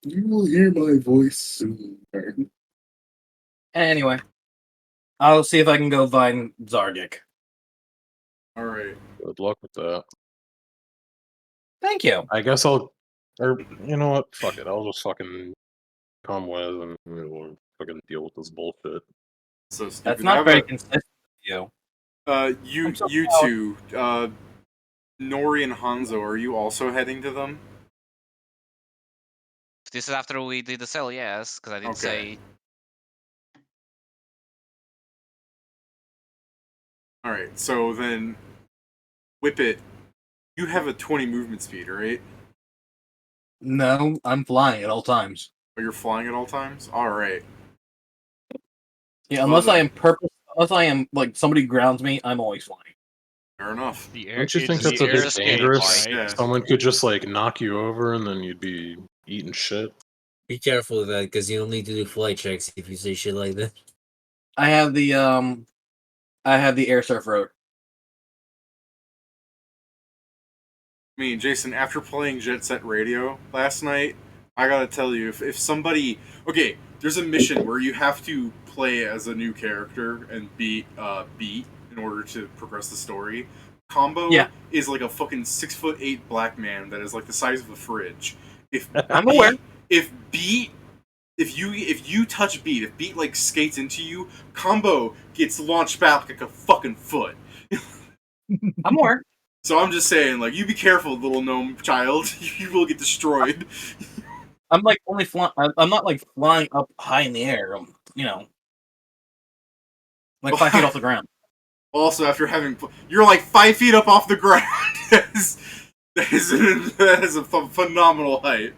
You will hear my voice soon. Anyway, I'll see if I can go find Zargik. All right. Good luck with that. Thank you. I guess I'll, or you know what? Fuck it. I'll just fucking come with and we'll fucking deal with this bullshit. So stupid. That's not very consistent with you. You two, Nori and Hanzo, are you also heading to them? This is after we did the cell, yes, because I did say. All right. So then, Whip It. You have a 20 movement speed, right? No, I'm flying at all times. Oh, you're flying at all times. All right. Yeah, unless I am like somebody grounds me, I'm always flying. Fair enough. Don't you think that's a bit dangerous? Someone could just like knock you over and then you'd be eating shit. Be careful of that, because you'll need to do flight checks if you say shit like that. I have the air surf road. I mean, Jason, after playing Jet Set Radio last night, I gotta tell you, if somebody... Okay, there's a mission where you have to play as a new character and beat in order to progress the story. Combo is like a fucking 6'8" black man that is like the size of a fridge. If I'm aware. If you touch Beat, if Beat like skates into you, Combo gets launched back like a fucking foot. I'm aware. So I'm just saying, like, you be careful, little gnome child. You will get destroyed. I'm like only flying. I'm not like flying up high in the air. You know, like 5 feet off the ground. Also, after having... You're like 5 feet up off the ground. that is a phenomenal height.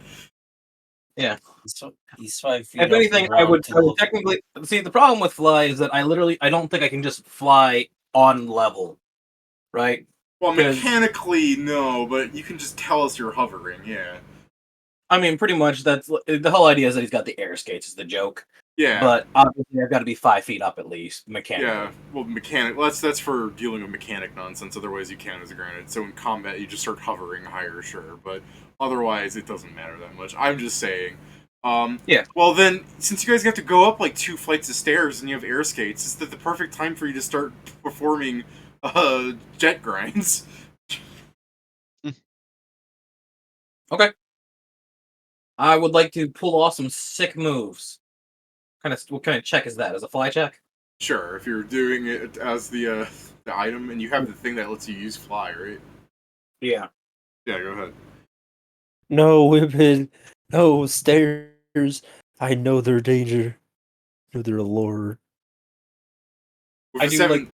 Yeah. He's 5 feet If off the anything, I ground would to look. technically see the problem with fly is that I don't think I can just fly on level, right? Well, 'Cause- mechanically, no, but you can just tell us you're hovering, yeah. I mean, pretty much that's the whole idea is that he's got the air skates is the joke. Yeah. But obviously, I've got to be 5 feet up at least mechanically. Yeah, well, that's for dealing with mechanic nonsense. Otherwise, you count as a granted. So in combat, you just start hovering higher, sure, but otherwise, it doesn't matter that much. I'm just saying. Yeah. Well, then, since you guys have to go up like 2 flights of stairs and you have air skates, is that the perfect time for you to start performing jet grinds? Okay. I would like to pull off some sick moves. What kind of check is that? Is a fly check? Sure, if you're doing it as the item, and you have the thing that lets you use fly, right? Yeah. Yeah, go ahead. No, women. No, stairs. I know they're danger. I know they're a lure. With I a do seven,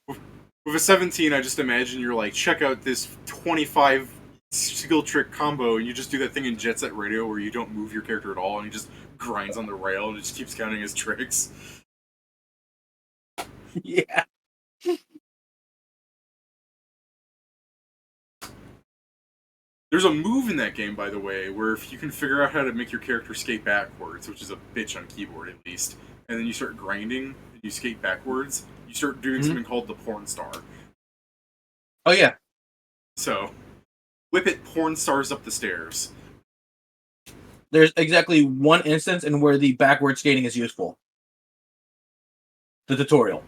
with a 17, I just imagine you're like, check out this 25 skill trick combo, and you just do that thing in Jet Set Radio where you don't move your character at all, and he just grinds on the rail and it just keeps counting his tricks. Yeah. There's a move in that game, by the way, where if you can figure out how to make your character skate backwards, which is a bitch on keyboard at least, and then you start grinding and you skate backwards, you start doing something called the porn star. Oh yeah. So, whip it porn stars up the stairs. There's exactly one instance in where the backward skating is useful. The tutorial.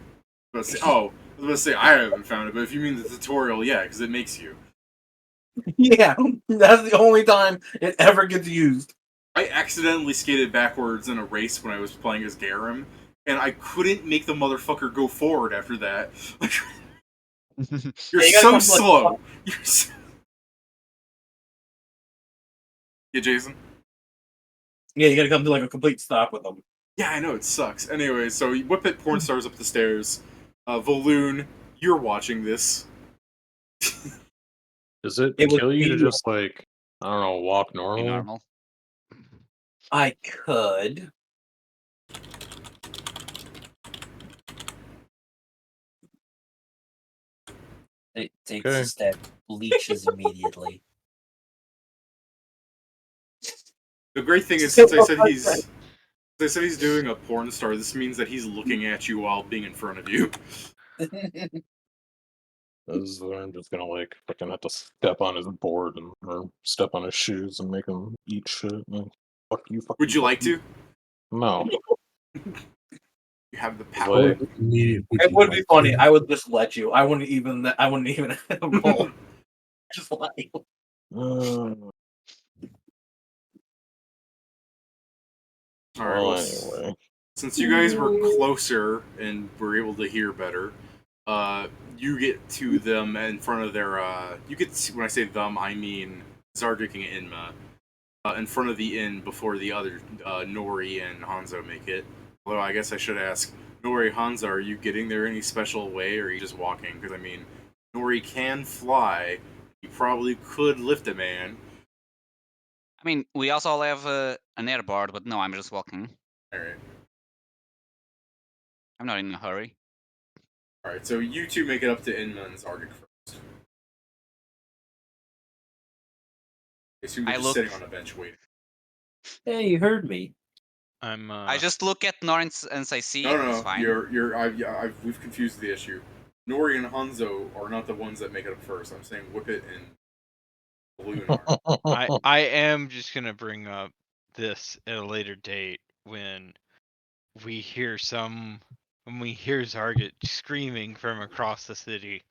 I was going to say, I haven't found it, but if you mean the tutorial, yeah, because it makes you. Yeah, that's the only time it ever gets used. I accidentally skated backwards in a race when I was playing as Garam, and I couldn't make the motherfucker go forward after that. You're so slow. You're so... Yeah, Jason? Yeah, you gotta come to like a complete stop with them. Yeah, I know, it sucks. Anyway, so you whip it porn stars up the stairs. Valoon, you're watching this. Does it It would kill you to be- just like, I don't know, walk Be normal? normal. I could. It takes Okay. a step, bleaches immediately. The great thing is, since I said he's doing a porn star, this means that he's looking at you while being in front of you. I'm just gonna like fucking have to step on his board or step on his shoes and make him eat shit. Like, fuck you. Fuck Would you fuck like to? No. You have the power. Like, It would be funny. I would just let you. I wouldn't even roll. Just like. Alright, well, anyway. since you guys were closer and were able to hear better, you get to them in front of their, you get to, when I say them, I mean Zardik and Inma, in front of the inn before the other, Nori and Hanzo make it. Although I guess I should ask, Nori, Hanzo, are you getting there any special way, or are you just walking? Because, I mean, Nori can fly, you probably could lift a man. I mean, we also have an airboard, but no, I'm just walking. Alright. I'm not in a hurry. Alright, so you two make it up to Inma and Zardik first. I assume you're just sitting on a bench waiting. Hey, you heard me. I'm. I just look at Norrin and say, "See, No, it's fine." we've confused the issue. Nori and Hanzo are not the ones that make it up first. I'm saying Whippet and Balloon are. I am just gonna bring up this at a later date when we hear Zarget screaming from across the city,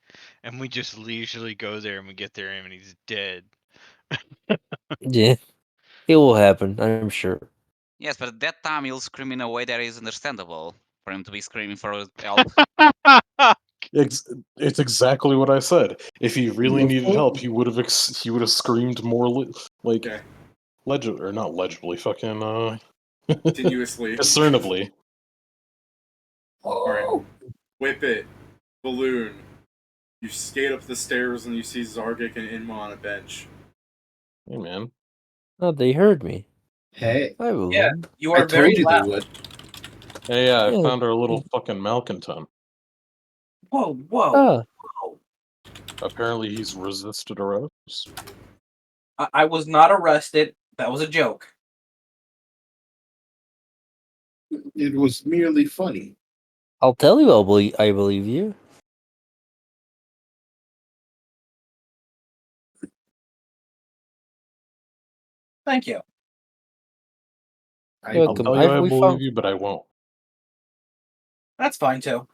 and we just leisurely go there and we get there and he's dead. Yeah, it will happen, I'm sure. Yes, but at that time he'll scream in a way that is understandable for him to be screaming for help. It's exactly what I said. If he really needed help, he would have screamed more like Okay. not legibly, fucking Continuously. discernibly. Alright. Whippet. Balloon. You skate up the stairs and you see Zargik and Inma on a bench. Hey, man. Oh, they heard me. Hey, I will. Yeah, you I are very told you loud. they would. Hey, yeah, I Yeah. found our little fucking malcontent. Whoa, whoa. Ah, whoa. Apparently he's resisted arrest. I was not arrested. That was a joke. It was merely funny. I'll tell you, I believe you. Thank you. I You're I'll welcome. tell you I We believe found. you, but I won't. That's fine too.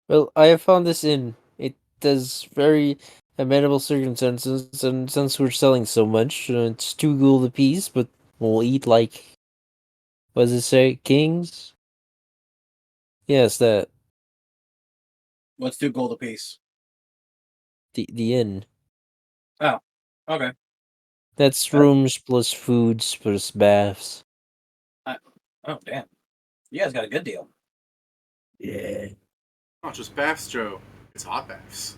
Well, I have found this inn. It does very amenable circumstances, and since we're selling so much, it's 2 gold apiece. But we'll eat like, what does it say, kings? Yes, that Let's do gold apiece. the inn. Oh, okay. That's rooms plus foods plus baths. Oh, damn. You guys got a good deal. Yeah, Not just baths, Joe. It's hot baths.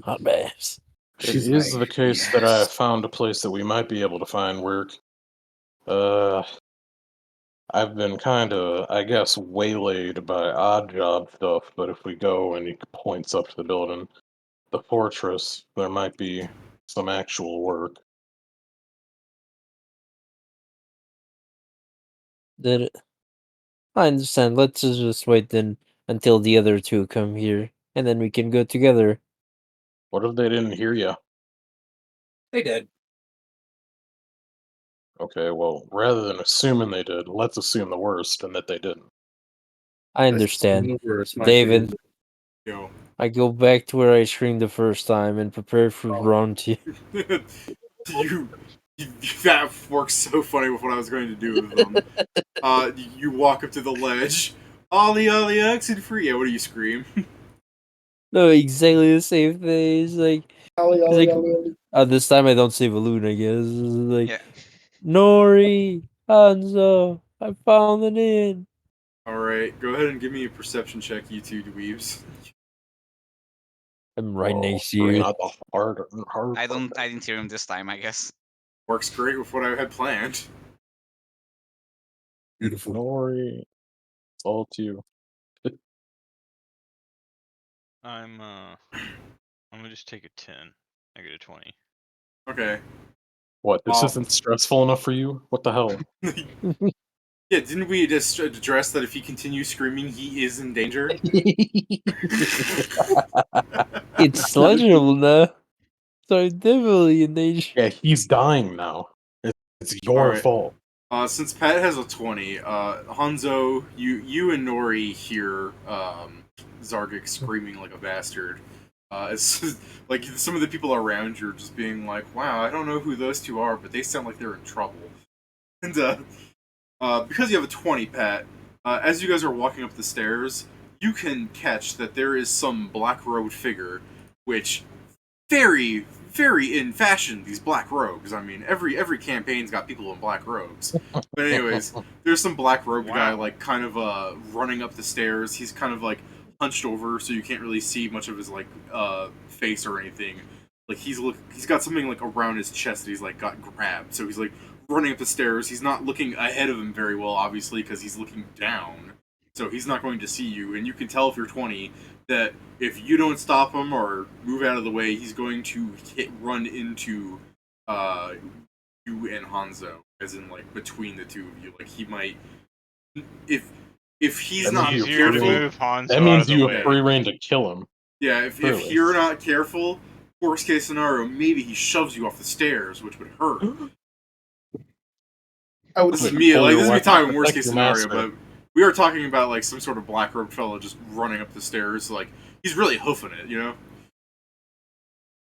hot baths. It She's is like, the case that I yes. found a place that we might be able to find work. I've been kind of, I guess, waylaid by odd job stuff, but if we go and he points up to the building, the fortress, there might be some actual work. That I understand. Let's just wait then until the other two come here, and then we can go together. What if they didn't hear you? They did. Okay, well, rather than assuming they did, let's assume the worst and that they didn't. I understand. Universe, my David, favorite. Yo. I go back to where I screamed the first time and prepare for round 2. you, that works so funny with what I was going to do with them. You walk up to the ledge. Ollie, Ollie, exit free. Yeah, what do you scream? No, exactly the same thing. It's like, this time I don't say balloon, I guess. It's like, Yeah. Nori, Hanzo, I found an inn. Alright, go ahead and give me a perception check, you two dweebs. I'm right next to Bring you. out the hard. I didn't hear him this time, I guess. Works great with what I had planned. Beautiful. Nori, it's all to you. I'm gonna just take a 10. I get a 20. Okay. What? This Oh. isn't stressful enough for you? What the hell? Yeah, didn't we just address that if he continues screaming, he is in danger? It's pleasurable now. So I'm definitely in danger. Yeah, he's dying now. It's your Alright. fault. Since Pat has a 20, Hanzo, you and Nori hear Zargik screaming like a bastard. It's like some of the people around you are just being like, "Wow, I don't know who those two are, but they sound like they're in trouble." And because you have a 20, Pat, as you guys are walking up the stairs, you can catch that there is some black-robed figure, which very, very in fashion, these black robes. I mean, every campaign's got people in black robes. But anyways, there's some black robed guy Wow. like kind of running up the stairs. He's kind of like hunched over, so you can't really see much of his like face or anything. Like he's got something like around his chest that he's like got grabbed. So he's like running up the stairs. He's not looking ahead of him very well, obviously, because he's looking down. So he's not going to see you, and you can tell if you're 20 that if you don't stop him or move out of the way, he's going to run into you and Hanzo, as in like between the two of you. Like he might, if he's That not means Easier to free- careful. move Hanzo That out means of the you way. have free reign to kill him. Yeah, if Clearly. you're not careful, worst case scenario, maybe he shoves you off the stairs, which would hurt. This is me. Pull Like your this is me weapon, talking worst protect case your scenario, master. but we are talking about like some sort of black robed fellow just running up the stairs. Like he's really hoofing it, you know.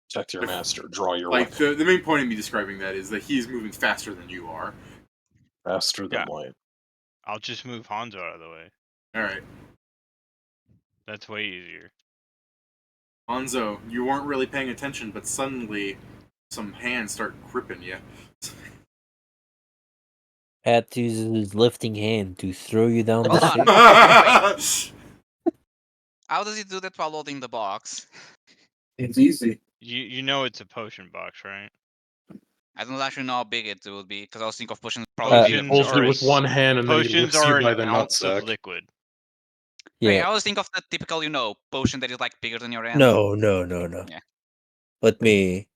Protect your master. Draw your Like weapon the main point of me describing that is that he's moving faster than you are. faster than Yeah. light. I'll just move Hanzo out of the way. All right, That's way easier. Hanzo, you weren't really paying attention, but suddenly some hands start gripping you. Pat uses his lifting hand to throw you down the Hold on. stairs. Wait. How does he do that while loading the box? It's easy. You know it's a potion box, right? I don't actually know how big it would be because I was thinking of potions probably He bigger. Potions holds it are with one hand and then he potions lifts you are by an the ounce of nutsack. liquid. Okay, Yeah. I always think of the typical, potion that is like bigger than your hand. No. Yeah. Let me.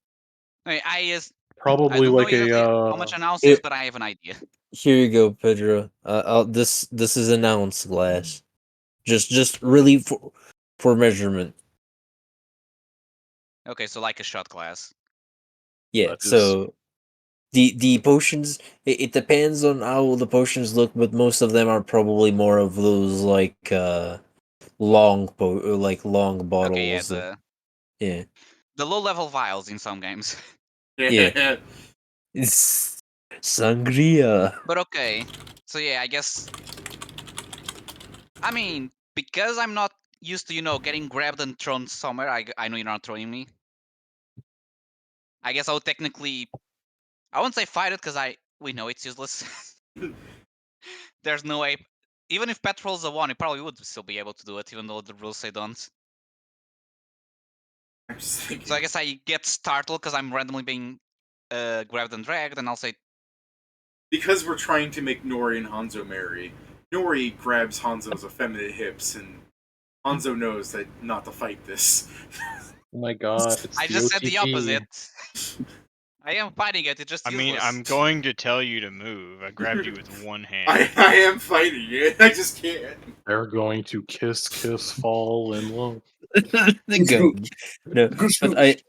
I Probably don't know like exactly how a much an ounce Here, is, but I have an idea. here you go, Pedro. This is an ounce glass. Just really for measurement. Okay, so like a shot glass. Yeah. that is So the potions, it depends on how the potions look, but most of them are probably more of those like long Okay, yeah, bottles. Yeah. the low level vials in some games. Yeah. It's sangria. But okay, so yeah, I guess. I mean, because I'm not used to getting grabbed and thrown somewhere. I know you're not throwing me. I guess I would technically. I won't say fight it because we know it's useless. There's no way. Even if Pet rolls a 1, he probably would still be able to do it, even though the rules say don't. I'm just thinking. So I guess I get startled because I'm randomly being grabbed and dragged, and I'll say, because we're trying to make Nori and Hanzo marry, Nori grabs Hanzo's effeminate hips, and Hanzo knows that not to fight this. oh my god, it's I the just said the OTP. opposite. I am fighting it, it's just I mean, useless. I'm going to tell you to move. I grabbed you with one hand. I am fighting it. I just can't. They're going to kiss, fall in love. No, but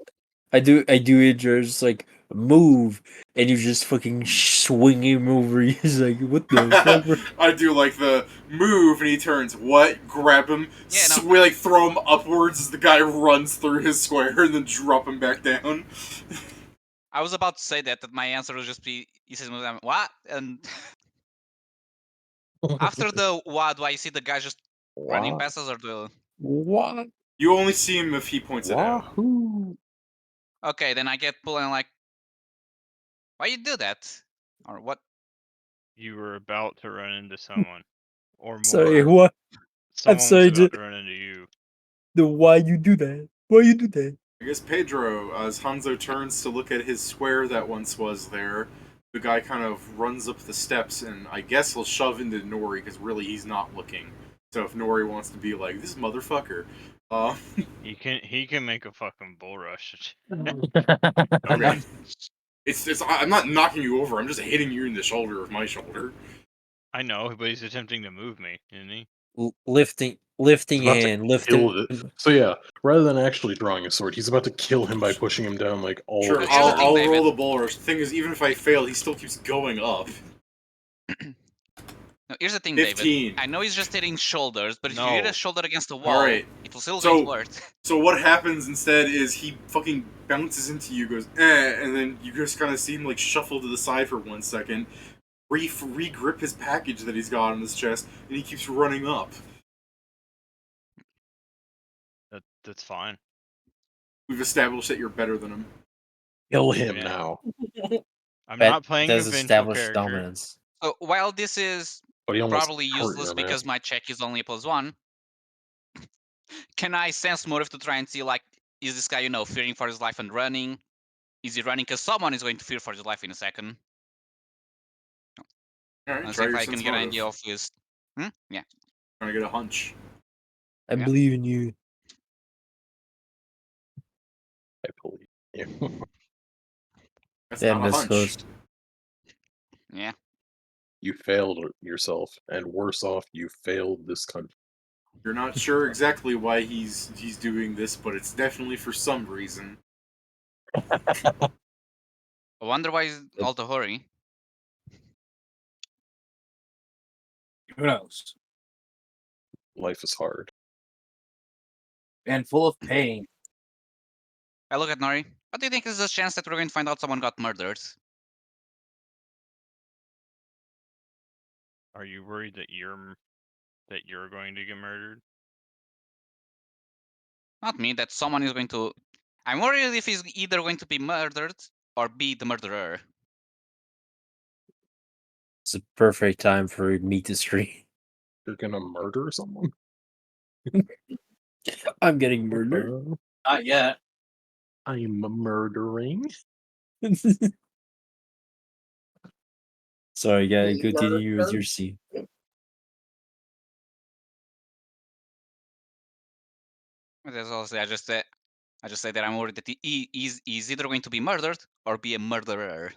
I do enjoy just like move, and you just fucking swing him over. He's like, what the fuck? Bro? I do like the move, and he turns. What? Grab him, Yeah, no. like throw him upwards as the guy runs through his square, and then drop him back down. I was about to say that my answer would just be, he says, what? And after the what, do I see the guy just running past us, or do... What? You only see him if he points it out. Wahoo! Okay, then I get pulled and I'm like, why you do that? Or what? You were about to run into someone, or more. Sorry, what? I'm Someone sorry, was about to run into you. why you do that? Why you do that? I guess Pedro, as Hanzo turns to look at his square that once was there, the guy kind of runs up the steps, and I guess he'll shove into Nori, because really he's not looking. So if Nori wants to be like, this motherfucker, He can make a fucking bull rush. okay. I'm not knocking you over, I'm just hitting you in the shoulder with my shoulder. I know, but he's attempting to move me, isn't he? Lifting About to hand, kill lifting. it. So yeah, rather than actually drawing a sword, he's about to kill him by pushing him down like all Sure, the here's the stairs. thing, I'll David. roll the bull rush. The thing is, even if I fail, he still keeps going up. No, here's the thing, 15. David. I know he's just hitting shoulders, but if you hit No. a shoulder against the wall, Alright. it will still So- going to work. So what happens instead is he fucking bounces into you, goes and then you just kind of see him like shuffle to the side for 1 second, re-grip his package that he's got on his chest, and he keeps running up. That's fine. We've established that you're better than him. Kill him Yeah. now. I'm That not playing a does vengeful establish character. dominance. So while this is But he almost probably hurt useless your man. because my check is only a +1, can I sense motive to try and see, like, is this guy, fearing for his life and running? Is he running because someone is going to fear for his life in a second? Alright, Let's try see if your I can sense get an motive. idea of his... Yeah. Trying to get a hunch. I Yeah. believe in you. I believe you. That's Damn, not a this hunch. host. Yeah. You failed yourself, and worse off, you failed this country. You're not sure exactly why he's doing this, but it's definitely for some reason. I wonder why he's all the hurry. Who knows? Life is hard. And full of pain. I look at Nori. What do you think is the chance that we're going to find out someone got murdered? Are you worried that you're going to get murdered? Not me, that someone is going to... I'm worried if he's either going to be murdered or be the murderer. It's a perfect time for me to stream. You're gonna murder someone? I'm getting murdered. Not yet. I'm murdering. Sorry, guy. Continue with your scene. That's also, I just said that I'm worried that he is either going to be murdered or be a murderer.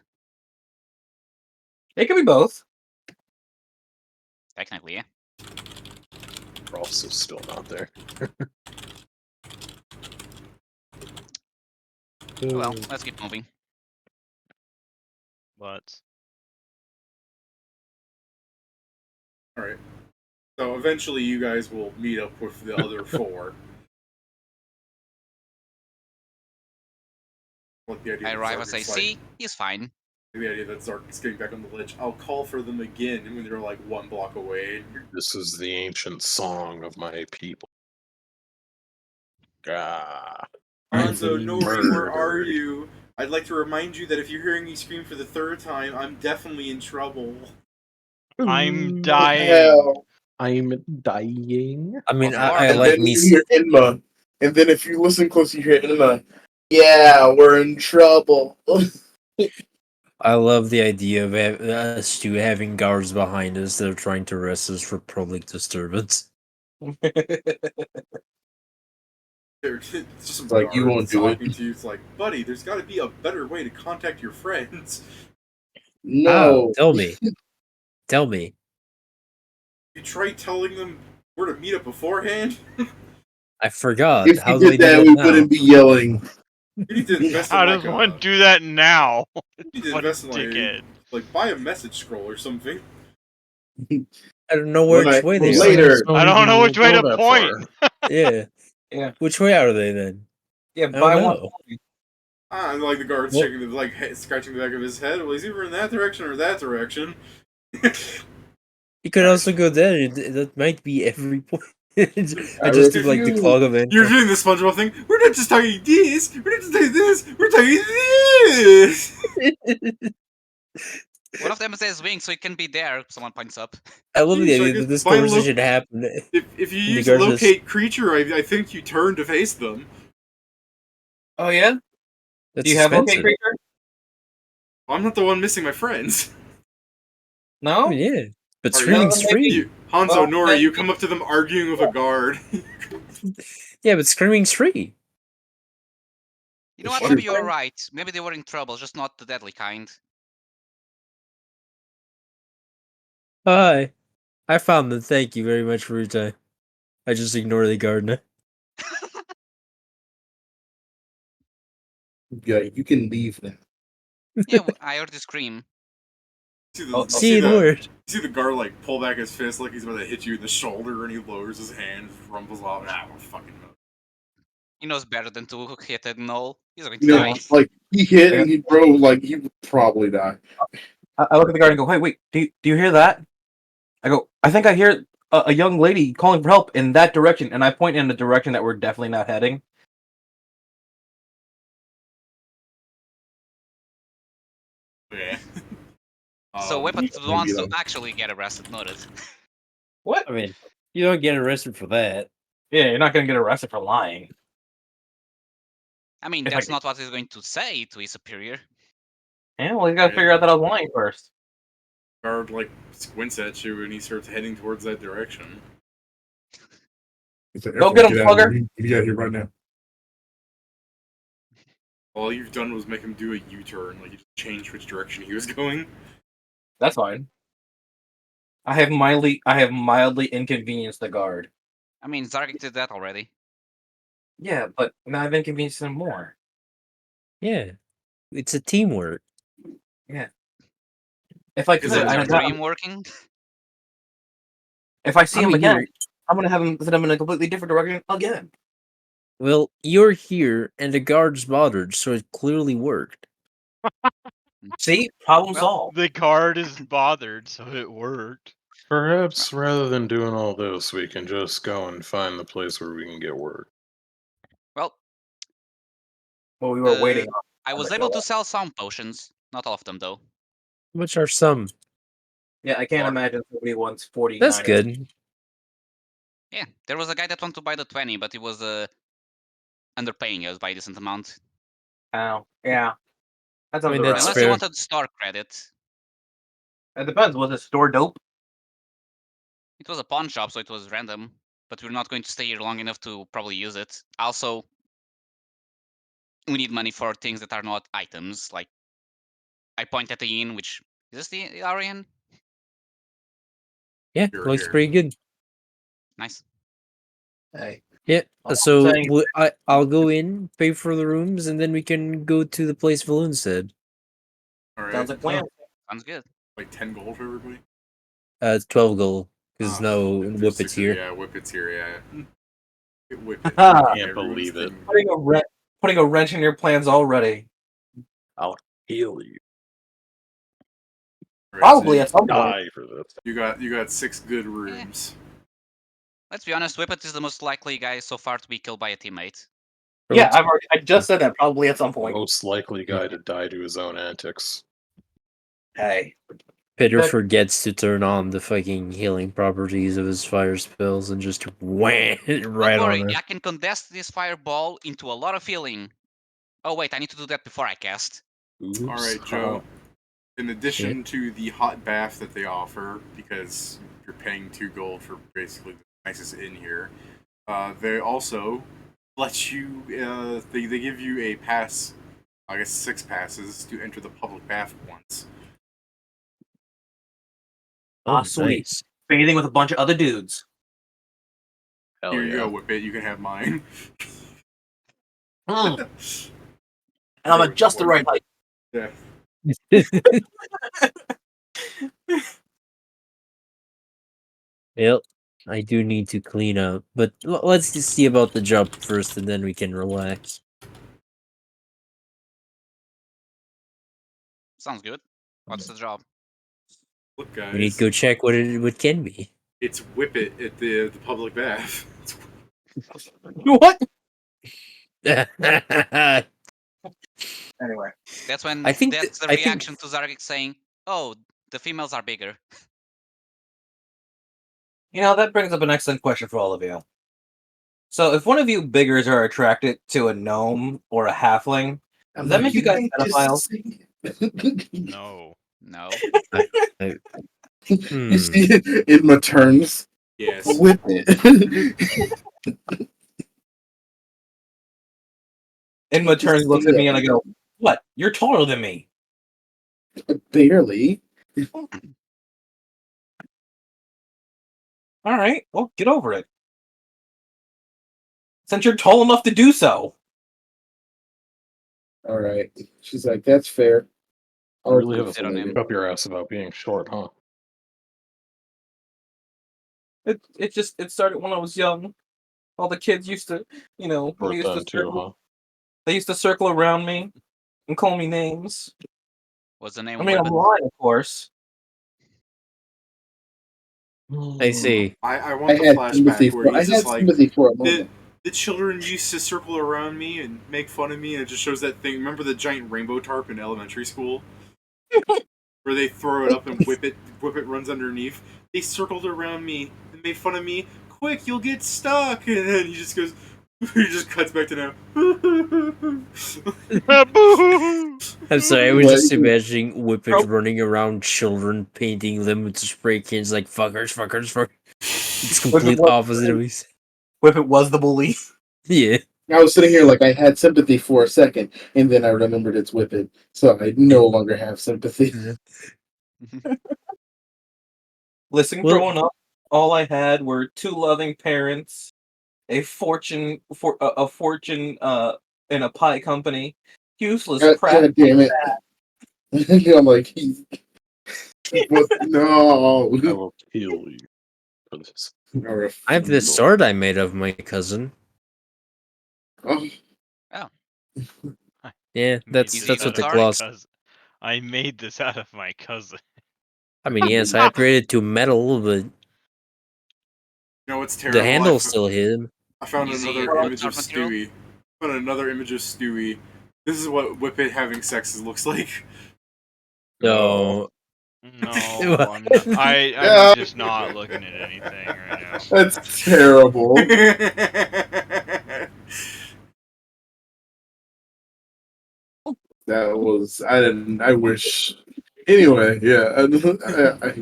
It could be both. Technically, yeah. Ross is still not there. Well, let's keep moving. But All right. So eventually, you guys will meet up with the other four. Like the idea I that arrive Zark and say, is, like, "See, he's fine." the idea that Zark is getting back on the ledge. I'll call for them again when they're like 1 block away. This is the ancient song of my people. Ah, Hanzo, I'm Nori, where are murdered. you? I'd like to remind you that if you're hearing me scream for the 3rd time, I'm definitely in trouble. I'm Ooh, dying. Hell. I'm dying. I mean, Or I And like then me. you hear Inma. And then if you listen close, you hear Inma. Yeah, we're in trouble. I love the idea of us two having guards behind us that are trying to arrest us for public disturbance. It's just some Like, you guards won't do it. talking to you. It's like, buddy, there's got to be a better way to contact your friends. No. Tell me. Tell me. You try telling them where to meet up beforehand? I forgot. If How you do I did do that, that we now? wouldn't be yelling. You need to invest How in does like one do that now? You need to What a invest in dickhead. like buy a message scroll or something. I don't know One which night way they are. later. I don't know which way to that point. far. Yeah. Yeah. Which way are they then? Yeah, I buy don't one. know. And like the guard's Well- checking the scratching the back of his head. Well, he's either in that direction or that direction. You could also go there. That might be every point. I I just do like the refuse. clog of You're doing the SpongeBob thing. We're not just talking this. We're not just talking this. We're talking this. One of them says wing, so it can be there. Someone points up. I love the Jeez, I idea guess that this by conversation happened. If you The use guard says- locate creature, I think you turn to face them. Oh yeah. That's Do you have OK expensive. Creature? I'm not the one missing my friends. No. Oh, yeah. But Are you- screaming's No, maybe- free. Hanzo, Well, Nori, then- you come up to them arguing with a guard. Yeah, but screaming's free. You know what? Sure. Maybe you're right. Maybe they were in trouble, just not the deadly kind. Hi. I found them. Thank you very much for your time. I just ignore the gardener. Yeah, you can leave now. Yeah, I heard the scream. See, it worked. You see the guard like pull back his fist like he's about to hit you in the shoulder, and he lowers his hand, rumbles off. We're fucking. He knows better than to hit a null. He's going to You know, die. like, he hit and he drove, like, he would probably die. I look at the guard and go, "Hey, wait! Do you hear that?" I go, "I think I hear a young lady calling for help in that direction," and I point in the direction that we're definitely not heading. Yeah. So weapons yeah, the ones maybe to then. actually get arrested, noted. What? I mean, you don't get arrested for that. Yeah, you're not gonna get arrested for lying. I mean, If I that's could- not what he's going to say to his superior. Yeah, well, you gotta figure out that I was lying first. Guard like squints at you, and he starts heading towards that direction. Go get him, Slugger. Get out of here right now. All you've done was make him do a U-turn, like you just changed which direction he was going. That's fine. I have mildly inconvenienced the guard. I mean, Zarek did that already. Yeah, but now I've inconvenienced him more. Yeah. It's a teamwork. If I Is could, it Is I your got- dream working? if I see I'm him again, here. I'm gonna have him send him in a completely different direction again. Well, you're here, and the guard's bothered, so it clearly worked. See, problem Well, solved. The guard is bothered, so it worked. Perhaps rather than doing all this, we can just go and find the place where we can get work. Well, Well, we were waiting. I was able to sell some potions. Not all of them, though. How much are some? Yeah, I can't imagine somebody wants 49. That's good. Yeah, there was a guy that wanted to buy the 20, but he was underpaying us by a decent amount. Oh, yeah. That I mean, sounds that's alright. Unless he fair. wanted store credit. It depends. Was it store dope? It was a pawn shop, so it was random. But we're not going to stay here long enough to probably use it. Also, we need money for things that are not items. Like, I point at the inn, which... Is this our inn? Yeah, You're looks here. pretty good. Nice. Hey. Yeah. All So I'm saying- I'll go in, pay for the rooms, and then we can go to the place Valoon said. All right. Sounds like plan. Sounds good. Like 10 gold for everybody. 12 gold because Ah, no if there's Whippet's 6 here. Yeah, Whippet's here. Yeah. Get Whippet. I Can't believe it. Putting a wrench in your plans already. I'll heal you. All right, Probably so at some point. Die for this. you got 6 good rooms. Let's be honest, Whippet is the most likely guy so far to be killed by a teammate. Yeah, I just said that. Probably at some point. Most likely guy to die to his own antics. Hey. Peter But- forgets to turn on the fucking healing properties of his fire spells and just wham it right Don't worry, on it. I can condense this fireball into a lot of healing. Oh wait, I need to do that before I cast. Oops. All right, Joe. In addition to the hot bath that they offer, because you're paying 2 gold for basically the nicest inn here, they also let you. They give you a pass. I guess 6 passes to enter the public bath once. Oh, sweet. nice. Bathing with a bunch of other dudes. Hell Here yeah. you go, Whippet. You can have mine. And I'm at just the right height. Yeah. Yep. I do need to clean up, but let's just see about the job first, and then we can relax. Sounds good. What's the job? Look, We need guys. to go check what it can be. It's Whippet at the public bath. What? I Anyway. That's when think that's that- the I think- reaction to Zargik saying, "Oh, the females are bigger." You know, that brings up an excellent question for all of you. So, if one of you biggers are attracted to a gnome or a halfling, does that make you guys pedophiles? No. No. You see Idma turns. Yes. Whip it. Inma turns, looks at me, and I go, "What? You're taller than me." Barely. All right, well, get over it. Since you're tall enough to do so. All right. She's like, that's fair. I really have a Sit on him. thing up your ass about being short, huh? It started when I was young. All the kids used to, you know, Short they used to then too, circle, huh? they used to circle around me and call me names. What's the name? I mean, I'm Whippet? lying, of course. I see. I want the had flashback sympathy where for. I he's had just like, sympathy for a the, moment. the children used to circle around me and make fun of me, and it just shows that thing. Remember the giant rainbow tarp in elementary school? Where they throw it up and Whippet runs underneath. They circled around me and made fun of me. Quick, you'll get stuck! And then he just goes, he just cuts back to now. I'm sorry, I was What? just imagining Whippet Nope. running around children, painting them with spray cans like fuckers. It's complete what- opposite of me. Whippet was the bully. Yeah. I was sitting here like I had sympathy for a second, and then I remembered it's Whippet, so I no longer have sympathy. Listen, Well- growing up, all I had were 2 loving parents, a fortune in a pie company, useless crap. God damn it! I'm like, what? No. I will kill you for this. I have this sword I made of my cousin. Oh, Yeah, that's Easy what the to claws. I made this out of my cousin. I mean, yes, I upgraded to metal, but You know what's terrible? the handle's still hidden. I found You see another a image of source material? Stewie. I found another image of Stewie. This is what Whippet having sex looks like. So No, What? I'm not. Yeah. I'm just not looking at anything right now. That's terrible. That was I wish. Anyway, yeah. I wish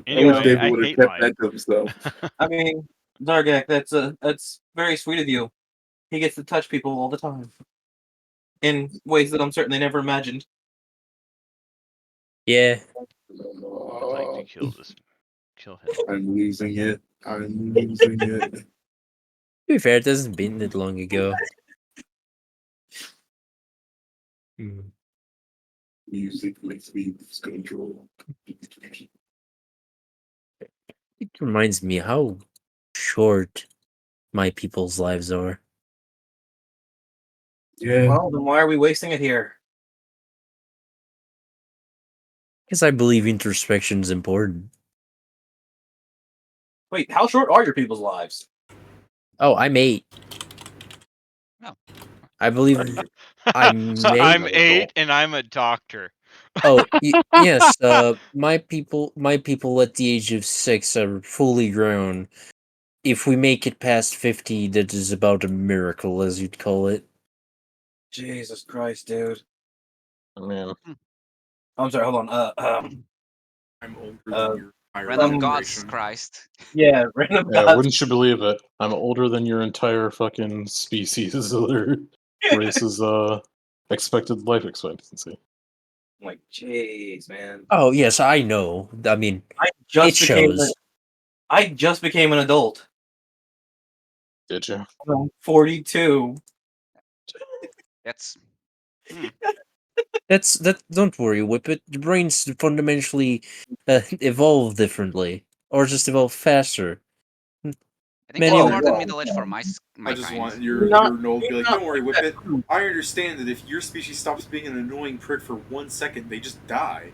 Anyway, David I would have hate kept life. that to himself. I mean, Zargak, that's very sweet of you. He gets to touch people all the time in ways that I'm certainly never imagined. Yeah. I'd like to kill him. I'm losing it. I'm losing it. To be fair, it hasn't been that long ago. Music makes me lose control. It reminds me how short my people's lives are. Yeah. Well, then why are we wasting it here? Because I believe introspection is important. Wait, how short are your people's lives? Oh, I'm 8. No. I believe I'm I'm 8. 8 and I'm a doctor. Oh, yes. My people at the age of 6 are fully grown. If we make it past 50, that is about a miracle, as you'd call it. Jesus Christ, dude. Oh, man. I'm sorry, hold on. I'm older than your entire Random gods, generation. Christ. Yeah, random Yeah, gods. wouldn't you believe it? I'm older than your entire fucking species' other races' expected life expectancy. Like, jeez, man. Oh, yes, I know. I mean, I it just became shows. I just became an adult. Did you? I'm 42. That's That. Don't worry, Whippet. The brains fundamentally evolve differently, or just evolve faster. I think Many you're of Whoa, more than whoa. middle age for my I my just kind. want You're your not Noel to be you're like, not don't worry, like that. Whippet. I understand that if your species stops being an annoying prick for 1 second, they just die.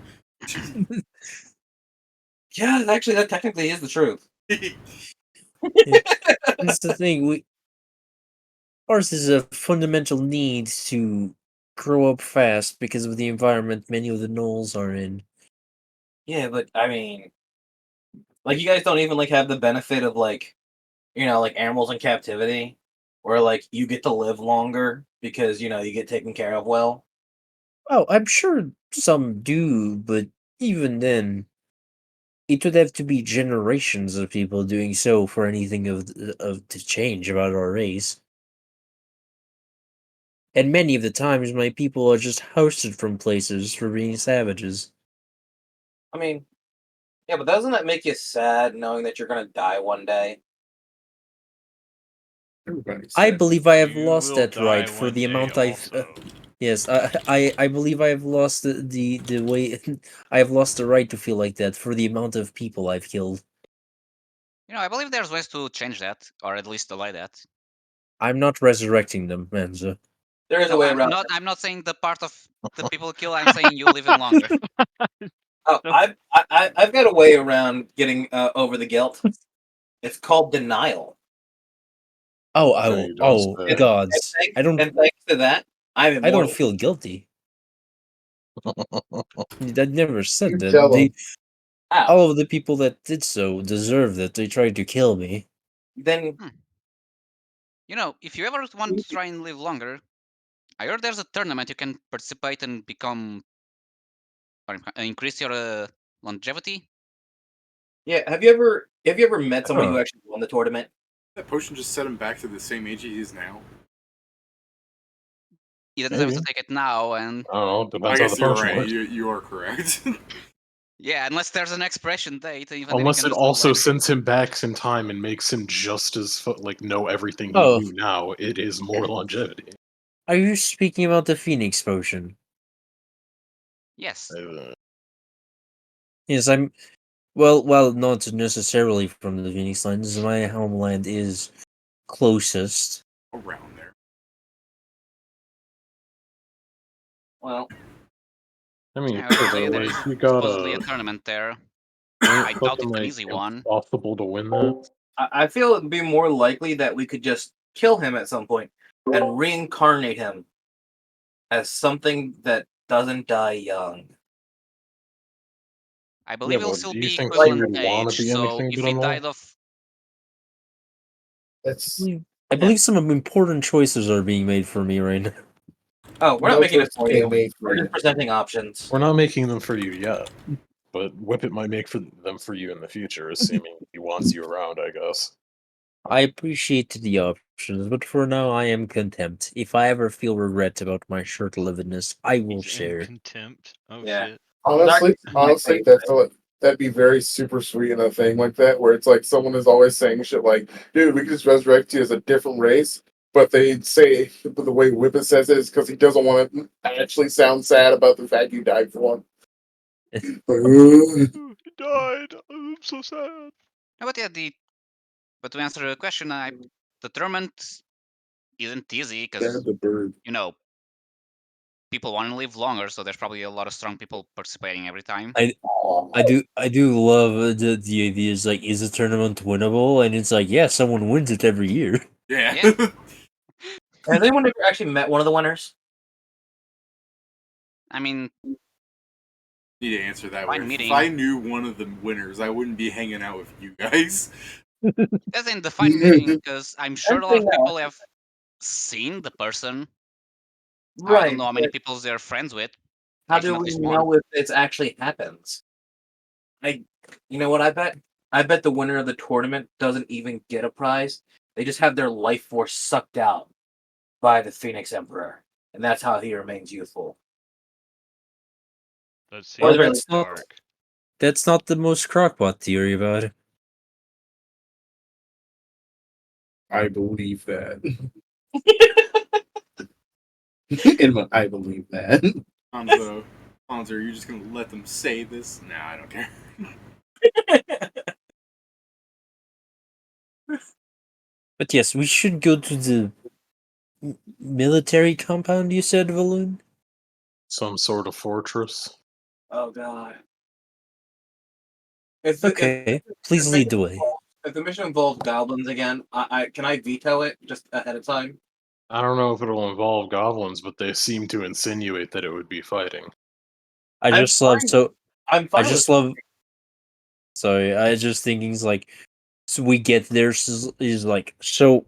Yeah, actually that technically is the truth. That's the thing. Ours is a fundamental need to grow up fast because of the environment many of the gnolls are in. Yeah, but I mean, like you guys don't even like have the benefit of like, like animals in captivity, where like you get to live longer because you get taken care of well. Oh, I'm sure some do, but even then, it would have to be generations of people doing so for anything to change about our race. And many of the times, my people are just ousted from places for being savages. I mean, yeah, but doesn't that make you sad knowing that you're gonna die one day? Everybody I said. believe I have You lost will that die right for one the day amount I've. also. Yes, I believe I have lost the way. I have lost the right to feel like that for the amount of people I've killed. I believe there's ways to change that, or at least delay that. I'm not resurrecting them, Manza. There is a No, way I'm around not. it. I'm not saying the part of the people kill. I'm saying you live in longer. Oh, I've got a way around getting over the guilt. It's called denial. Oh, No, you don't oh, say. gods! And thanks to that, I'm I don't immortal. feel guilty. I never said You that. tell them. Ow. All of the people that did so deserve that. They tried to kill me. Then If you ever want to try and live longer, I heard there's a tournament you can participate and become or increase your longevity. yeah, have you ever met somebody Huh. who actually won the tournament? That potion just set him back to the same age he is now. You don't have Maybe. to take it now, and I don't know. I Depends how the guess you're potion right. works. You are correct. yeah, unless there's an expiration date, even then you Unless can it just go also later. sends him back in time and makes him just as know everything he Oh. knew now. It is more longevity. Are you speaking about the Phoenix potion? Yes. Yes, I'm. Well, not necessarily from the Phoenix Lands. My homeland is closest. Around there. Well, I mean, I was gonna too, say though, there like is you supposedly a gotta. tournament there. Ain't I doubt fucking it's an like easy one. impossible to win that. I feel it'd be more likely that we could just kill him at some point and reincarnate him as something that doesn't die young. I believe it'll but still do you be think equivalent he would want age. to be So anything if but he a mole? died of, That's I believe some important choices are being made for me right now. Oh, we're not no making it choice for being you. made for We're you. just presenting options. We're not making them for you yet, but Whippet might make them for you in the future, assuming he wants you around, I guess. I appreciate the options, but for now I am content. If I ever feel regret about my short-livedness, I will He's in share. contempt. Oh Yeah. shit. Honestly, Darkness is my favorite. that'd be very super sweet in a thing like that, where it's like someone is always saying shit like, "Dude, we could just resurrect you as a different race," but they say the way Whippet says it is because he doesn't want to actually sound sad about the fact you died for him. He died. I'm so sad. no, but yeah, but to answer the question, I the tournament isn't easy because the bird. people want to live longer, so there's probably a lot of strong people participating every time. I do love the idea is like, is a tournament winnable? And it's like, yeah, someone wins it every year. Yeah. Yeah. Has anyone ever actually met one of the winners? I mean, Need to answer that Fine way. If meeting. I knew one of the winners, I wouldn't be hanging out with you guys. that's in the fine meeting because I'm sure a lot of Anything people have seen the person. I don't Right. know how many but people they're friends with. How Take him do at we least know one. if it's actually happens? You know what I bet? I bet the winner of the tournament doesn't even get a prize. They just have their life force sucked out by the Phoenix Emperor, and that's how he remains youthful. That Or seems very that's not dark. that's not the most crockpot theory about it. I believe that. I believe that. Hanzo, are you just gonna let them say this? Nah, I don't care. But yes, we should go to the military compound. You said, Valoon. Some sort of fortress. Oh god. Okay, please lead the way. If the mission involves goblins again, I can I veto it just ahead of time? I don't know if it'll involve goblins, but they seem to insinuate that it would be fighting. I I'm just love fine. so. I'm I fine just with love. Sorry, I just thinking is like, so we get there is like so.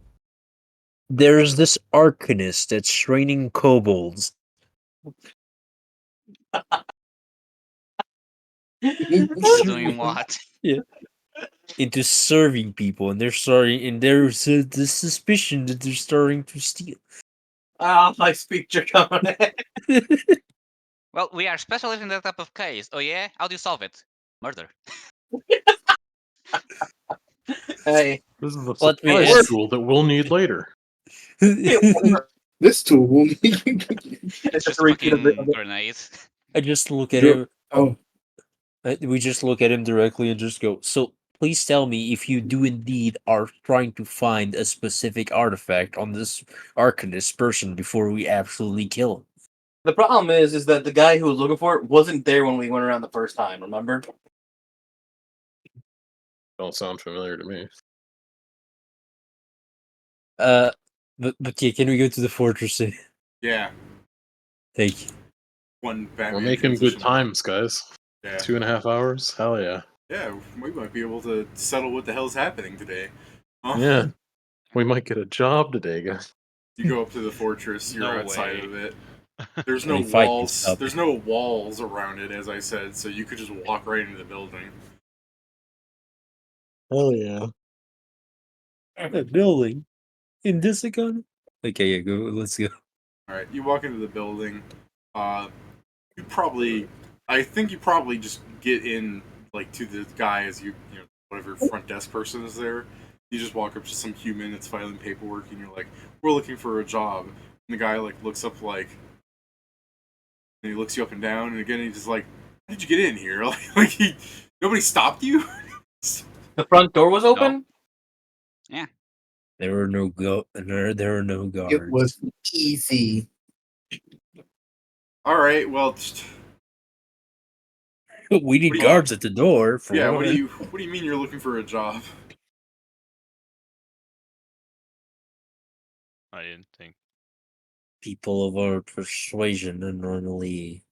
There's this arcanist that's training kobolds Doing what? into serving people, and they're starting, and there's the suspicion that they're starting to steal. I speak Draconic. Well, we are specialists in that type of case. Oh yeah? How do you solve it? Murder. Hey. This is a Let me surprise ask. tool that we'll need later. This tool will need. It's just a a repeat of fucking it. grenade. I just look at him. Oh, We just look at him directly and just go. So please tell me if you do indeed are trying to find a specific artifact on this arcanist person before we absolutely kill him. The problem is that the guy who was looking for it wasn't there when we went around the first time. Remember? Don't sound familiar to me. But yeah, can we go to the fortress? Yeah, Thank you. one Batman. We're making transition. good times, guys. Yeah. 2.5 hours? Hell yeah. Yeah, we might be able to settle what the hell's happening today. Huh? Yeah. We might get a job today, guys. You go up to the fortress, you're No outside way. of it. There's Can no we fight this walls. up? There's no walls around it, as I said, so you could just walk right into the building. Hell yeah. A building in this economy. Okay, yeah, go. Let's go. All right, you walk into the building. You probably, I think you probably just get in like to the guy as you know whatever front desk person is there. You just walk up to some human that's filing paperwork, and you're like, "We're looking for a job." And the guy like looks up and he looks you up and down, and again he's just like, "How did you get in here? Nobody stopped you." The front door was open? There were no there were no guards. it was easy. All right, well, We need What do you- guards at the door. For yeah. one. What do you mean you're looking for a job? I didn't think. People of our persuasion are normally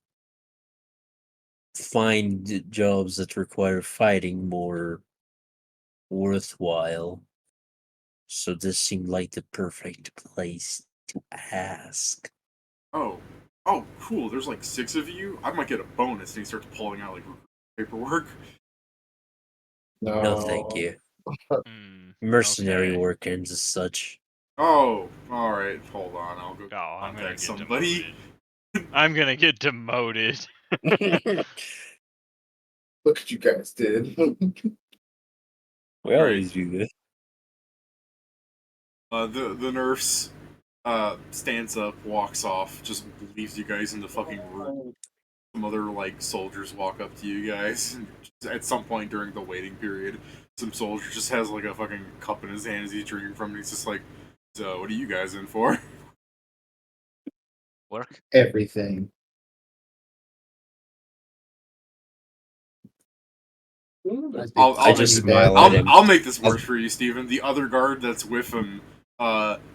find jobs that require fighting more worthwhile. So this seemed like the perfect place to ask. Oh, cool. There's like 6 of you. I might get a bonus. And he starts pulling out like paperwork. No, thank you. Mercenary work ends as such. Oh, all right. Hold on. I'll go I'm gonna contact get somebody. demoted. I'm gonna get demoted. Look what you guys did. We always do this. The nurse stands up, walks off, just leaves you guys in the fucking room. Some other like soldiers walk up to you guys. At some point during the waiting period, some soldier just has like a fucking cup in his hand as he's drinking from it. He's just like, "So, what are you guys in for?" Work. Everything. I'll make this worse for you, Steven. The other guard that's with him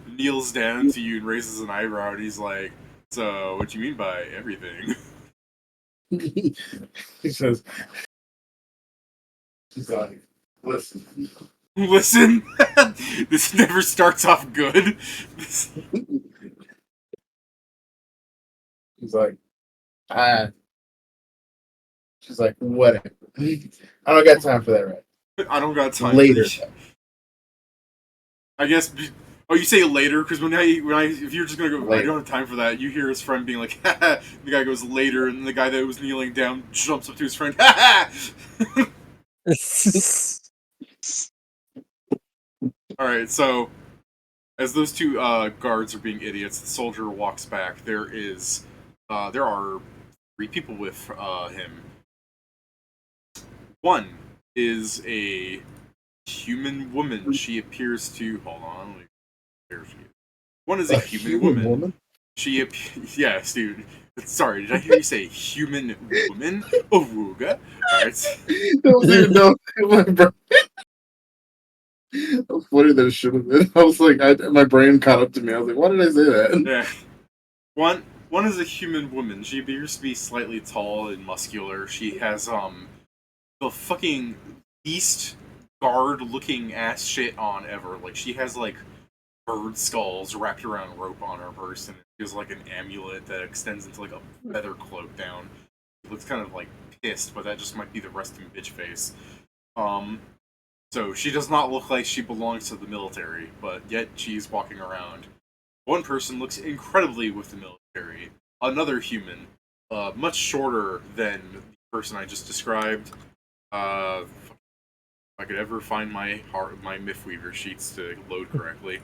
kneels down to you and raises an eyebrow, and he's like, "So, what do you mean by everything?" He says, he's like, listen. Listen, this never starts off good. He's like, she's like, whatever. I don't got time for that right. I don't got time. Later. I guess. Oh, you say later because when I if you're just gonna go, later. I don't have time for that. You hear his friend being like, "Ha ha." The guy goes later, and the guy that was kneeling down jumps up to his friend, "Ha ha." All right, so as those two guards are being idiots, the soldier walks back. There are 3 people with him. One is a human woman. She appears to hold on. Here she is. One is a human woman. She yes, dude. Sorry, did I hear you say human woman? Awooga. Alright. That's funny that it should have been. I was like, my brain caught up to me. I was like, why did I say that? Yeah. One is a human woman. She appears to be slightly tall and muscular. She has the fucking least guard looking ass shit on ever. Like she has like bird skulls wrapped around rope on her person. She has like an amulet that extends into like a feather cloak down. She looks kind of like pissed, but that just might be the resting bitch face. So she does not look like she belongs to the military, but yet she's walking around. One person looks incredibly with the military. Another human, much shorter than the person I just described. If I could ever find my Mythweaver sheets to load correctly.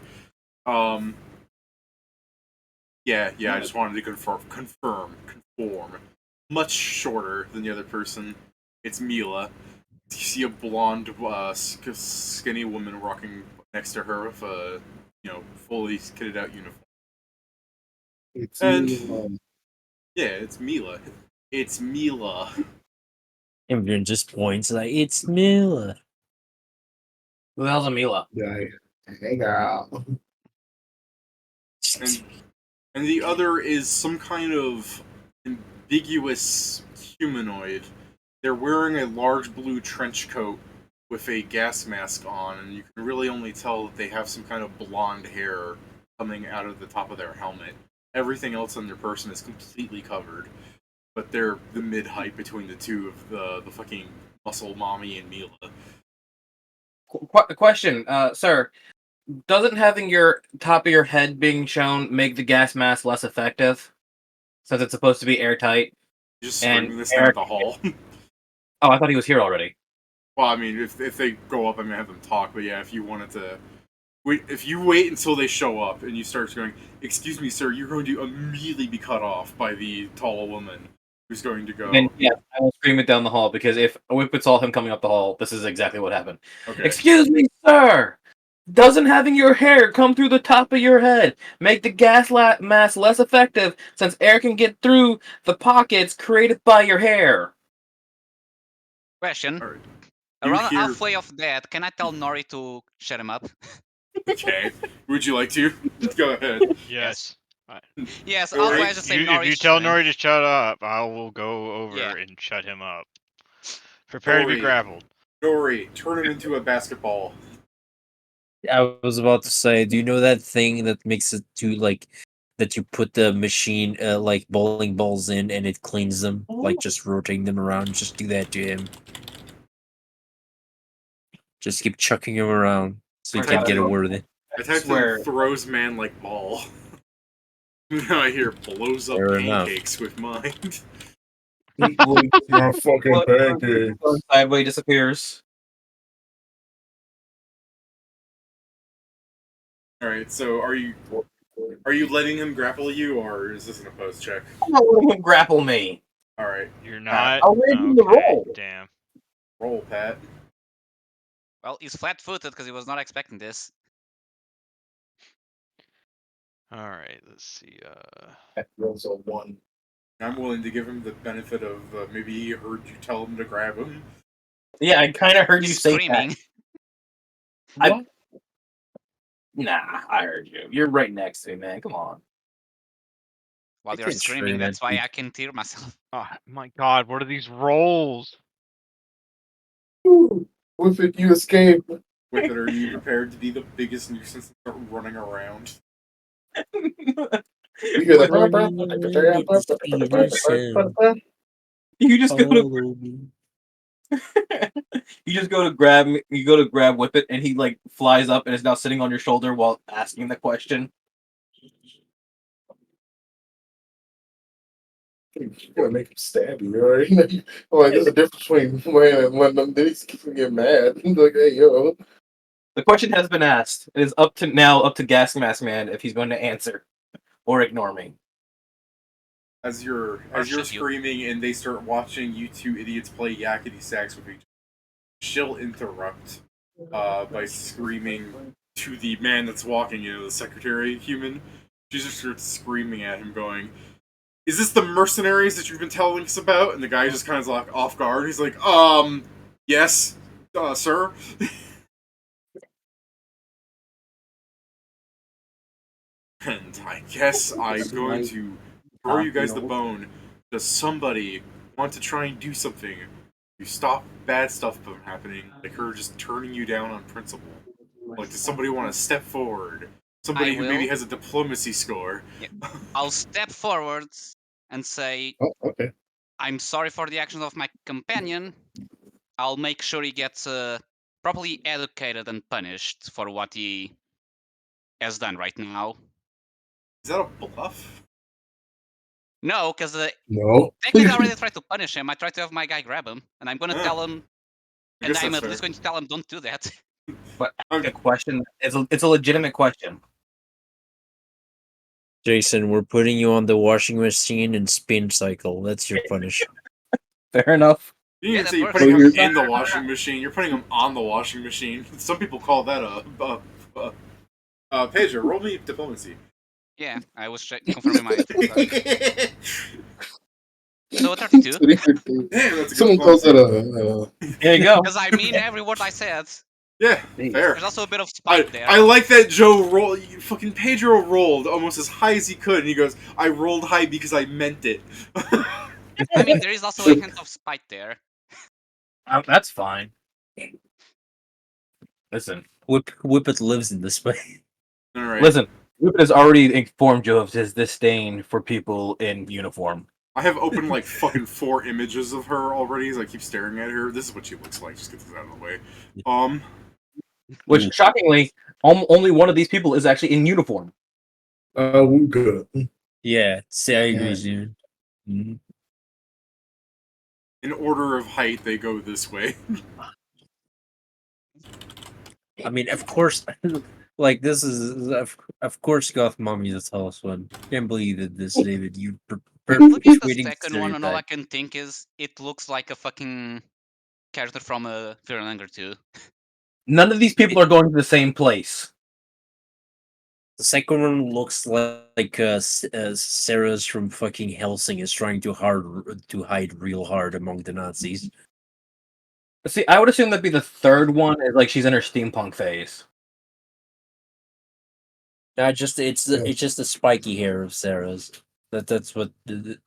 Yeah, I just wanted to conform. Much shorter than the other person. It's Mila. You see a blonde, skinny woman walking next to her with a, fully kitted out uniform. It's yeah, it's Mila. It's Mila. Everyone just points like, it's Mila. Who the hell's a Mila? Yeah. Hey, girl. And the other is some kind of ambiguous humanoid. They're wearing a large blue trench coat with a gas mask on, and you can really only tell that they have some kind of blonde hair coming out of the top of their helmet. Everything else on their person is completely covered, but they're the mid-height between the two of the fucking muscle mommy and Mila. Question, sir. Doesn't having your top of your head being shown make the gas mask less effective? Since it's supposed to be airtight? You're just screaming this down the hall. Oh, I thought he was here already. Well, I mean, if they go up, I'm gonna have them talk. But yeah, if you wanted to, if you wait until they show up and you start going, "Excuse me, sir," you're going to immediately be cut off by the tall woman who's going to go. Then yeah, I will scream it down the hall because if Whippet saw him coming up the hall, this is exactly what happened. Okay. Excuse me, sir. Doesn't having your hair come through the top of your head make the gas mask less effective since air can get through the pockets created by your hair? Question. Right. Around halfway of that, can I tell Nori to shut him up? Okay. Would you like to? Go ahead. Yes. Yes, Nori, otherwise just say If you Nori. tell Nori to shut up, I will go over Yeah. and shut him up. Prepare to be Nori. grappled. Nori, turn him into a basketball. I was about to say, do you know that thing that makes it to like that you put the machine like bowling balls in and it cleans them, like just rotating them around? Just do that to him. Just keep chucking him around so you I can't typed get a in- word in. I typed Swear. in throws man like ball. Now I hear blows up Fair enough. pancakes with mind. Not fucking pancakes. Sideway disappears. Alright, so are you letting him grapple you, or is this an opposed check? I'm not letting him grapple me. Alright, You're not. I'll let him the roll. Damn. roll, Pat. Well, he's flat-footed because he was not expecting this. All right. Let's see. That rolls a 1. I'm willing to give him the benefit of maybe he heard you tell him to grab him. Yeah, I kind of heard you He's say screaming. that. Nah, I heard you. You're right next to me, man. Come on. While I you're can screaming, scream that's at why you. I can hear myself. Oh my God! What are these rolls? With it, you escape. With it, are you prepared to be the biggest nuisance and start running around? You hear that? You just go to Follow me. you just go to grab you go to grab Whippet and he like flies up and is now sitting on your shoulder while asking the question. You gotta make him stab you, right? Like, there's a difference between when them diddies get mad. Like, hey, yo. The question has been asked. It is up to Gas Mask Man if he's going to answer or ignore me. As you're should you? screaming and they start watching you two idiots play yakety sax with each other, she'll interrupt by screaming to the man that's walking in, the secretary human. She just starts screaming at him, going, "Is this the mercenaries that you've been telling us about?" And the guy just kind of like off guard. He's like, yes, sir." And I guess I'm going to throw you guys the bone. Does somebody want to try and do something to stop bad stuff from happening, like her just turning you down on principle? Like, does somebody want to step forward? Somebody who maybe will. has a diplomacy score. I'll step forward and say, Oh, okay. I'm sorry for the actions of my companion. I'll make sure he gets properly educated and punished for what he has done right now. Is that a bluff? No, because No. technically I already tried to punish him. I tried to have my guy grab him, and I'm going to Ah, tell him, I and guess I'm that's at least fair. going to tell him, don't do that. But Okay. the question it's a legitimate question. Jason, we're putting you on the washing machine and spin cycle. That's your punishment. Fair enough. You Yeah, didn't that say you're works. putting him Well, in the washing machine. You're putting him on the washing machine. Some people call that a Pedro, roll me diplomacy. Yeah, I was confirming my. So a 32. Damn, that's a good Someone calls diplomacy. that There you go. Because I mean every word I said. Yeah, fair. There's also a bit of spite there. I like that Joe rolled. Fucking Pedro rolled almost as high as he could, and he goes, "I rolled high because I meant it." I mean, there is also a hint of spite there. That's fine. Listen, Whippet lives in this place. All right. listen. Whippet has already informed you of his disdain for people in uniform. I have opened like fucking 4 images of her already as I keep staring at her. This is what she looks like. Just get this out of the way. Which, shockingly, only one of these people is actually in uniform. we good. Yeah, see, I agree, dude. Mhm. In order of height, they go this way. I mean, of course, like this is of course Goth Mommy the tallest one. Can't believe that this, David. You Looking at the perpetuating second one, and all I stereotype. can think is it looks like a fucking character from Fear and Hunger 2. None of these people are going to the same place. The second one looks like Sarah's from fucking Helsing is trying to hide real hard among the Nazis. See, I would assume that'd be the third one. Is like she's in her steampunk phase. It's just the spiky hair of Sarah's. That's what that's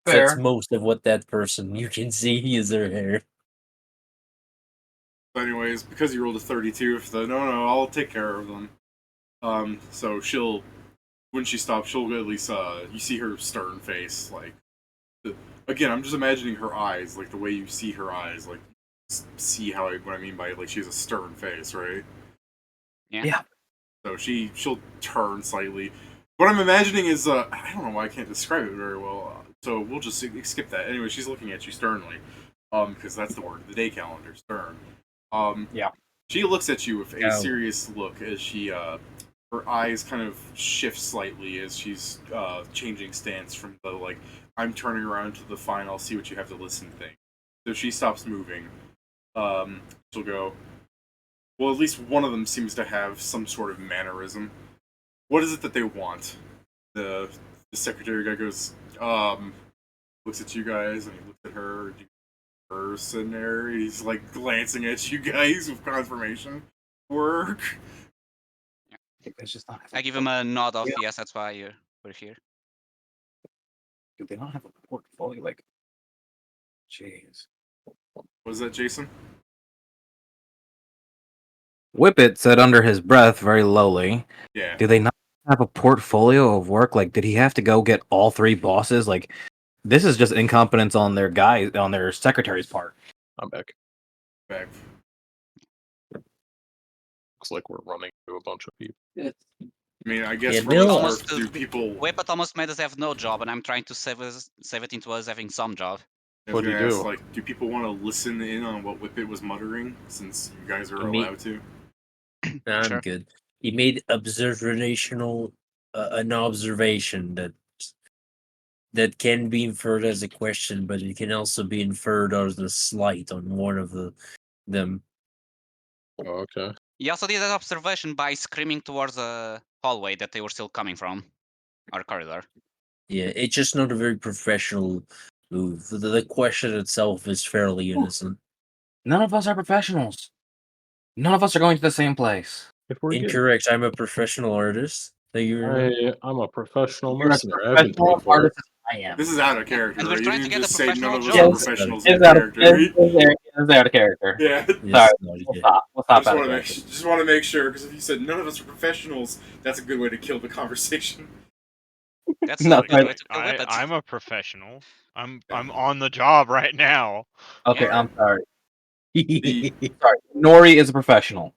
Fair. most of what that person you can see is their hair. But anyways, because you rolled a 32, if the no, I'll take care of them. So she'll, when she stops, she'll at least you see her stern face, like. Again, I'm just imagining her eyes, like the way you see her eyes, like see what I mean by like she has a stern face, right? Yeah. So she'll turn slightly. What I'm imagining is I don't know why I can't describe it very well. So we'll just skip that. Anyway, she's looking at you sternly, because that's the word, the day calendar, stern. Yeah. She looks at you with a Ow. serious look as she her eyes kind of shift slightly as she's changing stance from the like I'm turning around to the fine, I'll see what you have to listen thing. So she stops moving. She'll go, well, at least one of them seems to have some sort of mannerism. What is it that they want? The secretary guy goes, looks at you guys, and he looks at her. Person there, he's like glancing at you guys with confirmation. Work. It's just not. I give him a nod of yes, that's why we're here. Do they not have a portfolio? Like, jeez. Was that Jason? Whippet said under his breath, very lowly, Yeah. do they not have a portfolio of work? Like, did he have to go get all three bosses? Like, this is just incompetence on their secretary's part. I'm back. Back. Looks like we're running into a bunch of people. I mean, I guess Yeah, for Bill- what Almost it's worth, do people? Whippet almost made us have no job, and I'm trying to save it into us having some job. I was What'd gonna you ask, do? like, do people want to listen in on what Whippet was muttering, since you guys are Me- allowed to? I'm Sure. good. He made an observation that can be inferred as a question, but it can also be inferred as a slight on one of them. Oh, okay. He also did that observation by screaming towards a hallway that they were still coming from, or corridor. Yeah, it's just not a very professional move. The question itself is fairly innocent. None of us are professionals. None of us are going to the same place. If we're getting, Incorrect. I'm a professional artist. I'm a professional You're a mercenary. I've been professional paid for it. artist as I am. This is out of character, And we're right? You trying to didn't get a just say none of us professional are job. professionals Yes, in character, right? It's out of character. Yeah. Yes, Sorry, no, we'll yeah. stop. We'll I stop out of character. just want to make sure, because if you said none of us are professionals, that's a good way to kill the conversation. That's No, a good way to kill I, Whippet. I'm a professional. I'm on the job right now. Okay, Yeah. I'm sorry. The Sorry, Nori is a professional.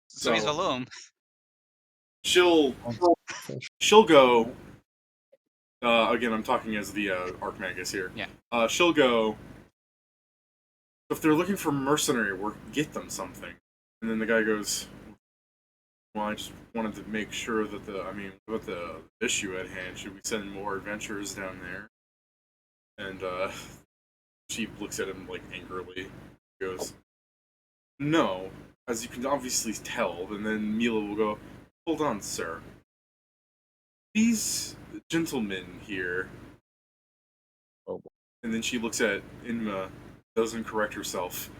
So is So- Valum. she'll go. Again, I'm talking as the Archmagus here. Yeah. She'll go. If they're looking for mercenary work, get them something. And then the guy goes, well, I just wanted to make sure that about the issue at hand, should we send more adventurers down there? And she looks at him like angrily. Goes, no, as you can obviously tell. And then Mila will go, hold on, sir. These gentlemen here. Oh. And then she looks at Inma, doesn't correct herself.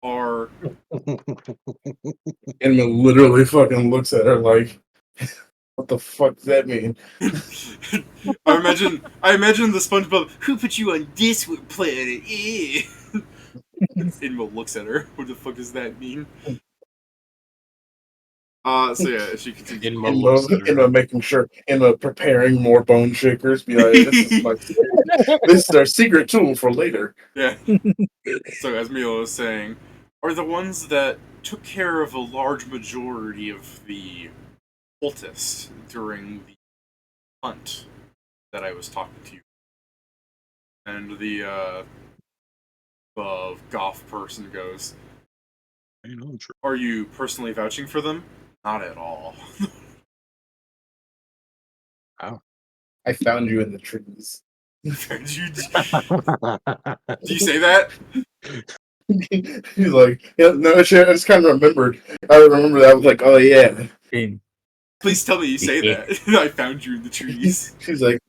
Are And literally fucking looks at her like, what the fuck does that mean? I imagine the SpongeBob. Who put you on this planet? Inma looks at her. What the fuck does that mean? So yeah, she continues. Inma making sure, Inma preparing more bone shakers. Be like, this is our secret tool for later. Yeah. So as Milo was saying, are the ones that took care of a large majority of the cultists during the hunt that I was talking to you. And the goth person goes, are you personally vouching for them? Not at all. Wow. I found you in the trees. Do you say that? He's like, yeah, no, I just kind of remembered. I remember that. I was like, oh yeah. Please tell me you say that. I found you in the trees. She's like,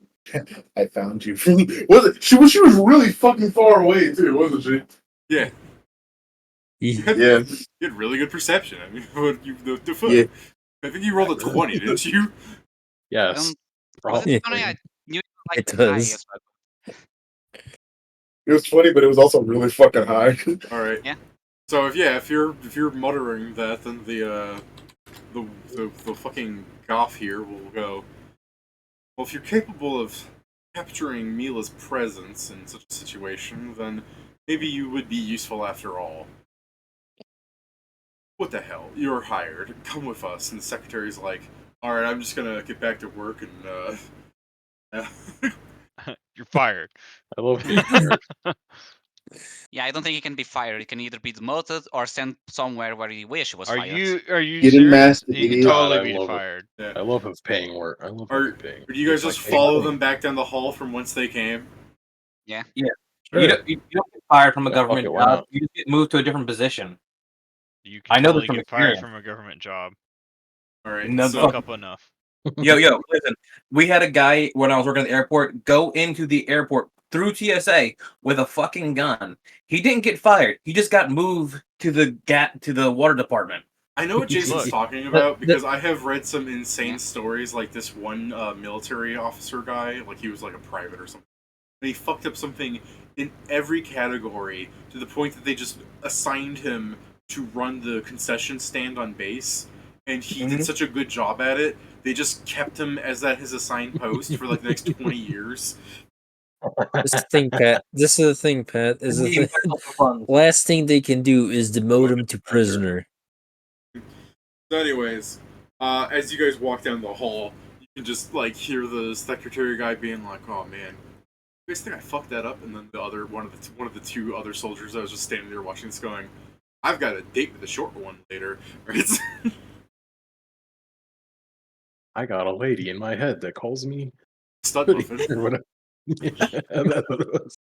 I found you. She was really fucking far away too, wasn't she? Yeah. Yeah. You had really good perception. I mean, the foot. Yeah. I think you rolled a 20, didn't you? Yes. Was Probably. it funny? I knew like It the does. highest, but It was funny, but it was also really fucking high. All right. Yeah. So if you're muttering that, then the fucking goth here will go. Well, if you're capable of capturing Mila's presence in such a situation, then maybe you would be useful after all. What the hell? You're hired. Come with us. And the secretary's like, all right, I'm just gonna get back to work and You're fired. I love being fired. yeah, I don't think he can be fired. He can either be demoted or sent somewhere where he wish he was Are fired. you Get in, serious? master, You can idiot. totally God, I be love it. fired. yeah. I love his paying work. I love how Or they paying. do you guys It's just like, follow hey, them back down the hall from whence they came? Yeah. sure. You don't get fired from a Yeah, fuck government it, why job. not? You just get moved to a different position. You can I know this totally from get fired experience. from a government job. All right. No, So Fuck up enough. Yo, listen. We had a guy when I was working at the airport go into the airport through TSA with a fucking gun. He didn't get fired. He just got moved to the water department. I know what Jason's Look. talking about because I have read some insane stories like this one military officer guy, like he was like a private or something. And he fucked up something in every category to the point that they just assigned him to run the concession stand on base. And he did such a good job at it, they just kept him as his assigned post for like the next 20 years. This is the thing, Pat. This is the thing, Pat. Is the Being thing. fun. Last thing they can do is demote him to prisoner. So anyways, as you guys walk down the hall, you can just like hear the secretary guy being like, "Oh man, you guys think I fucked that up?" And then the other one of the two other soldiers that was just standing there watching this going, "I've got a date with the short one later." Right? I got a lady in my head that calls me Stud Hoodie muffin. or whatever. Yeah, that's what it was.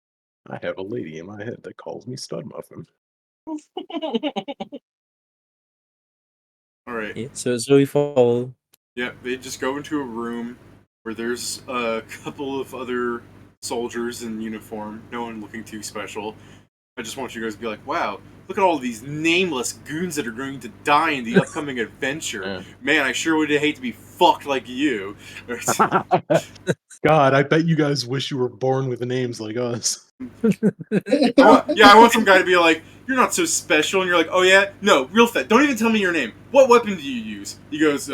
I have a lady in my head that calls me Stud Muffin. All right. Yeah, so we follow. Yeah, they just go into a room where there's a couple of other soldiers in uniform. No one looking too special. I just want you guys to be like, wow, look at all these nameless goons that are going to die in the upcoming adventure. Yeah. Man, I sure would hate to be fucked like you. God, I bet you guys wish you were born with names like us. I want some guy to be like, you're not so special, and you're like, oh yeah? No, real fat. Don't even tell me your name. What weapon do you use? He goes,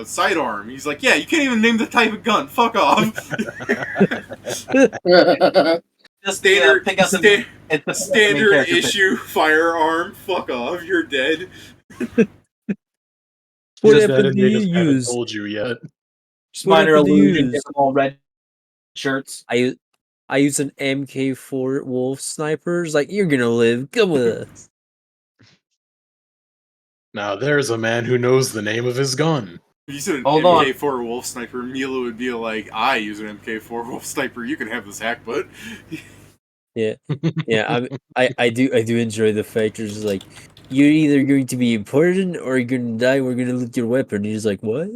sidearm. He's like, yeah, you can't even name the type of gun. Fuck off. Just Standard, pick out the standard main character issue firearm. Fuck off. You're dead. What Just that weapon and do they you just haven't use? told you yet. Just What minor weapon do you illusion. use? Get them all red shirts. I use an MK4 Wolf snipers. Like, you're gonna live. Come with us. Now there's a man who knows the name of his gun. If you said an Hold on. MK4 Wolf Sniper, Mila would be like, I use an MK4 Wolf Sniper, you can have this hack, but Yeah, I do enjoy the fact there's like, you're either going to be important or you're gonna die. We're gonna loot your weapon. He's like, what?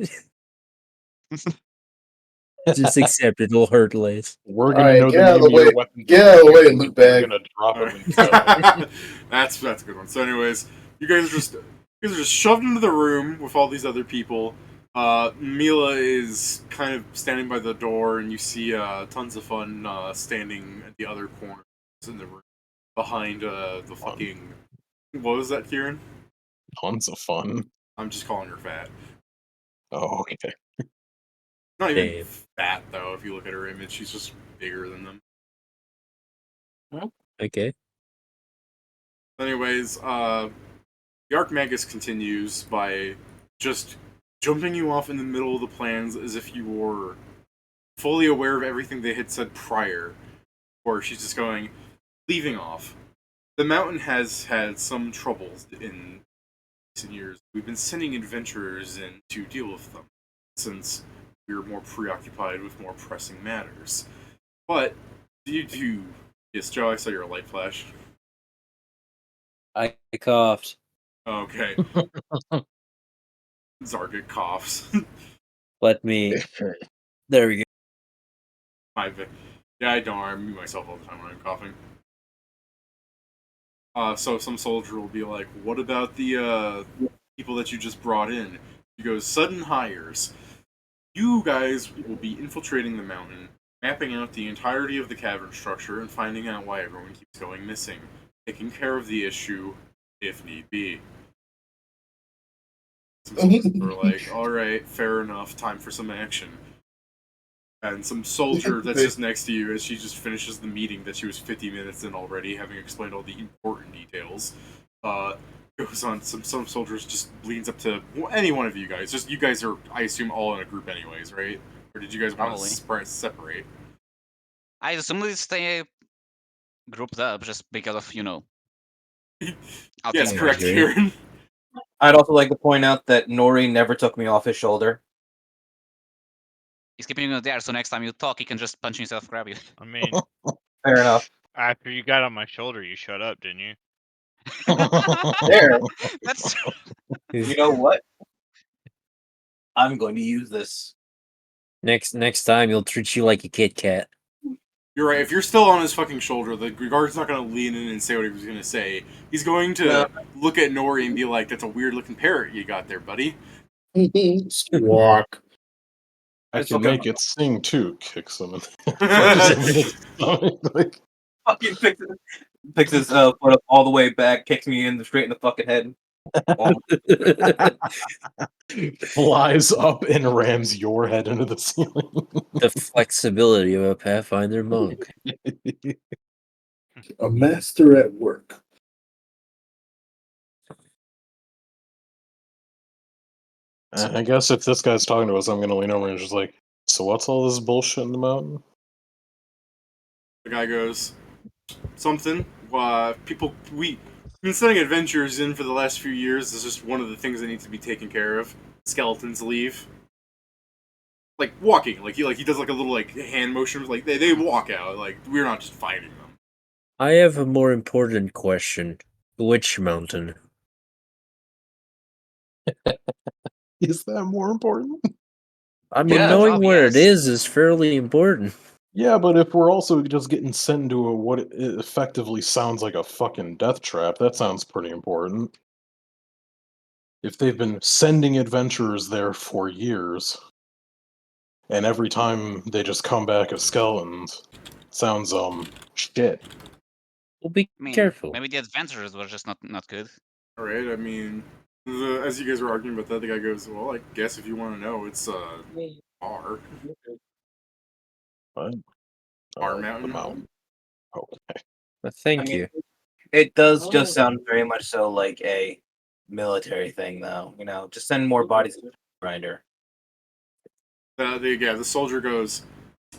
Just accept it. It'll hurt less. We're gonna Alright, know the get out of name the of your way. weapon. Get out of the way, loot We're bag. gonna drop him Alright. in town. that's a good one. So anyways, you guys are just shoved into the room with all these other people. Mila is kind of standing by the door, and you see tons of fun standing at the other corners in the room behind the fucking. What was that, Kieran? Tons of fun. I'm just calling her fat. Oh, okay. Not even Damn. fat though. If you look at her image, she's just bigger than them. Okay. Anyways, the Arc Magus continues by just jumping you off in the middle of the plans as if you were fully aware of everything they had said prior. Or she's just going, leaving off. The mountain has had some troubles in recent years. We've been sending adventurers in to deal with them, since we're more preoccupied with more pressing matters. But, do... Yes, Joe, I saw your light flash. I coughed. Okay. Zargit coughs. Let me. There we go. Yeah, I don't. I mute myself all the time when I'm coughing. So some soldier will be like, "What about the people that you just brought in? She goes, sudden hires. You guys will be infiltrating the mountain, mapping out the entirety of the cavern structure, and finding out why everyone keeps going missing. Taking care of the issue, if need be. Some soldiers were like, alright, fair enough, time for some action. And some soldier that's just next to you, as she just finishes the meeting that she was 50 minutes in already, having explained all the important details, goes on, some soldiers just leans up to any one of you guys. Just, you guys are, I assume, all in a group anyways, right? Or did you guys want to separate? I assume we stay grouped up just because of, Yes, correct, Kieran. I'd also like to point out that Nori never took me off his shoulder. He's keeping you there, so next time you talk, he can just punch himself, grab you. I mean, fair enough. After you got on my shoulder, you shut up, didn't you? There. That's true. You know what? I'm going to use this. Next time, he'll treat you like a Kit Kat. You're right. If you're still on his fucking shoulder, the guard's not going to lean in and say what he was going to say. He's going to look at Nori and be like, "That's a weird looking parrot you got there, buddy." Squawk. I can make it sing too. Kicks him. Fucking picks his foot up all the way back, kicks me straight in the fucking head. Flies up and rams your head into the ceiling. The flexibility of a Pathfinder monk. A master at work. I guess if this guy's talking to us, I'm going to lean over and just like, so what's all this bullshit in the mountain? The guy goes, something. We've been setting adventures in for the last few years. It's just one of the things that needs to be taken care of. Skeletons leave. Like walking, like he does like a little like hand motion, like they walk out. Like we're not just fighting them. I have a more important question. Which mountain? Is that more important? I mean, knowing where it is fairly important. Yeah, but if we're also just getting sent into what it effectively sounds like a fucking death trap, that sounds pretty important. If they've been sending adventurers there for years, and every time they just come back as skeletons, sounds shit. Well, be careful. Maybe the adventurers were just not good. All right, I mean, as you guys were arguing about that, the guy goes, "Well, I guess if you want to know, it's R. What? R Mountain. Mountain. Okay. Thank you. It does just sound very much so like a military thing, though. Just send more bodies to the grinder. The soldier goes,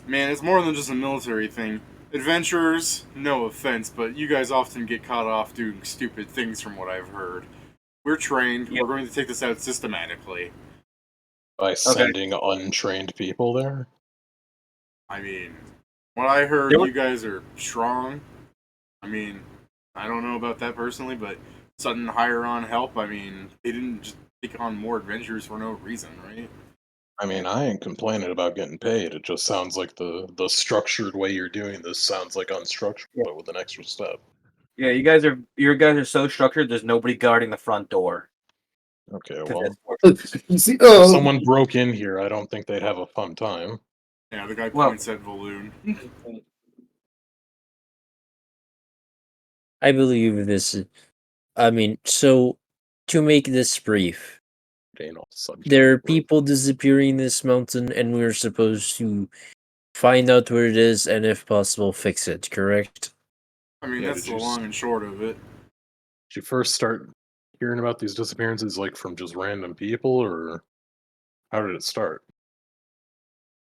"Man, it's more than just a military thing. Adventurers, no offense, but you guys often get caught off doing stupid things from what I've heard. We're trained. We're going to take this out systematically." By sending untrained people there? I mean, what I heard, you guys are strong. I mean, I don't know about that personally, but sudden hire on help, I mean, they didn't just take on more adventurers for no reason, right? I mean, I ain't complaining about getting paid. It just sounds like the structured way you're doing this sounds like unstructured, but with an extra step. Yeah, your guys are so structured. There's nobody guarding the front door. Okay, well, See, if someone broke in here, I don't think they'd have a fun time. Yeah, the guy points at Valoon. I believe this. I mean, so to make this brief, there are people disappearing in this mountain, and we're supposed to find out where it is, and if possible, fix it. Correct? I mean, that's the long and short of it. Did you first start hearing about these disappearances like from just random people, or how did it start?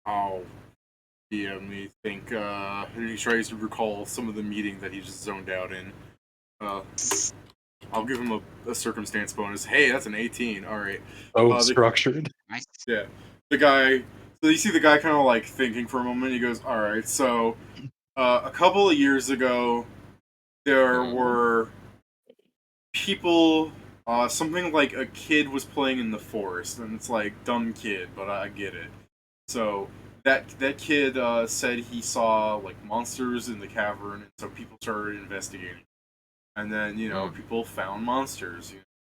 Oh, yeah, me think. He tries to recall some of the meeting that he just zoned out in. I'll give him a circumstance bonus. Hey, that's an 18. All right. Structured. Nice. Yeah, the guy. So you see the guy kind of like thinking for a moment. He goes, "All right, so a couple of years ago, there were people. Something like a kid was playing in the forest, and it's like dumb kid, but I get it. So that kid said he saw like monsters in the cavern, and so people started investigating. And then people found monsters.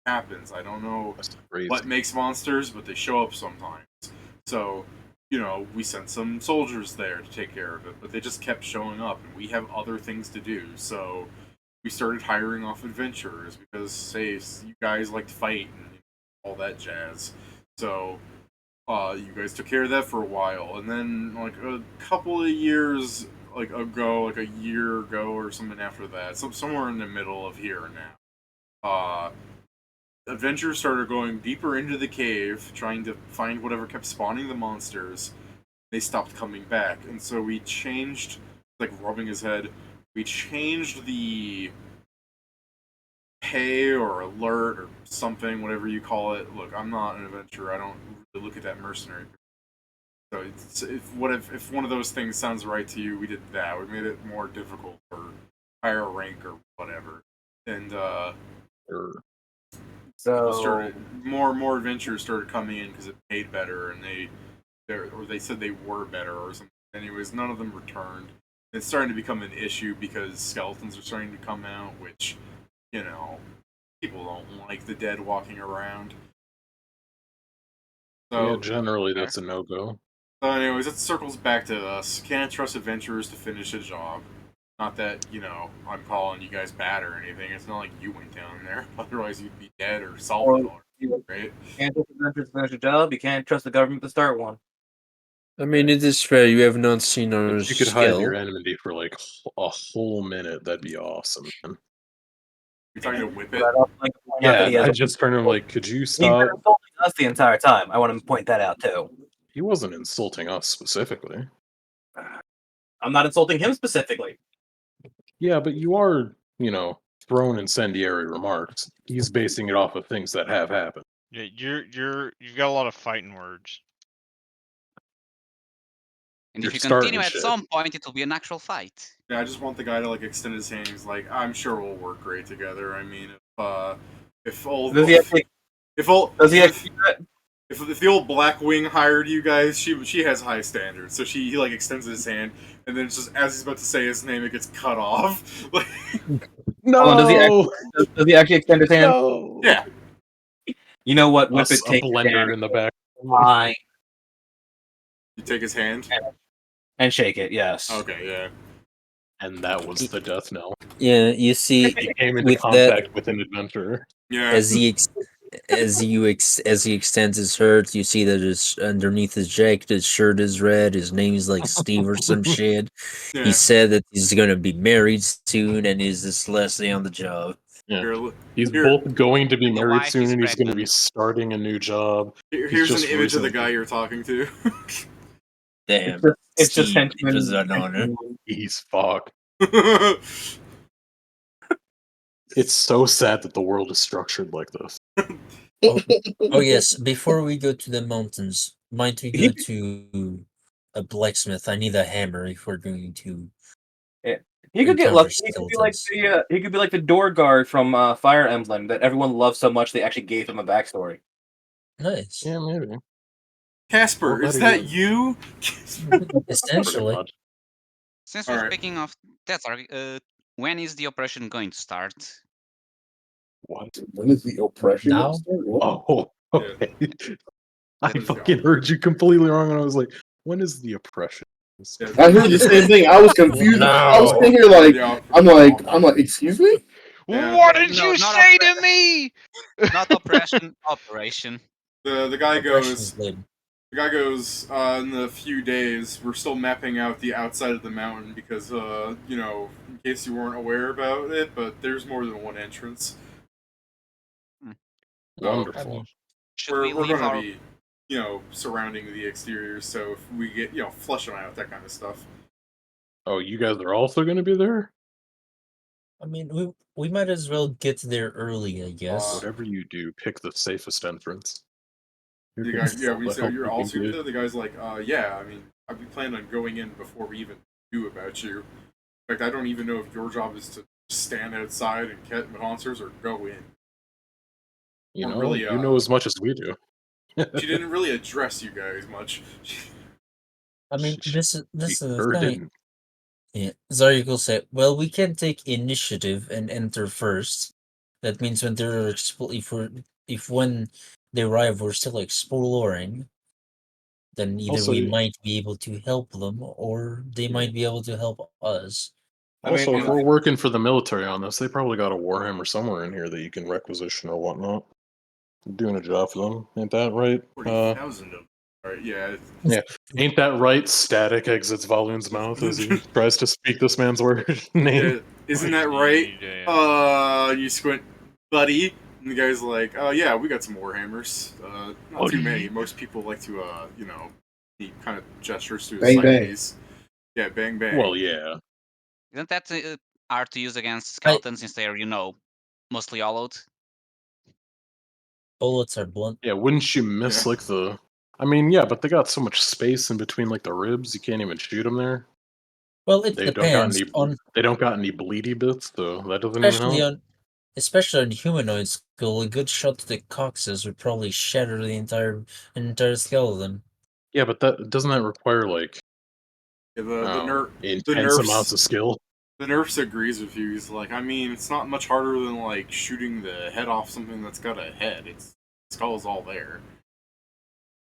happens. I don't know That's crazy. what makes monsters, but they show up sometimes. So, we sent some soldiers there to take care of it, but they just kept showing up, and we have other things to do. So we started hiring off adventurers because, hey, you guys like to fight and all that jazz. So you guys took care of that for a while, and then like a couple of years ago, like a year ago or something after that, somewhere in the middle of here and now, adventurers started going deeper into the cave, trying to find whatever kept spawning the monsters. They stopped coming back, and so we changed, like rubbing his head, we changed the pay or alert or something, whatever you call it. Look, I'm not an adventurer. I don't really look at that mercenary. So if one of those things sounds right to you, we did that. We made it more difficult or higher rank or whatever, and So more adventurers started coming in because it paid better, and they said they were better or something. Anyways, none of them returned. It's starting to become an issue because skeletons are starting to come out, which people don't like the dead walking around. So yeah, generally that's a no-go. So anyways, it circles back to us. Can't trust adventurers to finish a job. Not that, I'm calling you guys bad or anything. It's not like you went down there. Otherwise, you'd be dead or salted already, right? Can't trust adventurers to finish a job. You can't trust the government to start one. I mean, it is fair. You have not seen our If you could hide your skill. enemy for like a whole minute, that'd be awesome, man. You're talking to Whip It? But I'd also like to point out that he Yeah, has I just turned him like, could you he's been stop? insulting us the entire time. I want to point that out too. He wasn't insulting us specifically. I'm not insulting him specifically. Yeah, but you are, throwing incendiary remarks. He's basing it off of things that have happened. Yeah, you've got a lot of fighting words. And You're if you continue starting at shit. some point, it will be an actual fight. Yeah, I just want the guy to extend his hand. He's like, I'm sure we'll work great together. I mean, if the old Blackwing hired you guys, she has high standards. So he extends his hand, and then just as he's about to say his name, it gets cut off. No! Does he actually extend his hand? No! Yeah. You know what? A Whip It take blender in the back. line You take his hand? and shake it. Yes. Okay, yeah. And that was the death knell. Yeah, you see, He came into with contact with an adventurer. Yeah. as he extends his hurt, you see that his underneath his jacket, his shirt is red. His name is like Steve or some shit. Yeah. He said that he's gonna be married soon, and is this last day on the job. Yeah. He's both going to be married wife soon, is and he's going to be pregnant. starting a new job. Here's an just image of the recently- guy you're talking to. Damn, It's just Steve, henchmen. it was an honor. He's fucked. It's so sad that the world is structured like this. Oh yes, before we go to the mountains, might we go to a blacksmith? I need a hammer if we're going to. He could get encounter lucky. He could be like skeletons. he could be like the door guard from Fire Emblem that everyone loves so much they actually gave him a backstory. Nice. Yeah, maybe. Casper, Well, is better that you? Essentially. Pretty much. Since we're Alright. speaking of that, when is the operation going to start? What? When is the oppression? Now? Start? What? Oh, okay. I Let's fucking go. heard you completely wrong, and I was like, when is the oppression? Yeah. I heard the same thing. I was confused. I was No. sitting here like, Yeah, I'm like, excuse me? Yeah. What did No, you not say to me? Not oppression, operation. The guy Oppression's goes. later. The guy goes. In a few days, we're still mapping out the outside of the mountain because, in case you weren't aware about it, but there's more than one entrance. So, Wonderful. Should we're we leave gonna our be, surrounding the exterior. So if we get, flush them out, that kind of stuff. Oh, you guys are also going to be there? I mean, we might as well get there early, I guess. Whatever you do, pick the safest entrance. The guy, we I say hope you're you all can super do there. it. The guy's like, yeah. I mean, I've been planning on going in before we even knew about you. In fact, I don't even know if your job is to stand outside and catch monsters or go in. You Or know, really, you know as much as we do. She didn't really address you guys much. I mean, this is the Sure thing. didn't. Yeah, Zariko said, well, we can take initiative and enter first. That means when they're if when they arrive we're still exploring, then either Also, we might be able to help them or they might be able to help us. I mean, if we're working for the military on this, they probably got a Warhammer somewhere in here that you can requisition or whatnot. Doing a job for them, ain't that right? 40,000 of them. Alright, yeah. Yeah, ain't that right? Static exits Volune's mouth as he tries to speak this man's word name. Yeah, isn't that right? You squint, buddy. And the guy's like, oh yeah, we got some Warhammers. Not too many. Most people like to, he kind of gestures to his Bang, side bang. piece. Yeah, bang bang. Well, yeah. Isn't that hard to use against skeletons since they're, mostly hollowed? Bullets are blunt. Yeah, wouldn't you miss like the? I mean, yeah, but they got so much space in between like the ribs, you can't even shoot them there. Well, it They don't got depends any. on They don't got any bleedy bits, so that doesn't even help. especially on humanoid skull. A good shot to the coccyx would probably shatter the entire skeleton. Yeah, but doesn't that require like intense amounts of skill? The Nerfs agrees with you. He's like, I mean, it's not much harder than like shooting the head off something that's got a head. It's skull's all there.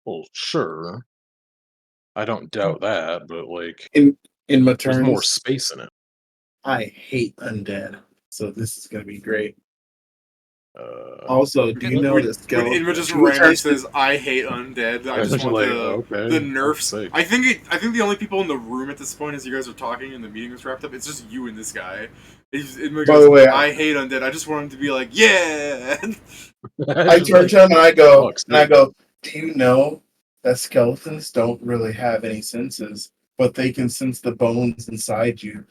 Well, sure. I don't doubt that, but like in my there's more terms, space in it. I hate undead, so this is gonna be great. Also, do you know that skeleton? When Inma just randomly says, "I hate undead," I just want okay, the nerfs. I think the only people in the room at this point, as you guys are talking and the meeting is wrapped up, it's just you and this guy. Inma goes, By the way, I hate undead. I just want him to be like, yeah. I turn to him and I go, do you know that skeletons don't really have any senses, but they can sense the bones inside you?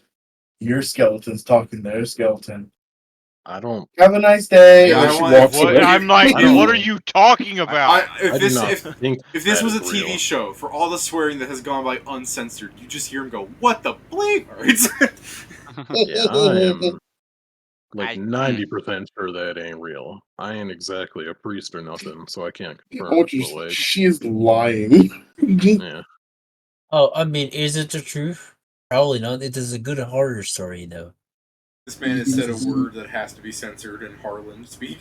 Your skeleton's talking to their skeleton. I don't. Have a nice day. Yeah, I'm like, what are you talking about? If this was a TV show, for all the swearing that has gone by uncensored, you just hear him go, "What the bleep?" Yeah, I am like 90% sure that ain't real. I ain't exactly a priest or nothing, so I can't confirm. She's lying. Yeah. Oh, I mean, is it the truth? Probably not. It is a good horror story, though. This man has said a word that has to be censored in Harlonde speak.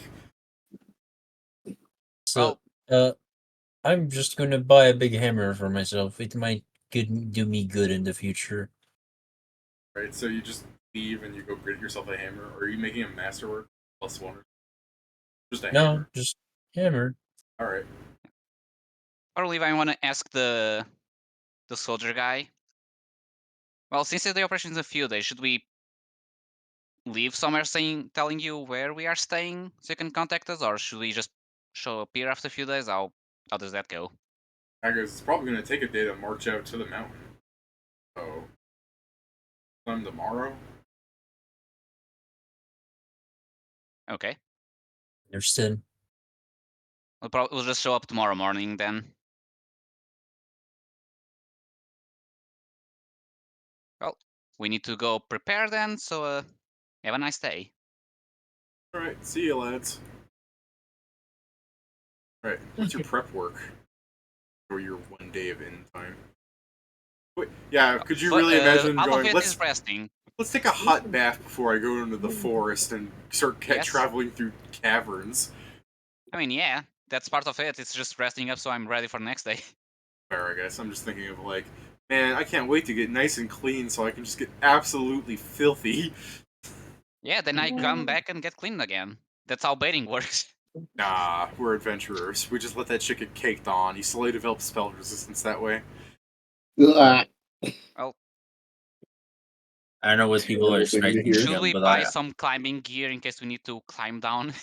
So, I'm just gonna buy a big hammer for myself. It might do me good in the future. Right, so you just leave and you go get yourself a hammer, or are you making a masterwork +1? Just a hammer? No, just hammer. Alright. Or Levi, I want to ask the soldier guy. Well, since the operation is a few days, should we leave somewhere telling you where we are staying so you can contact us, or should we just show up here after a few days? How does that go? I guess it's probably going to take a day to march out to the mountain. So, sometime tomorrow. Okay. Understood. We'll just show up tomorrow morning then. Well, we need to go prepare then, so have a nice day. Alright, see you lads. Alright, what's your prep work? Or your 1 day of end time? Wait, yeah, could you really imagine going, let's take a hot bath before I go into the forest and start traveling through caverns? I mean, yeah, that's part of it. It's just resting up so I'm ready for the next day. Fair, I guess. I'm just thinking of like, man, I can't wait to get nice and clean so I can just get absolutely filthy. Yeah, then I come back and get clean again. That's how baiting works. Nah, we're adventurers. We just let that shit get caked on. You slowly develop spell resistance that way. Well, I don't know what people are expecting. Should we buy some climbing gear in case we need to climb down?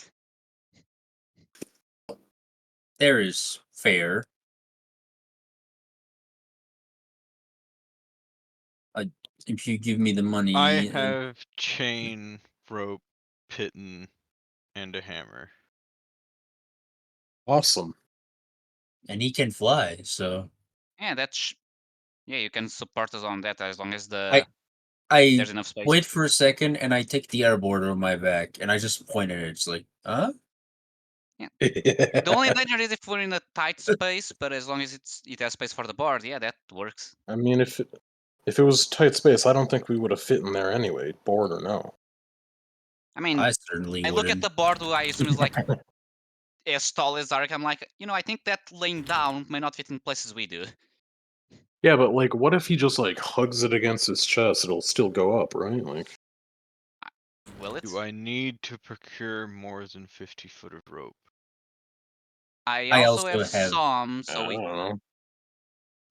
There is fair. If you give me the money, I have chain, rope, pitten, and a hammer. Awesome. And he can fly, so yeah, you can support us on that as long as I there's enough space. Wait for a second, and I take the airboard on my back, and I just point at it. It's like, huh? Yeah. The only danger is if we're in a tight space, but as long as it has space for the board, yeah, that works. I mean, if it was tight space, I don't think we would have fit in there anyway, board or no. I mean, I certainly I look at wouldn't. the board who I assume is like as tall as Zarek. I'm like, I think that laying down may not fit in places we do. Yeah, but like, what if he just like hugs it against his chest? It'll still go up, right? Like, Will it? Do I need to procure more than 50 foot of rope? I I also also have have- some, I so don't we know.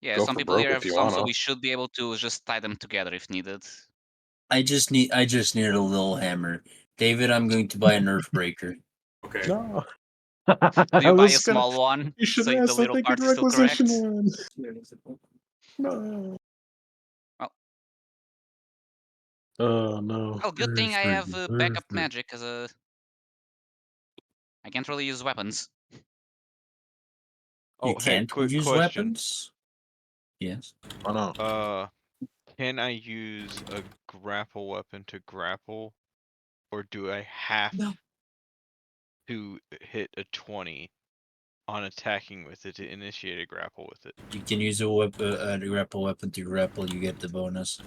yeah, Go some for people broke here if have you some, so wanna. we should be able to just tie them together if needed. I just need a little hammer. David, I'm going to buy a nerf breaker. Okay. No. Do I you buy a was gonna. small one You should so the ask that little they could part is still correct? requisition one. No. Well, Oh no. well, good thing I have Nerf backup breaker. magic, because I can't really use weapons. You Oh, hey, can't quick use question. weapons? Yes. Oh no. Can I use a grapple weapon to grapple, or do I have to hit a 20 on attacking with it to initiate a grapple with it? You can use a grapple weapon to grapple, you get the bonus.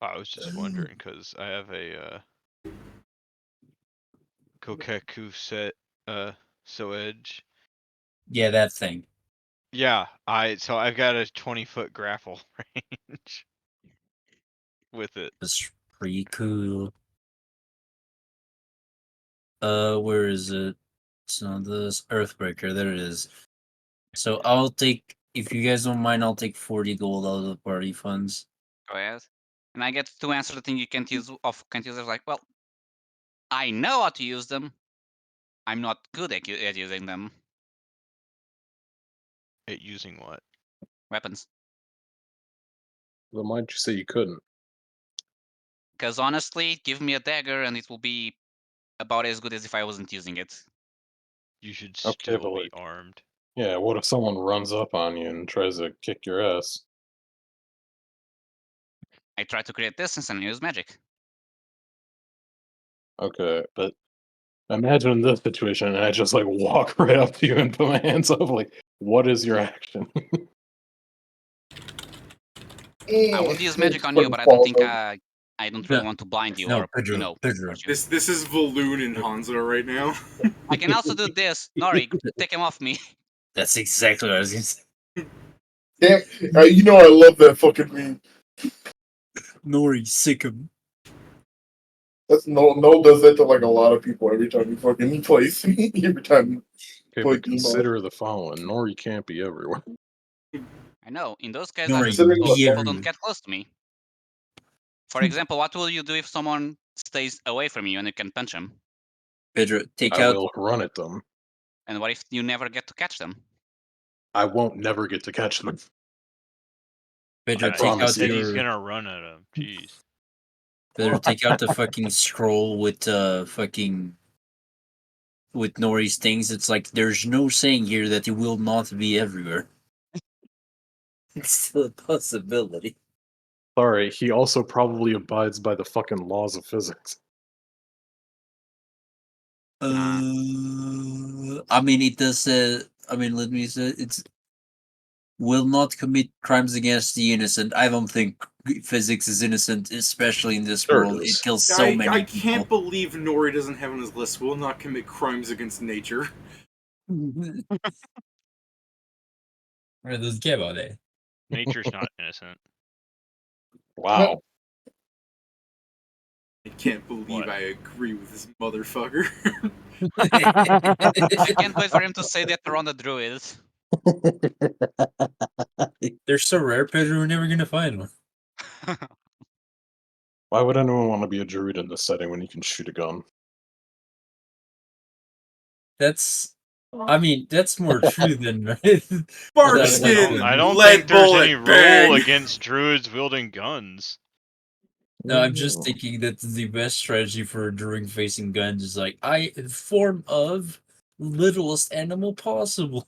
I was just wondering, because I have a Kokeku set, so edge. Yeah, that thing. Yeah, so I've got a 20-foot grapple range with it. That's pretty cool. Where is it? It's not this Earthbreaker. There it is. So I'll take, if you guys don't mind, I'll take 40 gold out of the party funds. Go ahead. And I get to answer the thing you can't use. Can't use. I was like, well, I know how to use them. I'm not good at using them. At using what? Weapons. Then why'd you say you couldn't? Because honestly, give me a dagger and it will be about as good as if I wasn't using it. You should Okay, still but be like, armed. yeah, what if someone runs up on you and tries to kick your ass? I try to create distance and use magic. Okay, but imagine this situation and I just like walk right up to you and put my hands up. Like, what is your action? I will use magic on you, Fucking but I don't think follow. I don't really want to blind you or Pedro. hurt you. This is Valoon and Hanzo right now. I can also do this. Nori, take him off me. That's exactly what I was gonna say. Damn, you know I love that fucking meme. Nori, sick him. That's Noel does that to like a lot of people every time he fucking plays me. Every time Okay, play but consider the following: Nori can't be everywhere. I know. In those cases, I Nori, just Considering hope what- people don't get close to me. For example, what will you do if someone stays away from you and you can punch them? Pedro, take I out. will run at them. And what if you never get to catch them? I won't never get to catch them. Pedro, I take promise out Said you. he's your. gonna run at him. Jeez. Pedro, take out the fucking scroll with fucking. With Nori's things. It's like there's no saying here that it will not be everywhere. It's still a possibility. Sorry, he also probably abides by the fucking laws of physics. I mean, it does. I mean, let me say it's will not commit crimes against the innocent. I don't think physics is innocent, especially in this Sure it world. It is. kills so many I people. can't believe Nori doesn't have on his list will not commit crimes against nature. Or doesn't care about it. Nature's not innocent. Wow. I can't believe What? I agree with this motherfucker. I can't wait for him to say that around the druid. They're so rare, Pedro. We're never gonna find one. Why would anyone want to be a druid in this setting when you can shoot a gun? That's. I mean, that's more true than right. Bark Like, skin, I don't lead think there's any bullet, rule bang. against druids wielding guns. No, I'm just thinking that the best strategy for a druid facing guns is like form of littlest animal possible.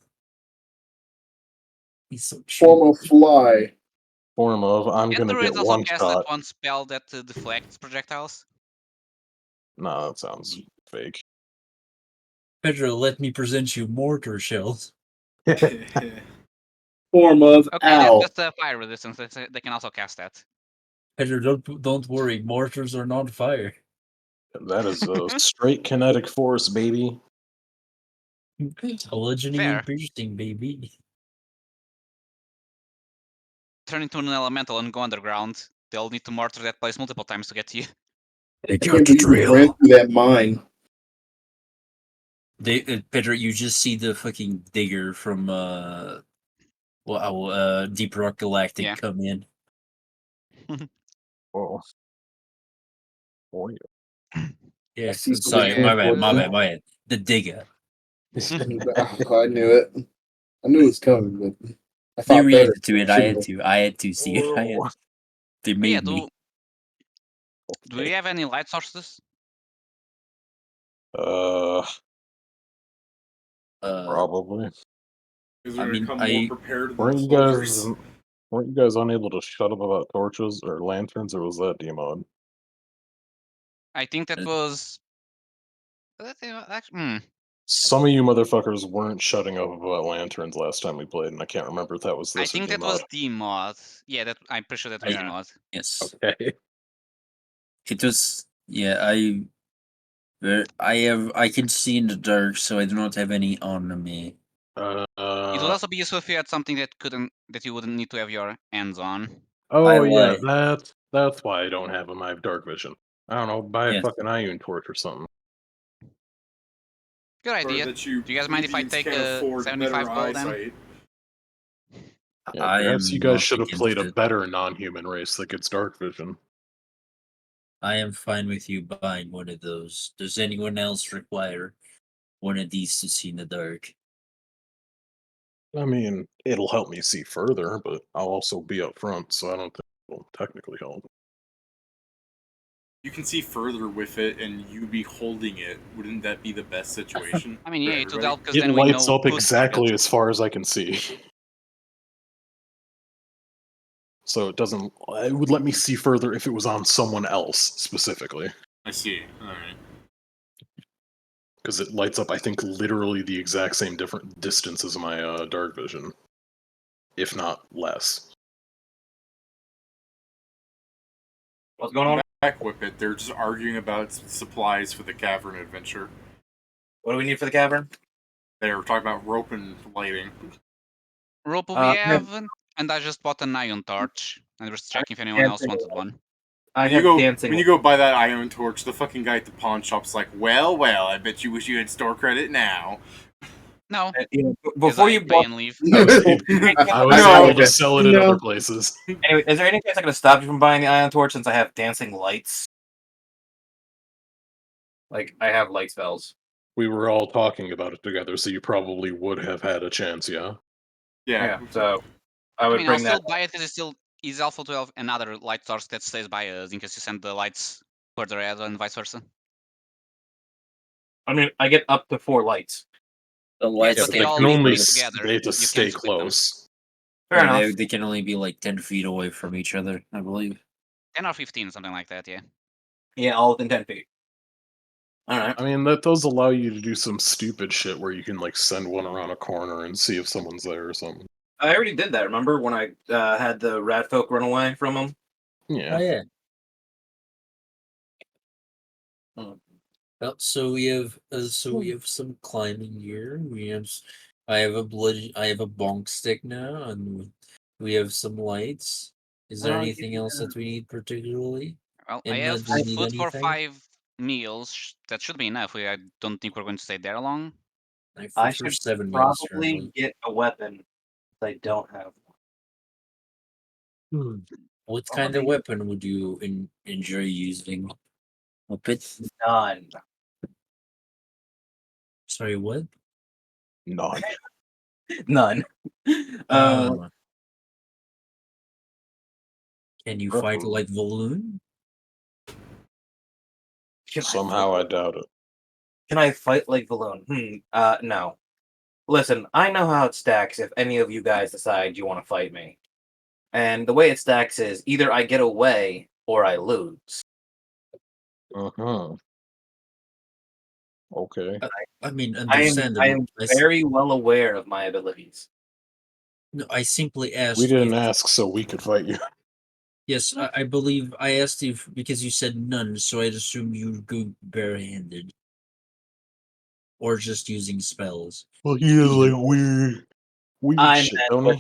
He's so cheap. form of fly. Form of, I'm Can gonna druids get also one cast shot. that one spell that deflects projectiles? Nah, that sounds fake. Pedro, let me present you mortar shells. Form of Okay, that's owl. just fire resistance. They can also cast that. Pedro, don't worry. Mortars are not fire. That is a straight kinetic force, baby. Bludgeoning Fair. and piercing, baby. Turn into an elemental and go underground. They'll need to mortar that place multiple times to get to you. They I can't believe you ran through that mine. Pedro, you just see the fucking digger from Deep Rock Galactic Yeah. come in. Oh. Oh, yeah. Yeah, see sorry, something my bad. The digger. I knew it. I knew it was coming, but I They thought better. reacted to it. I had to see it. They But yeah, made me. do we have any light sources? Probably. Because I we're mean, gonna come more prepared than Weren't the you soldiers. guys weren't you guys unable to shut up about torches or lanterns, or was that demod? I think that was. Actually, Some of you motherfuckers weren't shutting up about lanterns last time we played, and I can't remember if that was I this or think that demod. was demod. Yeah, that I'm pretty sure that was demod. Yes, Okay. it was. Yeah, I can see in the dark, so I do not have any on me. It would also be useful if you had something that you wouldn't need to have your hands on. oh yeah, lie. that's why I don't have them. I have dark vision. I don't know, buy a Yes. fucking iron torch or something. Good idea. That Do you guys mind if I plebeians take can't a afford 75 better gold then? eyesight. Yeah, I perhaps am you guys not should have against played a it. better non-human race that gets dark vision. I am fine with you buying one of those. Does anyone else require one of these to see in the dark? I mean, it'll help me see further, but I'll also be up front, so I don't think it'll technically help. You can see further with it, and you be holding it. Wouldn't that be the best situation? I mean, yeah, it would help because It then we lights know up who's exactly target. as far as I can see. So it doesn't. It would let me see further if it was on someone else specifically, I see. All right. because it lights up. I think literally the exact same different distance as my dark vision, if not less. What's going on? Back whip it. They're just arguing about supplies for the cavern adventure. What do we need for the cavern? They were talking about rope and lighting. Rope we Yeah. have, and I just bought an iron torch. And we're just checking if anyone else wanted one. I When have dancing. you go buy that iron torch, the fucking guy at the pawn shop's like, well, I bet you wish you had store credit now. No, Before I you pay bought, and leave. I was No. able to sell it at No. other places. anyway, is there anything that's going to stop you from buying the iron torch since I have dancing lights? Like, I have light spells. We were all talking about it together, so you probably would have had a chance, yeah? Yeah. So I I would mean, I'll bring still that. buy it because it still is helpful to have another light source that stays by us in case you send the lights further ahead and vice versa. I mean, I get up to 4 lights. The Yes, lights, but they they all can need to only be together. they have to You stay can't split them. close. Fair enough. they can only be like 10 feet away from each other, I believe. 10 or 15, something like that, yeah. Yeah, all within 10 feet. All right. I mean, that does allow you to do some stupid shit where you can like send one around a corner and see if someone's there or something. I already did that. Remember when I had the rat folk run away from them? Yeah. Oh yeah. Well, so we have some climbing gear. I have a bonk stick now, and we have some lights. Is there anything else that we need particularly? Well, I And have do we need food for anything? 5 meals. That should be enough. I don't think we're going to stay there long. I have I food for should 7 meals probably currently. get a weapon. I don't have one. What kind of weapon would you enjoy using? A bit. None. Sorry, what? None. None. Can you fight like Valoon? Somehow I doubt it. Can I fight like Valoon? No. Listen, I know how it stacks if any of you guys decide you want to fight me. And the way it stacks is either I get away or I lose. Uh-huh. Okay. I mean, I understandable. am very well aware of my abilities. No, I simply asked We didn't if ask so we could fight you. Yes, I believe I asked you because you said none, so I'd assume you would go barehanded. Or just using spells. Well, he has like weird I shit, meant, don't like,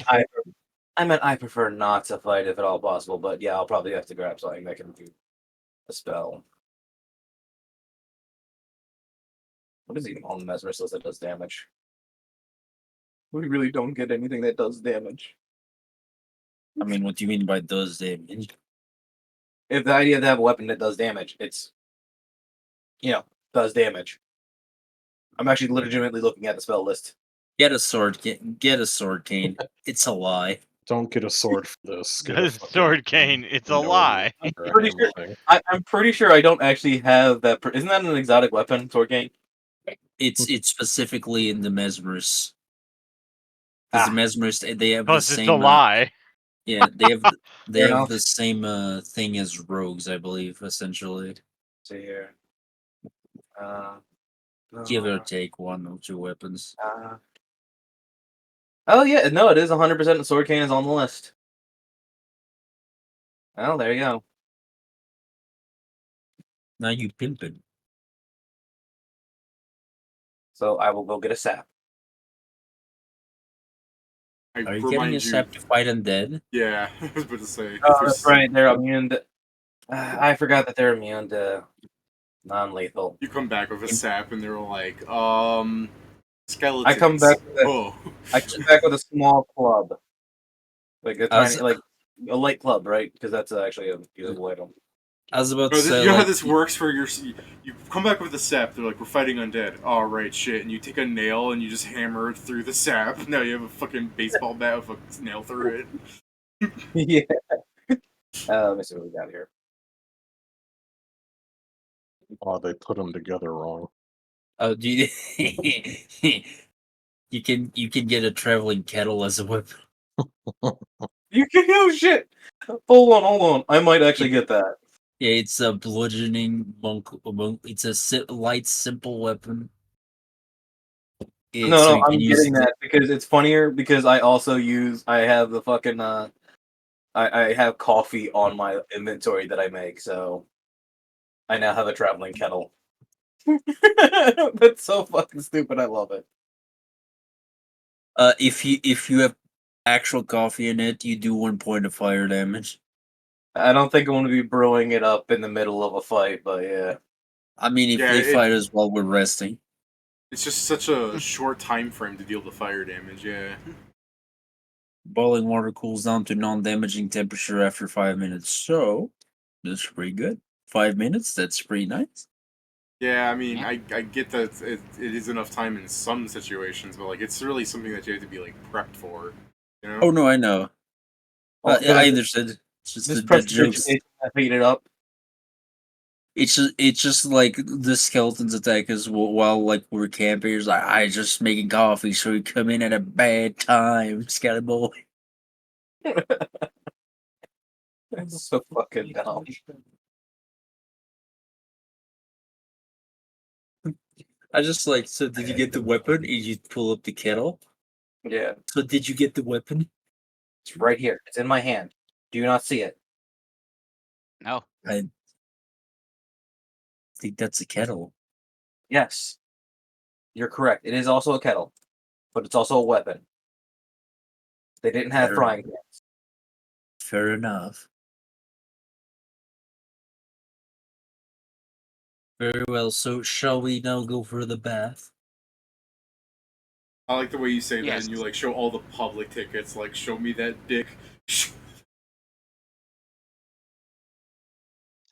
he? I prefer not to fight if at all possible, but yeah, I'll probably have to grab something that can do a spell. What is even on the mesmerist list that does damage? We really don't get anything that does damage. I mean, what do you mean by does damage? If the idea to have a weapon that does damage, it's does damage. I'm actually legitimately looking at the spell list. Get a sword, get a sword cane. It's a lie. Don't get a sword for this. Get a The fucking sword cane, it's a no lie. I'm or a pretty hammer sure. thing. I'm pretty sure I don't actually have that. Isn't that an exotic weapon, sword cane? It's specifically in the mesmerist. Because the mesmerist, they have the Because it's a same. lie. Yeah, they have Fair enough. the same thing as rogues, I believe. Essentially, Let's see here. give or take one or two weapons. Oh yeah, no, it is 100% the sword cane is on the list. Oh, there you go. Now you pimpin'. So I will go get a sap. Are you getting a sap to fight undead? Yeah, I was about to say. Oh, that's right. They're immune to. I forgot that they're immune to non-lethal. You come back with a sap, and they're like, skeletons. I come back with Oh. I come back with a small club, like a tiny, like a light club, right? Because that's actually a usable item. I was about to No, say, you know how like, this works for your. You come back with a sap. They're like, we're fighting undead. Oh right, shit. And you take a nail and you just hammer it through the sap. Now you have a fucking baseball bat with a nail through it. Yeah. Let me see what we got here. Oh, they put them together wrong. Oh, do you? you can get a traveling kettle as a weapon. You can oh shit. Hold on. I might actually get that. Yeah, it's a bludgeoning monk. It's a light, simple weapon. No, I'm getting that because it's funnier because I also I have the fucking I have coffee on my inventory that I make, so I now have a traveling kettle. That's so fucking stupid. I love it. If you have actual coffee in it, you do 1 point of fire damage. I don't think I'm going to be brewing it up in the middle of a fight, but yeah. I mean, if they fight us while we're resting. It's just such a short time frame to deal the fire damage, yeah. Boiling water cools down to non-damaging temperature after 5 minutes, so that's pretty good. 5 minutes, that's pretty nice. Yeah, I mean, I get that it is enough time in some situations, but like it's really something that you have to be like prepped for, you know? Oh no, I know. I understood. It's just the jokes. Heat it up. It's just like the skeletons attack us while like we're camping. It's like I just making coffee, so we come in at a bad time, Skelly boy. That's so fucking dumb. I just like, so did you get the weapon? And you pull up the kettle? Yeah. So did you get the weapon? It's right here. It's in my hand. Do you not see it? No. I think that's a kettle. Yes. You're correct. It is also a kettle, but it's also a weapon. They didn't have frying pans. Fair enough. Very well. So shall we now go for the bath? I like the way you say that, Yes. and you like show all the public tickets, like show me that dick.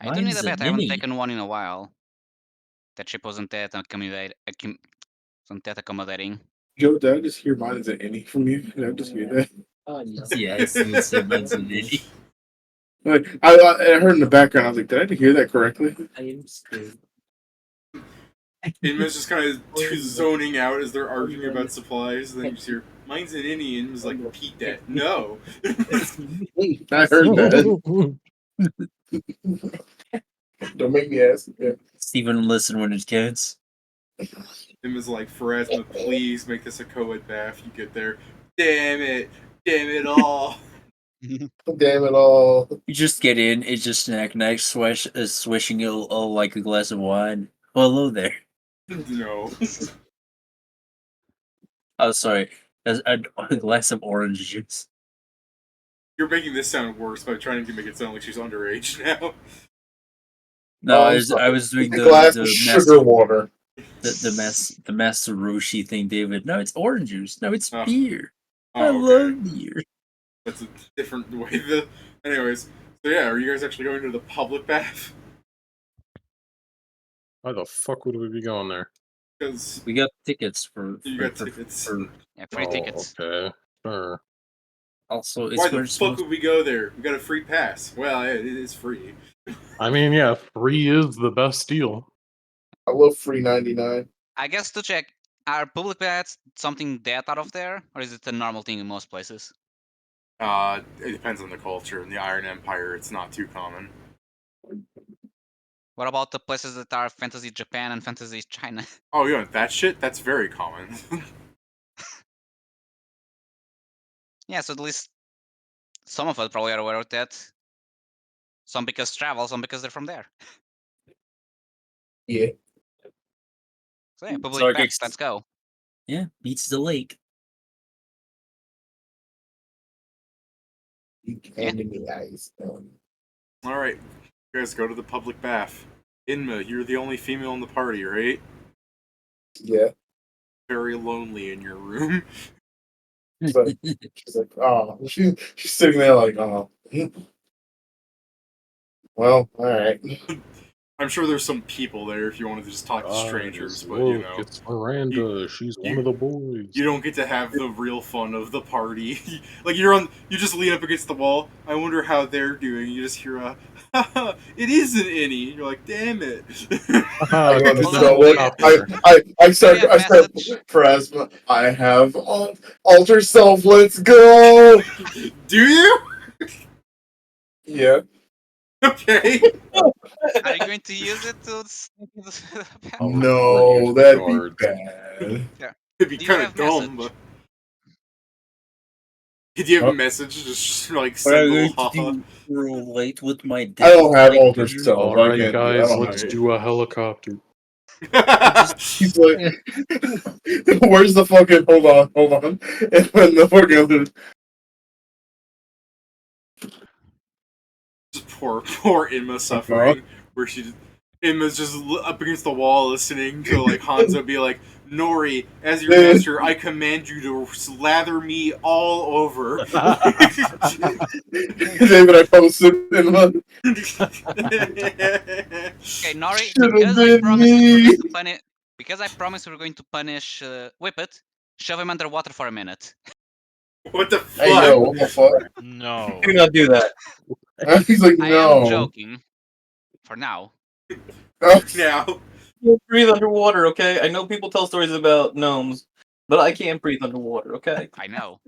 I do need a bet. I haven't taken one in a while. That ship wasn't that accommodating. Joe, did I just hear mine's an any from you? Did I just hear that? Yeah, I still say mine's an any. Like, I heard in the background, I was like, did I hear that correctly? I am scared. Inma's just kind of zoning out as they're arguing about supplies, and then you just hear, mine's an Indian, and was like, repeat that. No! I heard that. Don't make me ask. Yeah. Steven, listen when it counts. Inma's like, Pharasma, please make this a co-ed bath. You get there. Damn it all. Damn it all. You just get in, it's just snack next, swishing it like a glass of wine. Oh, hello there. No. Oh, sorry. A glass of orange juice. You're making this sound worse by trying to make it sound like she's underage now. No, I'm I sorry. was doing A glass the of master sugar water. the master Roshi thing, David. No, it's orange juice. No, it's Oh. beer. Oh, I okay. love beer. That's a different way. Anyways, so yeah, are you guys actually going to the public bath? Why the fuck would we be going there? Because We got tickets for you got tickets. Yeah, free tickets. Okay, sure. also it's Why where the it's fuck most- would we go there? We got a free pass. Well, it is free. I mean, yeah, free is the best deal. I love free 99. I guess to check, are public baths something that out of there, or is it a normal thing in most places? It depends on the culture. In the Iron Empire, it's not too common. What about the places that are fantasy Japan and fantasy China? Oh, yeah, that shit? That's very common. Yeah, so at least some of us probably are aware of that. Some because travel, some because they're from there. Yeah. So yeah, public Sorry, baths, let's go. Yeah, beats the lake. And in the eyes. Alright, you guys go to the public bath. Inma, you're the only female in the party, right? Yeah. Very lonely in your room. She's like, oh. She's sitting there like, oh. Well, alright. I'm sure there's some people there if you wanted to just talk to strangers, but look, you know. it's Miranda. She's one of the boys. You don't get to have the real fun of the party. Like you just lean up against the wall. I wonder how they're doing. You just hear a, haha, it isn't any. You're like, damn it. I Get just this know what helicopter. I start for asthma. I have alter self. Let's go. Do you? Yeah. Okay. Are you going to use it to sneak into the bathroom? I'll No, report you to the that'd be guards. bad. Yeah. It'd be Do you kind of have dumb, message? but. Did you have Huh? a message? Just like What are send you little going to haha. do? Relate with my dick? I don't have like alter you? self. I Alright, can't. I guys, don't let's have it. do a helicopter. He's like, where's the fucking? Hold on. And when the fucking Just poor Emma suffering, where Emma's just up against the wall listening to like Hanzo be like, Nori, as your master, I command you to slather me all over. David, I posted in my. Okay, Nori, Should've because I been promised we were me. going to punish, because I promised we were going to punish Whippet, shove him underwater for a minute. What the fuck? Hey yo, what the fuck? No. Do not do that. He's like, I no. am joking. For now. Now. I can't breathe underwater, okay? I know people tell stories about gnomes, but I can't breathe underwater, okay? I know.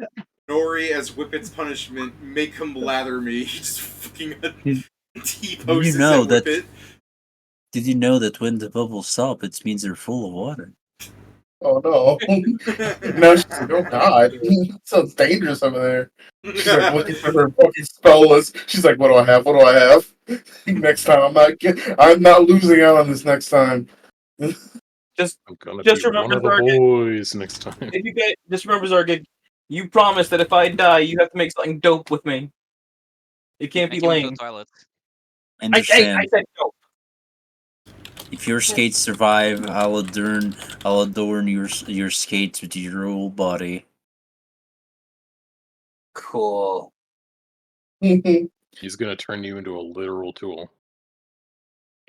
Nori, as Whippet's punishment, make him lather me. He just fucking You T-poses know at that- Whippet. Did you know that when the bubbles stop, it means they're full of water? Oh no. No, she's like, oh god. Sounds dangerous over there. She's like looking for her fucking spell list. She's like, what do I have? What do I have? Next time I'm not losing out on this next time. Just I'm gonna Just be remember, one of the Target. boys next time. if you get just remember, Zargid, you promise that if I die, you have to make something dope with me. It can't Make be him into a lame. toilet. Understand? I said dope. If your skates survive, I'll adorn your skates with your whole body. Cool. He's gonna turn you into a literal tool.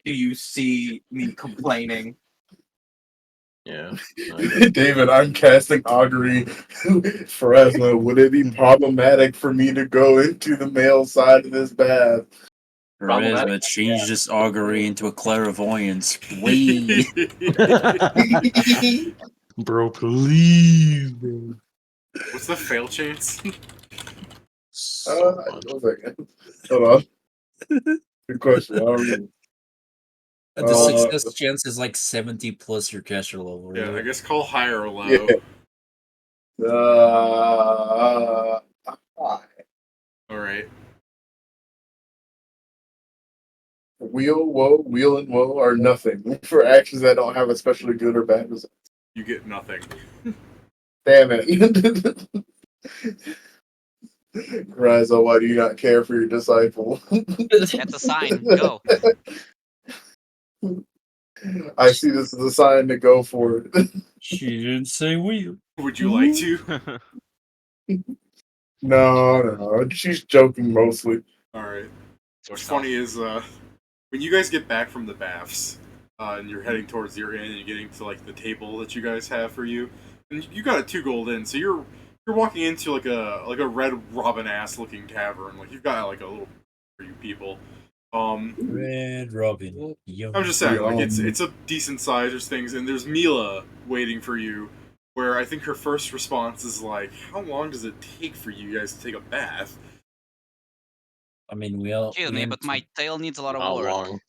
Do you see me complaining? Yeah. David, I'm casting augury for asthma. Would it be problematic for me to go into the male side of this bath? Charisma, change this augury into a clairvoyance. Wait. Bro, please, bro. What's the fail chance? So much. One second. Hold on. Good question. I don't know. The success chance is like 70 plus your caster level. Yeah, Right? I guess call high or low. Yeah. High. All right. Wheel, and woe are nothing for actions that don't have especially good or bad results. You get nothing. Damn it. Ryza, why do you not care for your disciple? That's a sign. Go. I see this as a sign to go for it. She didn't say wheel. Would you like to? No, she's joking mostly. All right. Or What's stuff. funny is when you guys get back from the baths and you're heading towards your inn and you're getting to like the table that you guys have for you, and you got a 2 gold in, so you're walking into like a Red Robin ass looking tavern. Like you've got like a little for you people. Red Robin. I'm just saying, like it's a decent size. There's things, and there's Mila waiting for you. Where I think her first response is like, "How long does it take for you guys to take a bath?" I mean, we all. Excuse me, but my tail needs a lot of Not work. long.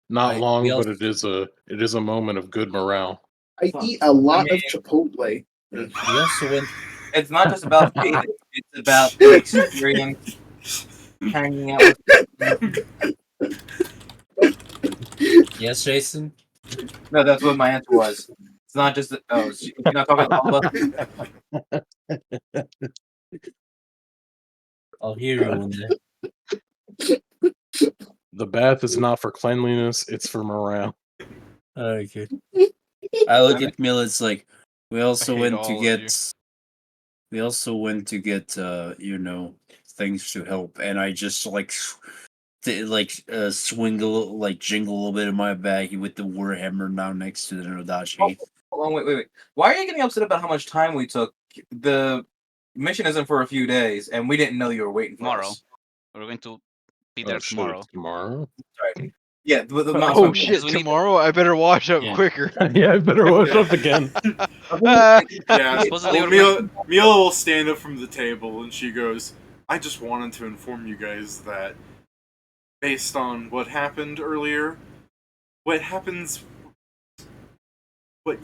Not we long, all- but it is a moment of good morale. I eat a lot of Chipotle. We also went. It's not just about bathing; it's about the experience, hanging out with. Yes, Jason. No, that's what my answer was. It's not just. You're not talking to all of us. I'll hear you one day. The bath is not for cleanliness; it's for morale. Okay. I look at Mill. It's like we also hate went all to of get. We also went to get, things to help, and I just swing a little, jingle a little bit in my bag with the warhammer now next to the Nodachi. Hold on, wait. Why are you getting upset about how much time we took? The mission isn't for a few days, and we didn't know you were waiting for Tomorrow. us. We're going to be there Oh, shit, tomorrow. it's tomorrow. Yeah, the amount Oh of shit! we need- Tomorrow, I better wash up Yeah. quicker. Yeah, I better wash up again. Yeah, Supposedly well, Mila will stand up from the table and she goes, "I just wanted to inform you guys that, based on what happened earlier, what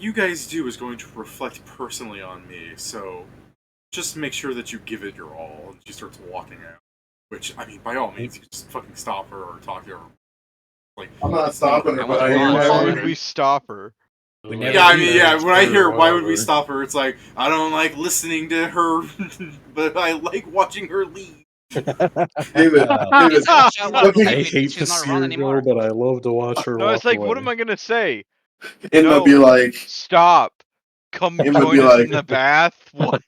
you guys do is going to reflect personally on me. So, just make sure that you give it your all." And she starts walking out. Which, I mean, by all means, you just fucking stop her or talk to her. Like, I'm not stopping her, I but I want am. to Why follow would her. we stop her? We never yeah, I do mean, that. yeah. When I hear why would we Whatever. stop her, it's like I don't like listening to her, but I like watching her leave. David, Yes, watch out, Look, leave I it, hate she's to not see around her anymore. go, but I love to watch her No, walk it's like, away. what am I gonna say? Inma No. be like, Stop. Come It would join be us like- in the bath. What?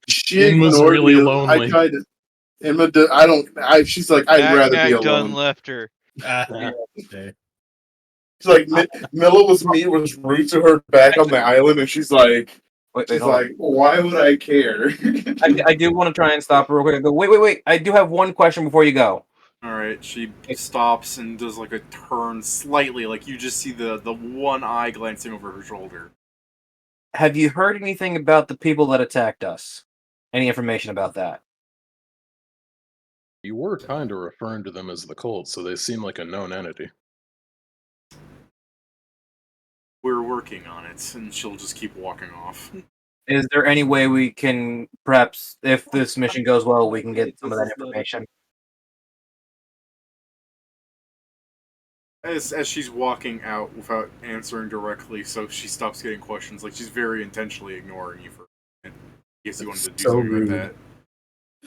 she Inma's ignored really me. lonely. I tried to. She's like, I'd rather be Knack Dunn alone. left her. Okay. She's like, Mila was rude to her back on the island, and she's like, Wait, hold on. why would I care? I do want to try and stop her real quick. I go, wait. I do have one question before you go. All right, she stops and does like a turn slightly, like you just see the one eye glancing over her shoulder. Have you heard anything about the people that attacked us? Any information about that? You were kind of referring to them as the cult, so they seem like a known entity. We're working on it, and she'll just keep walking off. Is there any way we can, perhaps, if this mission goes well, we can get some of that information? As she's walking out without answering directly, so she stops getting questions. Like she's very intentionally ignoring you for. In case you wanted to do So something rude. like that.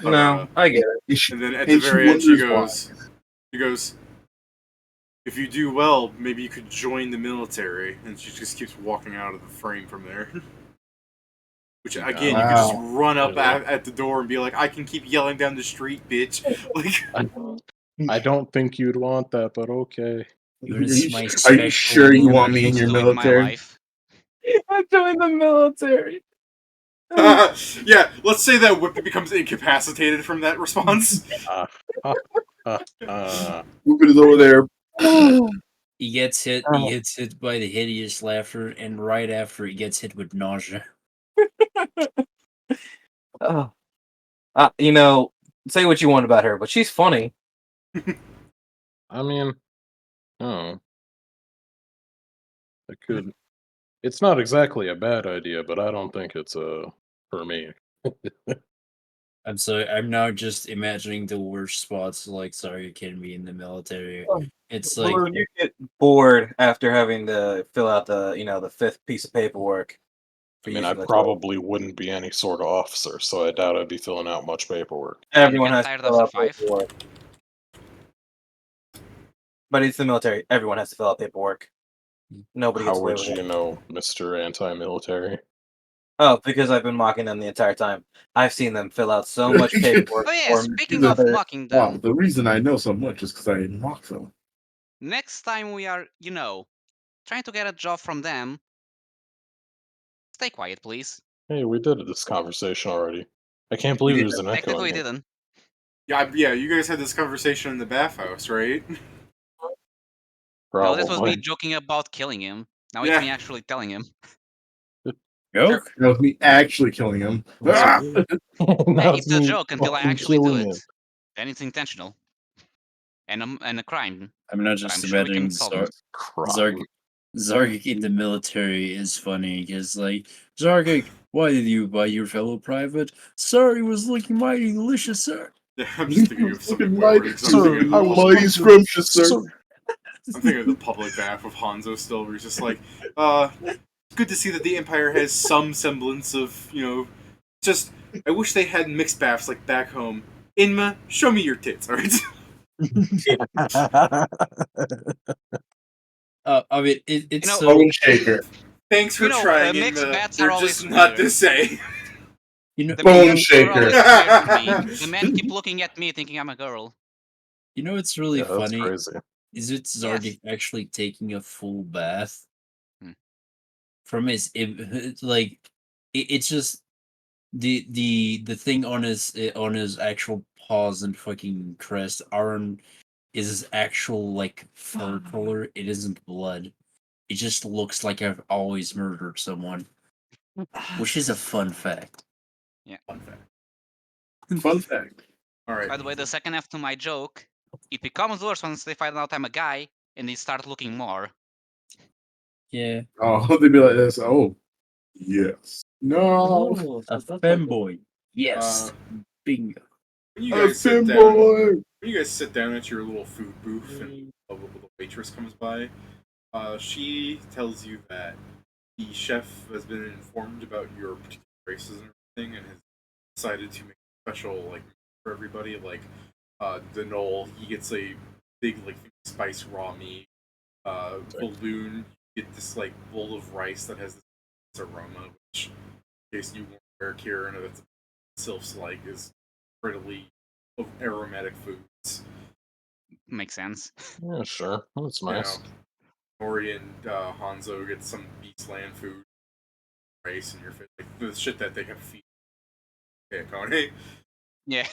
But, No, I get it. and then at the very end, she goes, "If you do well, maybe you could join the military." And she just keeps walking out of the frame from there. Which again, you could just run up at the door and be like, "I can keep yelling down the street, bitch!" Like, I don't think you'd want that, but okay. Are you sure you want me in your military? I joined the military. yeah, let's say that Whip becomes incapacitated from that response. Whoop is over there. He gets hit. He gets hit by the hideous laughter, and right after, he gets hit with nausea. Say what you want about her, but she's funny. I mean, oh, it could. It's not exactly a bad idea, but I don't think it's for me. I'm sorry. I'm now just imagining the worst spots. Like, sorry, can be in the military. It's like Well, you get bored after having to fill out the fifth piece of paperwork. I mean, I using the probably wouldn't be any sort of officer, so I doubt I'd be filling out much paperwork. Everyone get has to tired fill after out 5? paperwork. But it's the military. Everyone has to fill out paperwork. Nobody gets How away would with you it. know, Mr. Anti-Military? Oh, because I've been mocking them the entire time. I've seen them fill out so much paperwork. Oh yeah, for speaking of other- mocking Wow, them, the reason I know so much is because I mock them. next time we are, trying to get a job from them, stay quiet, please. Hey, we did this conversation already. I can't believe there's an echo Technically, in we here. didn't. Yeah, you guys had this conversation in the bathhouse, right? No, this was me Probably. joking about killing him. Now it's Yeah. me actually telling him. joke. That was me actually killing him. Now It's a me joke until I fucking actually do killing it. him. Then it's intentional. And a crime. I'm not But I'm just sure we imagining can solve it. Crime. Zargik in the military is funny because, like, Zargik, why did you buy your fellow private? Sir, he was looking mighty delicious, sir. Yeah, I'm just thinking of something Fucking more mighty, because I'm thinking of the mighty public. scrumptious, sir. I'm thinking of the public bath of Hanzo still, where he's just like, good to see that the Empire has some semblance of, just. I wish they had mixed baths like back home. Inma, show me your tits, alright? I mean, it's know, so. Bone shaker. Thanks for trying, mixed Inma. bats They're are always just not weird. the same. The Bone mixed bats are shaker. always weird to me. The men keep looking at me thinking I'm a girl. You know what's really Yeah, that's funny? crazy. Is it Zargik actually taking a full bath? Hmm. From his like, it's just the thing on his actual paws and fucking crest aren't is his actual like fur color. It isn't blood. It just looks like I've always murdered someone, which is a fun fact. Yeah. Fun fact. Alright. By the way, the second F to my joke, it becomes worse once they find out I'm a guy and they start looking more. Yeah. Oh, they'd be like this. Oh, yes. No. A femboy. Yes. Bingo. When you A guys sit down, femboy. when you guys sit down at your little food booth and the waitress comes by, she tells you that the chef has been informed about your particular races and everything and has decided to make a special for everybody. The Knoll, he gets a big spice raw meat. Balloon, you get this bowl of rice that has this aroma, which in case you weren't aware, Kieran, that's Sylph's is readily of aromatic foods. Makes sense. Yeah, sure. That's nice. Nori and Hanzo get some beastland food, rice, and your the shit that they can feed. Okay, Kone. Yeah.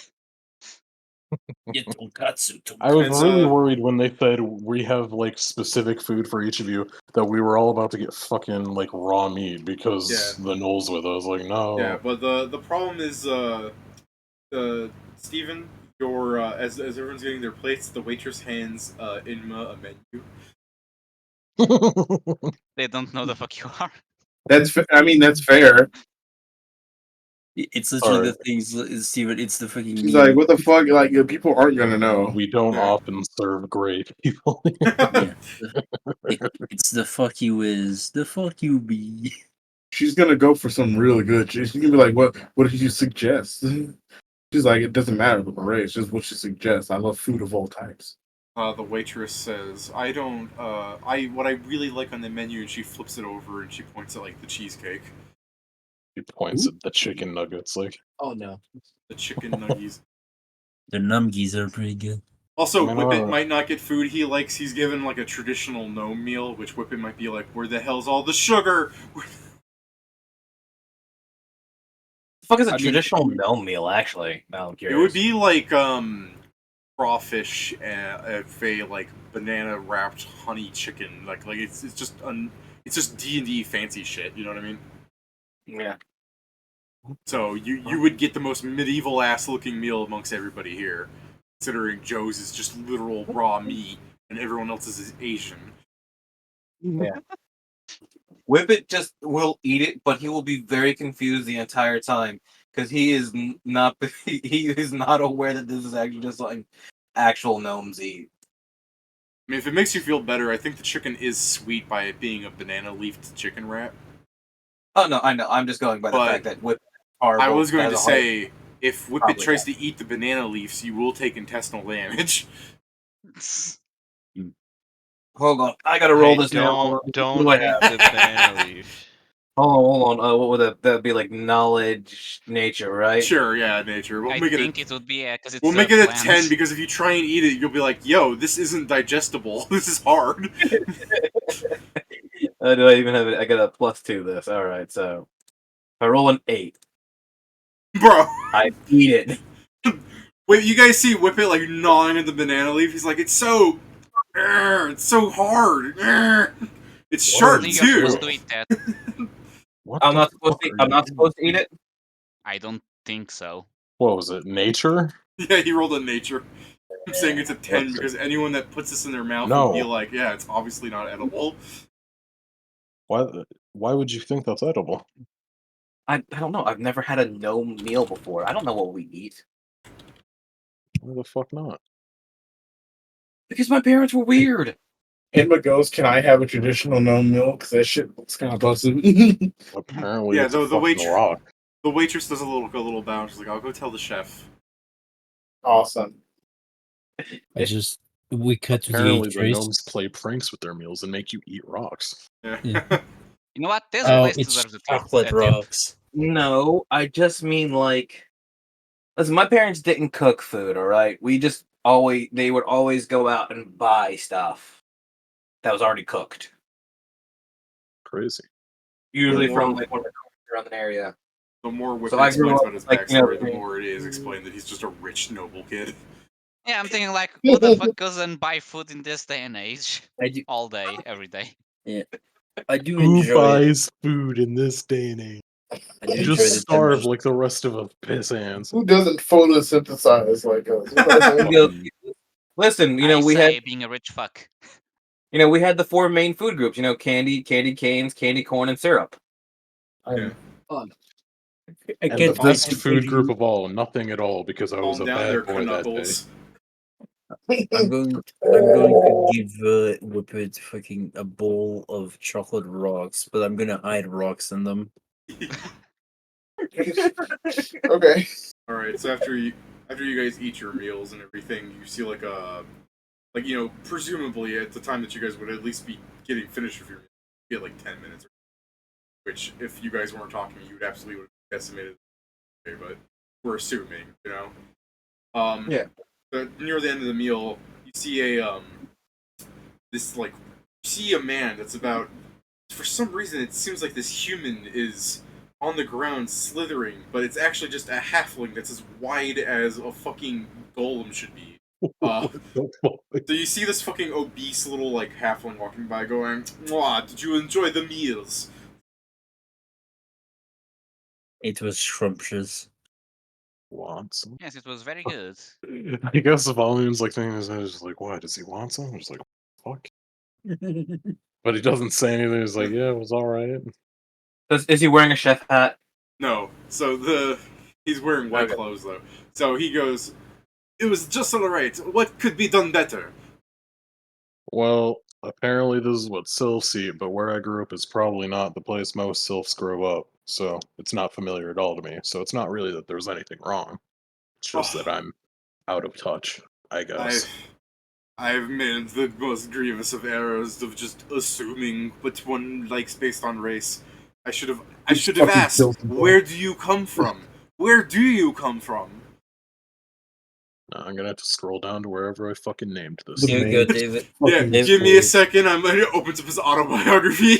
Get tonkatsu. I was It's, really worried when they said we have specific food for each of you that we were all about to get fucking raw meat because the Knowles with us. No. Yeah, but the problem is Steven, your as everyone's getting their plates, the waitress hands Inma a menu. They don't know the fuck you are. That's fair. It's literally the things, Steven. It's the fucking. She's like, what the fuck? People aren't gonna know. We don't often serve great people. Yeah. It's the fuck you is. The fuck you be. She's gonna go for some really good. She's gonna be like, what did you suggest? She's like, it doesn't matter about the race, just what she suggests. I love food of all types. The waitress says, "I don't. What I really like on the menu," and she flips it over and she points at the cheesecake. He points at the chicken nuggets, Oh no, the chicken nuggies. The numgies are pretty good. Also, Whippet might not get food he likes. He's given a traditional gnome meal, which Whippet might be like, "Where the hell's all the sugar?" The fuck is a traditional gnome meal? Actually, now I'm curious. It would be crawfish, a banana wrapped honey chicken. It's just it's just D&D fancy shit. You know what I mean? Yeah. So you would get the most medieval ass looking meal amongst everybody here, considering Joe's is just literal raw meat and everyone else's is Asian. Yeah. Whippet just will eat it, but he will be very confused the entire time because he is not he is not aware that this is actually just like actual gnomes eat. I mean, if it makes you feel better, I think the chicken is sweet by it being a banana leafed chicken wrap. Oh no, I know. I'm just going by the fact that Whippet I was going to say, if Whippet Probably tries to eat the banana leaves, you will take intestinal damage. Hold on, I gotta roll I this now. don't What eat the banana leaf. hold on. What would that be like? Knowledge, nature, right? Sure, yeah, nature. We'll I make think it it would be because it's we'll make a it a plant. 10 because if you try and eat it, you'll be like, "Yo, this isn't digestible. This is hard." Do I even have it? I got a +2 this. All right, so if I roll an 8, Bro. I eat it. Wait, you guys see Whippet like gnawing at the banana leaf? He's like, it's so hard. It's sharp Only you're too. supposed to eat that. What I'm the not supposed fuck to. are I'm you not doing? supposed to eat it. I don't think so. What was it? Nature? Yeah, he rolled a nature. I'm saying it's a 10 What's because anyone that puts this in their mouth No. would be like, yeah, it's obviously not edible. Why would you think that's edible? I don't know. I've never had a gnome meal before. I don't know what we eat Why the fuck not? because my parents were weird. Emma goes, "Can I have a traditional gnome meal? Because that shit looks kind of busted." Apparently, Yeah, it's a the fucking waitress rock. the waitress does a little bow. She's like, I'll go tell the chef. Awesome. We cut to the Apparently, the trace. gnomes play pranks with their meals and make you eat rocks. Yeah. You know what? This Oh, place it's deserves a chocolate tip. rocks. No, I just mean like. Listen, my parents didn't cook food. All right, they would always go out and buy stuff that was already cooked. Crazy. Usually The from more- like one of the surrounding area. The more Whippet So I grew explains up, about his like, you know, backstory, the more it is explained that he's just a rich, noble kid. Yeah, I'm thinking like, who the fuck goes and buy food in this day and age? I do. All day, every day. I do Who enjoy it. buys food in this day and age? I do You enjoy just the starve dimension. like the rest of us piss hands. Who doesn't photosynthesize like us? You know, listen, I we say had being a rich fuck. we had the 4 main food groups. Candy canes, candy corn, and syrup. Yeah. I And can't the wait best to food give group you. of all, nothing at all, because I was Calm a down there, bad boy that day. Knuckles. I'm going to give Whippet fucking a bowl of chocolate rocks, but I'm gonna hide rocks in them. Okay. Alright, so after you guys eat your meals and everything, you see like a presumably at the time that you guys would at least be getting finished with your meal, you get like 10 minutes, which if you guys weren't talking, you would absolutely would have estimated. Okay, but we're assuming, Yeah. But near the end of the meal, you see a man that's about, for some reason it seems like this human is on the ground slithering, but it's actually just a halfling that's as wide as a fucking golem should be. What the fuck? So you see this fucking obese little like halfling walking by going, "Mwah, did you enjoy the meals?" It was scrumptious. Want some? Yes, it was very good. I guess the volume's like thinking his head is like, why does he want some? I'm just like, fuck. But he doesn't say anything. He's like, yeah, it was alright. Is he wearing a chef hat? No. So he's wearing white Okay. clothes though. So he goes, "It was just alright. What could be done better?" Well, apparently this is what sylphs eat, but where I grew up is probably not the place most sylphs grow up, so it's not familiar at all to me. So it's not really that there's anything wrong. It's just that I'm out of touch, I guess. I've made the most grievous of errors of just assuming what one likes based on race. I should have fucking asked, killed him, bro. where do you come from? Where do you come from? Now I'm gonna have to scroll down to wherever I fucking named this. Here we go, David. Yeah, Fucking give me a boy. second. It opens up his autobiography.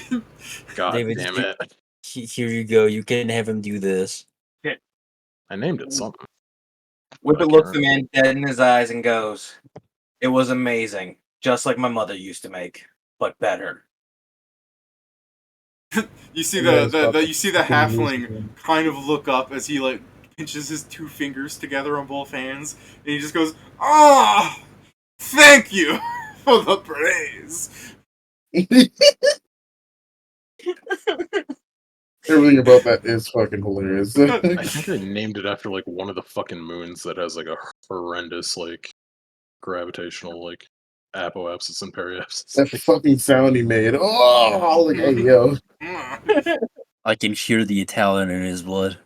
God David, damn you- it. Here you go. You can have him do this. I named it something. Whippet I looks can't the man dead in his eyes and goes, "It was amazing, just like my mother used to make, but better." You see Yeah, you see the fucking halfling amazing. kind of look up as he like pinches his 2 fingers together on both hands, and he just goes, "Ah, thank you for the praise." Everything about that is fucking hilarious. I think they named it after like one of the fucking moons that has like a horrendous like gravitational like apoapsis and periapsis. That fucking sound he made. Oh, like, hey, yo. I can hear the Italian in his blood.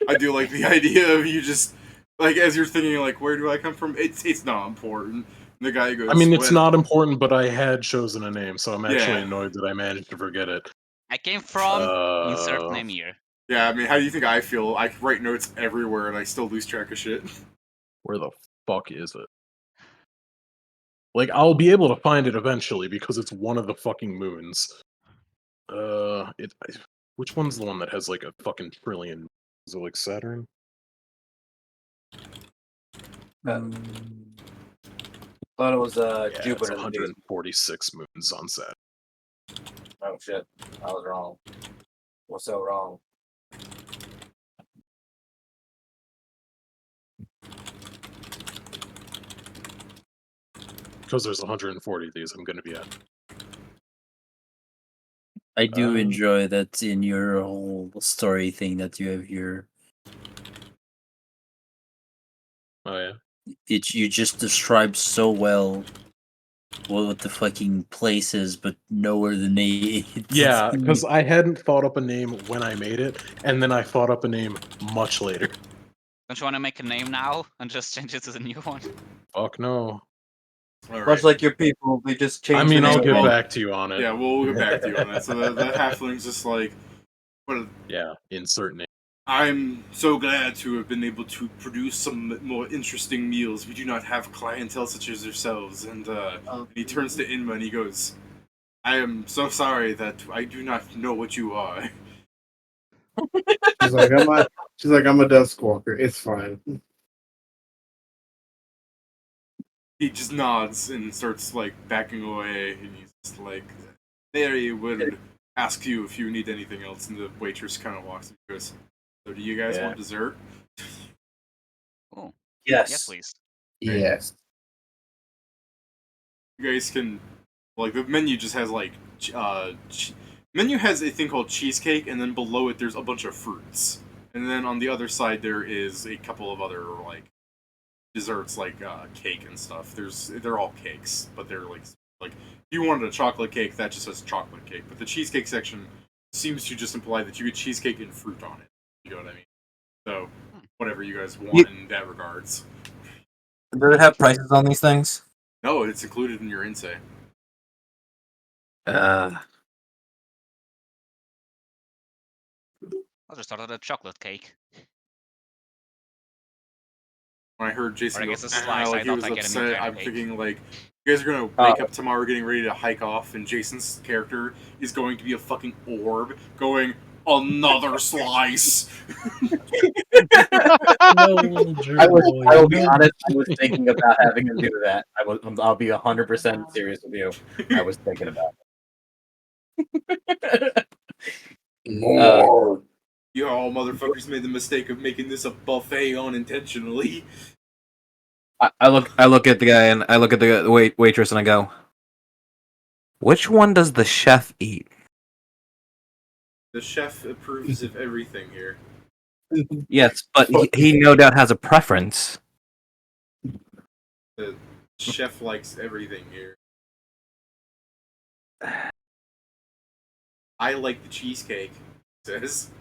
I do like the idea of you just like as you're thinking like, where do I come from? It's not important. And the guy goes, I mean, it's "Well, not important, but I had chosen a name, so I'm actually Yeah. annoyed that I managed to forget it. I came from insert name here. Yeah, I mean, how do you think I feel? I write notes everywhere and I still lose track of shit. Where the fuck is it? Like, I'll be able to find it eventually because it's one of the fucking moons. Which one's the one that has like a fucking trillion? Is it like Saturn? Thought it was Yeah, Jupiter. it's 146 moons on Saturn. Oh shit, I was wrong. What's so wrong? Because there's 140 of these, I'm going to be at. I do enjoy that in your whole story thing that you have here. Oh yeah. You just describe so well what the fucking place is, but nowhere the name. Yeah, because I hadn't thought up a name when I made it, and then I thought up a name much later. Don't you want to make a name now and just change it to the new one? Fuck no. Much like your people, they just changed. I mean, the I'll name get of it. back to you on it. Yeah, we'll get back to you on that. So the halfling's just like, well, Yeah, insert name. I'm so glad to have been able to produce some more interesting meals. We do not have clientele such as yourselves. And he turns to Inma and he goes, I am so sorry that I do not know what you are. She's like, I'm a desk walker. It's fine. He just nods and starts like backing away. And he's just like, Mary would ask you if you need anything else. And the waitress kind of walks and goes, so do you guys want dessert? Oh, Yes. yes, please. Yes. You guys can, like, the menu just has like, menu has a thing called cheesecake, and then below it there's a bunch of fruits, and then on the other side there is a couple of other like desserts, like cake and stuff. They're all cakes, but they're like if you wanted a chocolate cake, that just says chocolate cake. But the cheesecake section seems to just imply that you get cheesecake and fruit on it. You know what I mean? So whatever you guys want in that regards. Does it have prices on these things? No, it's included in your insay. I'll just start with a chocolate cake. When I heard Jason Or I go, guess a slice, like I he thought was I get a new upset, kind of I'm cake. thinking like, you guys are gonna wake up tomorrow getting ready to hike off, and Jason's character is going to be a fucking orb going, another slice. I will be honest. I was thinking about having him do that. I'll be 100% serious with you. I was thinking about it. More. You all motherfuckers made the mistake of making this a buffet unintentionally. I look at the guy and I look at the waitress and I go, which one does the chef eat? The chef approves of everything here. Yes, but he no doubt has a preference. The chef likes everything here. I like the cheesecake, he says.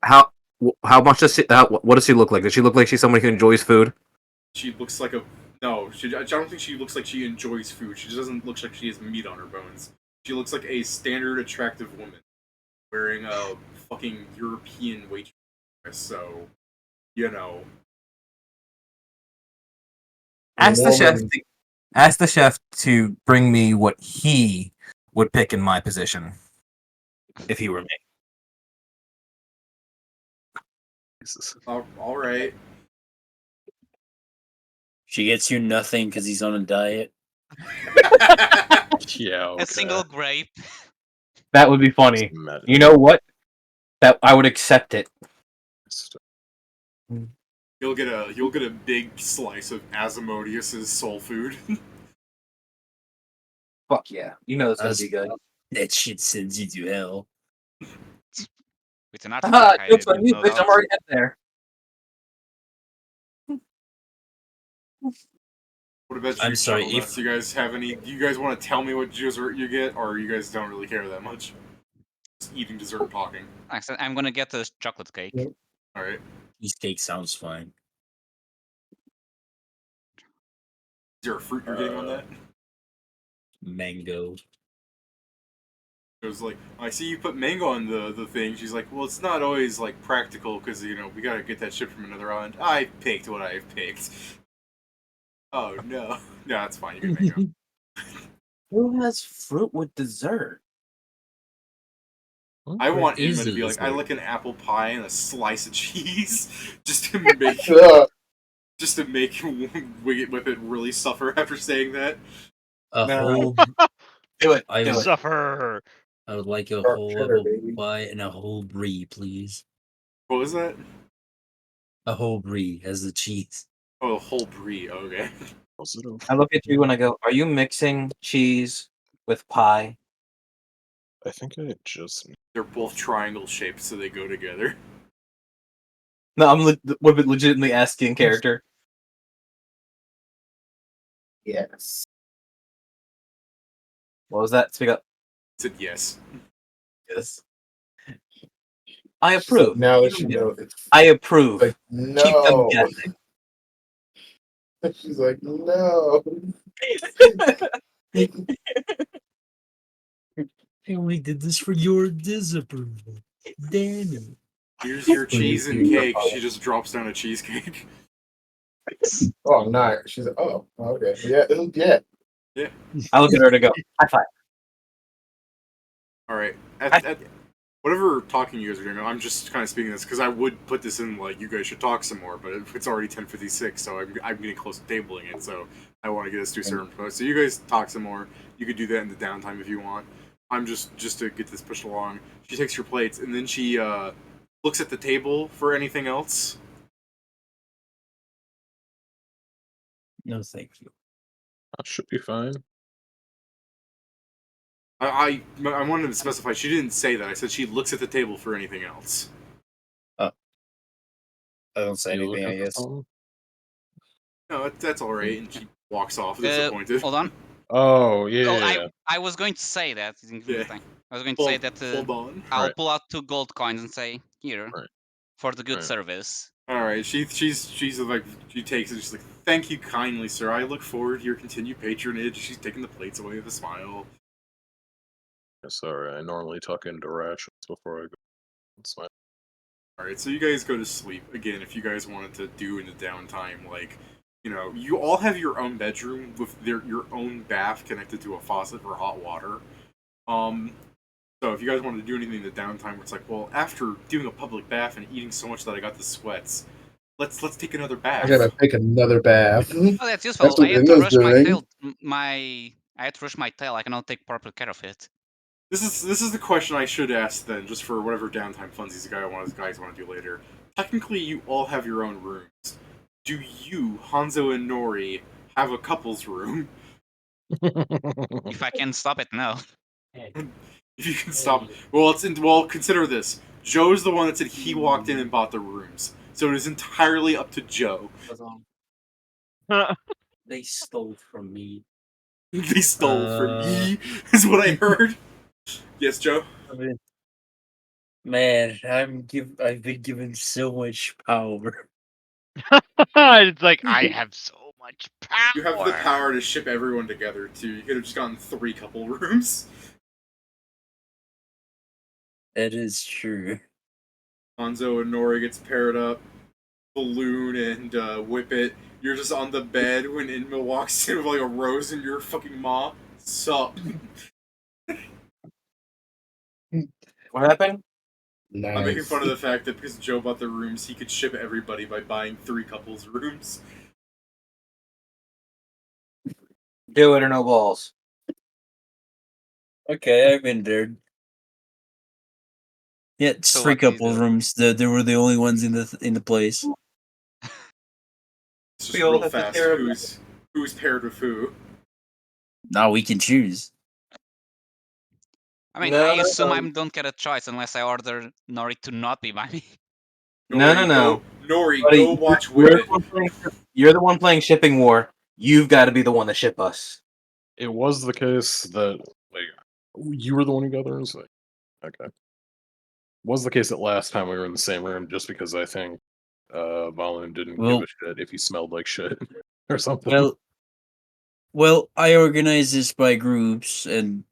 How much does what does she look like? Does she look like she's somebody who enjoys food? She looks like a... No, I don't think she looks like she enjoys food. She just doesn't look like she has meat on her bones. She looks like a standard attractive woman wearing a fucking European waitress. So, you know. Ask the chef to bring me what he would pick in my position if he were me. All right. She gets you nothing because he's on a diet. Yeah, okay. A single grape. That would be funny. You know what? That I would accept it. You'll get a big slice of Asmodeus's soul food. Fuck yeah! You know it's gonna be good. That shit sends you to hell. With an Haha, artifact, I jokes on you, no bitch. I'm doubt. already at there. What about you, I'm sorry, Chuckle Nuts? You guys have any? Do you guys want to tell me what dessert you get, or you guys don't really care that much? Just eating dessert and talking. I said I'm gonna get a chocolate cake. Yep. All right. Cheesecake sounds fine. Is there a fruit you're getting on that? Mango. It was like, I see you put mango on the thing. She's like, well, it's not always like practical because we gotta get that ship from another island. I picked what I've picked. Oh no, yeah, that's fine. You get mango. Who has fruit with dessert? I want is Inma to be this like, I there? like an apple pie and a slice of cheese, just to make Whippet really suffer after saying that. A No. whole. Do it. I Do would, it. Suffer. I would like a Dark whole cheddar, apple baby. pie and a whole brie, please. What was that? A whole brie as the cheese. Oh, a whole brie. Okay. I look at you and I go, "Are you mixing cheese with pie?" I think I just. They're both triangle shaped, so they go together. No, I'm legitimately asking character. Yes. What was that? Speak up. I said yes. Yes. I She's like, approve. now that you know, it's I approve. like, Keep them no. guessing. She's like, no. I only did this for your disapproval. Damn it. Here's your cheese and cake. She just drops down a cheesecake. Oh, nice. She's like, oh, okay. Yeah, yeah. I look at her to go, high five. All right. At whatever talking you guys are doing, I'm just kind of speaking this because I would put this in like you guys should talk some more, but it's already 10:56, so I'm getting close to tabling it. So I want to get us to a certain point. So you guys talk some more. You could do that in the downtime if you want. I'm just to get this pushed along. She takes your plates and then she looks at the table for anything else. No, thank you. That should be fine. I wanted to specify she didn't say that. I said she looks at the table for anything else. I don't say You look anything, I at the guess. phone? No, that's all right. And she walks off disappointed. Hold on. Oh yeah. Oh, yeah. I was going to say that. Yeah. I was going to say that Hold on. I'll Right. pull out 2 gold coins and say, here, Right. for the good Right. service. All right, she's like she takes it. She's like, "Thank you kindly, sir. I look forward to your continued patronage." She's taking the plates away with a smile. Yeah, sorry, I normally tuck into rations before I go. That's fine. All right, so you guys go to sleep again. If you guys wanted to do in the downtime, like you all have your own bedroom with your own bath connected to a faucet for hot water. So if you guys wanted to do anything in the downtime, where it's like, well, after doing a public bath and eating so much that I got the sweats, let's take another bath. I gotta take another bath. Oh, that's useful. That's what I had to Inna's rush my doing. tail. I had to rush my tail. I cannot take proper care of it. This is the question I should ask then, just for whatever downtime funsies you guys want to do later. Technically, you all have your own rooms. Do you, Hanzo and Nori, have a couple's room? If I can stop it, no. If you can stop. Well, consider this. Joe's the one that said he walked in and bought the rooms, so it is entirely up to Joe. They stole from me. They stole from me, is what I heard. Yes, Joe. Man, I've been given so much power. It's like I have so much power. You have the power to ship everyone together too. You could have just gotten 3 couple rooms. That is true. Hanzo and Nori gets paired up. Balloon and Whippet. You're just on the bed when Inma walks in with like a rose in your fucking maw. Sup? What happened? Nice. I'm making fun of the fact that because Joe bought the rooms, he could ship everybody by buying 3 couples rooms. Do it or no balls. Okay, I've been there. Yeah, it's So 3 what is couples the- rooms. They were the only ones in the place. It's just We all real have to fast. share a Who's paired with who? Now we can choose. I mean, No, I no, assume no. I don't get a choice unless I order Nori to not be by me. No, no, no. Nori, Buddy, go watch you're the Whippet. one playing. You're the one playing shipping war. You've got to be the one to ship us. It was the case that like you were the one who got there. Like, okay, was the case that last time we were in the same room, just because I think Valen didn't give Well- a shit if he smelled like shit or something. Well, I organize this by groups, and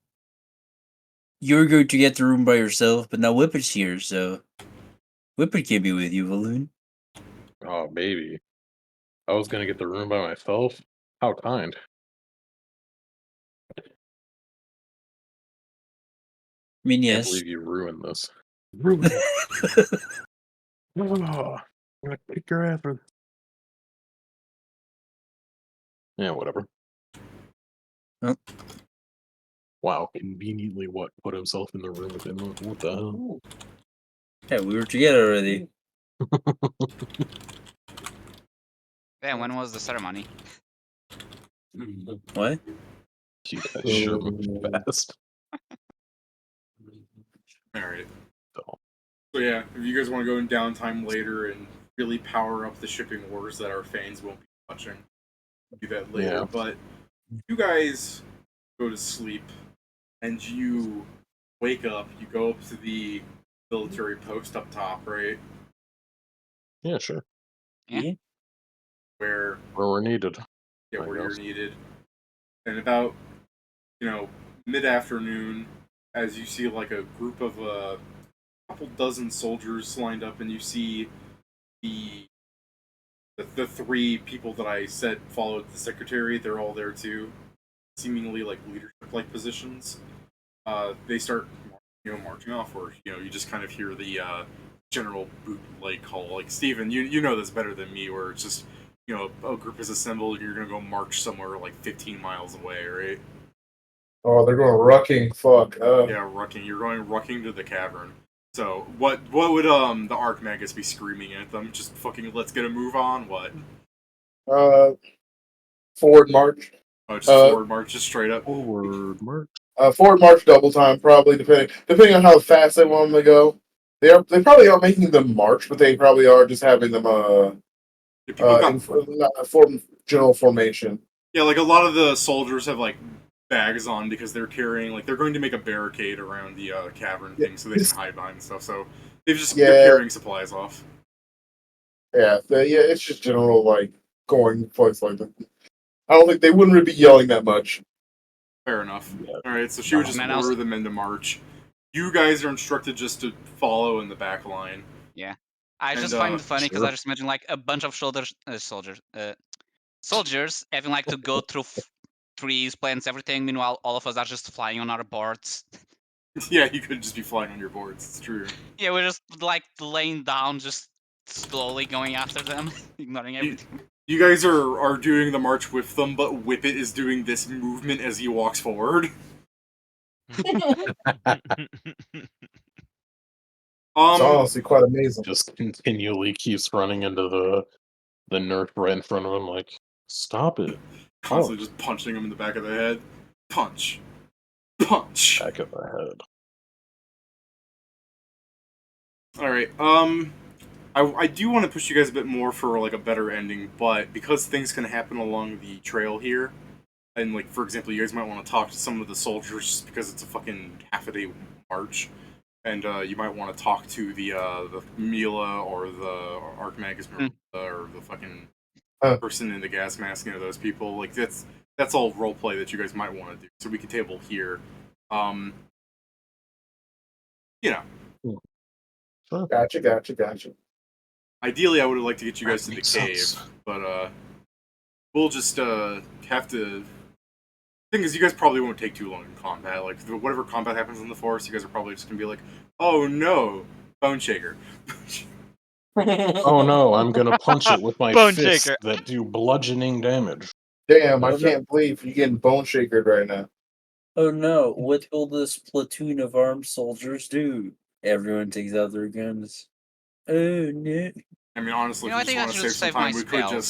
you're going to get the room by yourself, but now Whippet's here, so Whippet can be with you, Valoon. Oh, baby, I was gonna get the room by myself. How kind. I mean, Can't yes. believe you ruined this. Ruined it. Oh, I'm gonna kick your ass for this. Yeah, whatever. Oh. Wow, conveniently what put himself in the room with him? What the hell? Yeah, we were together already. Damn, when was the ceremony? What? You guys sure move fast. Alright. So, So yeah, if you guys want to go in downtime later and really power up the shipping wars that our fans won't be watching, do that later. Yeah. But you guys go to sleep and you wake up, you go up to the military post up top, right? yeah, sure. Yeah. Where Where we're needed. I where you're guess. needed. And about, mid-afternoon, as you see like a group of a couple dozen soldiers lined up, and you see the three people that I said followed the secretary, they're all there too, seemingly like leadership-like positions. They start, marching off, or you just kind of hear the general bootleg call. Like Steven, you know this better than me, where it's just a group is assembled, and you're gonna go march somewhere like 15 miles away, right? Oh, they're going rucking. Fuck. Yeah, rucking. You're going rucking to the cavern. So what would the Archmagus be screaming at them? Just fucking let's get a move on. What? Forward march. Oh, just forward march, just straight up. Forward march. Forward march double time, probably depending on how fast they want them to go. They probably are making them march, but they probably are just having them form general formation. Yeah, like a lot of the soldiers have like bags on because they're carrying, like, they're going to make a barricade around the cavern thing so they can hide behind stuff. So they're carrying supplies off. Yeah, it's just general like going place like that. I don't think they wouldn't really be yelling that much. Fair enough. Yeah. All right, so she would just Man, order the men to march. You guys are instructed just to follow in the back line. Yeah. I And, just find it funny because sure. I just imagine like a bunch of soldiers having like to go through trees, plants, everything. Meanwhile, all of us are just flying on our boards. Yeah, you could just be flying on your boards. It's true. Yeah, we're just like laying down, just slowly going after them, ignoring everything. You guys are doing the march with them, but Whippet is doing this movement as he walks forward. It's honestly quite amazing. Just continually keeps running into the nerd right in front of him, like, stop it. Constantly just punching him in the back of the head. Punch. Punch. Back of the head. Alright, I do want to push you guys a bit more for like a better ending, but because things can happen along the trail here, and like for example, you guys might want to talk to some of the soldiers just because it's a fucking half a day march, and you might want to talk to the Mila or the Archmagus or the fucking person in the gas mask, those people. Like that's all role play that you guys might want to do. So we can table here. Gotcha. Ideally, I would have liked to get you guys to the makes cave, sense. but we'll just have to. Thing is, you guys probably won't take too long in combat. Like whatever combat happens in the forest, you guys are probably just gonna be like, "Oh no, Bone Shaker." Oh no, I'm gonna punch it with my Bone fists shaker. that do bludgeoning damage. Damn, I can't believe you're getting bone shakered right now. Oh no, what will this platoon of armed soldiers do? Everyone takes out their guns. Oh no. I mean, honestly, I if you think I just want to should save some save my time,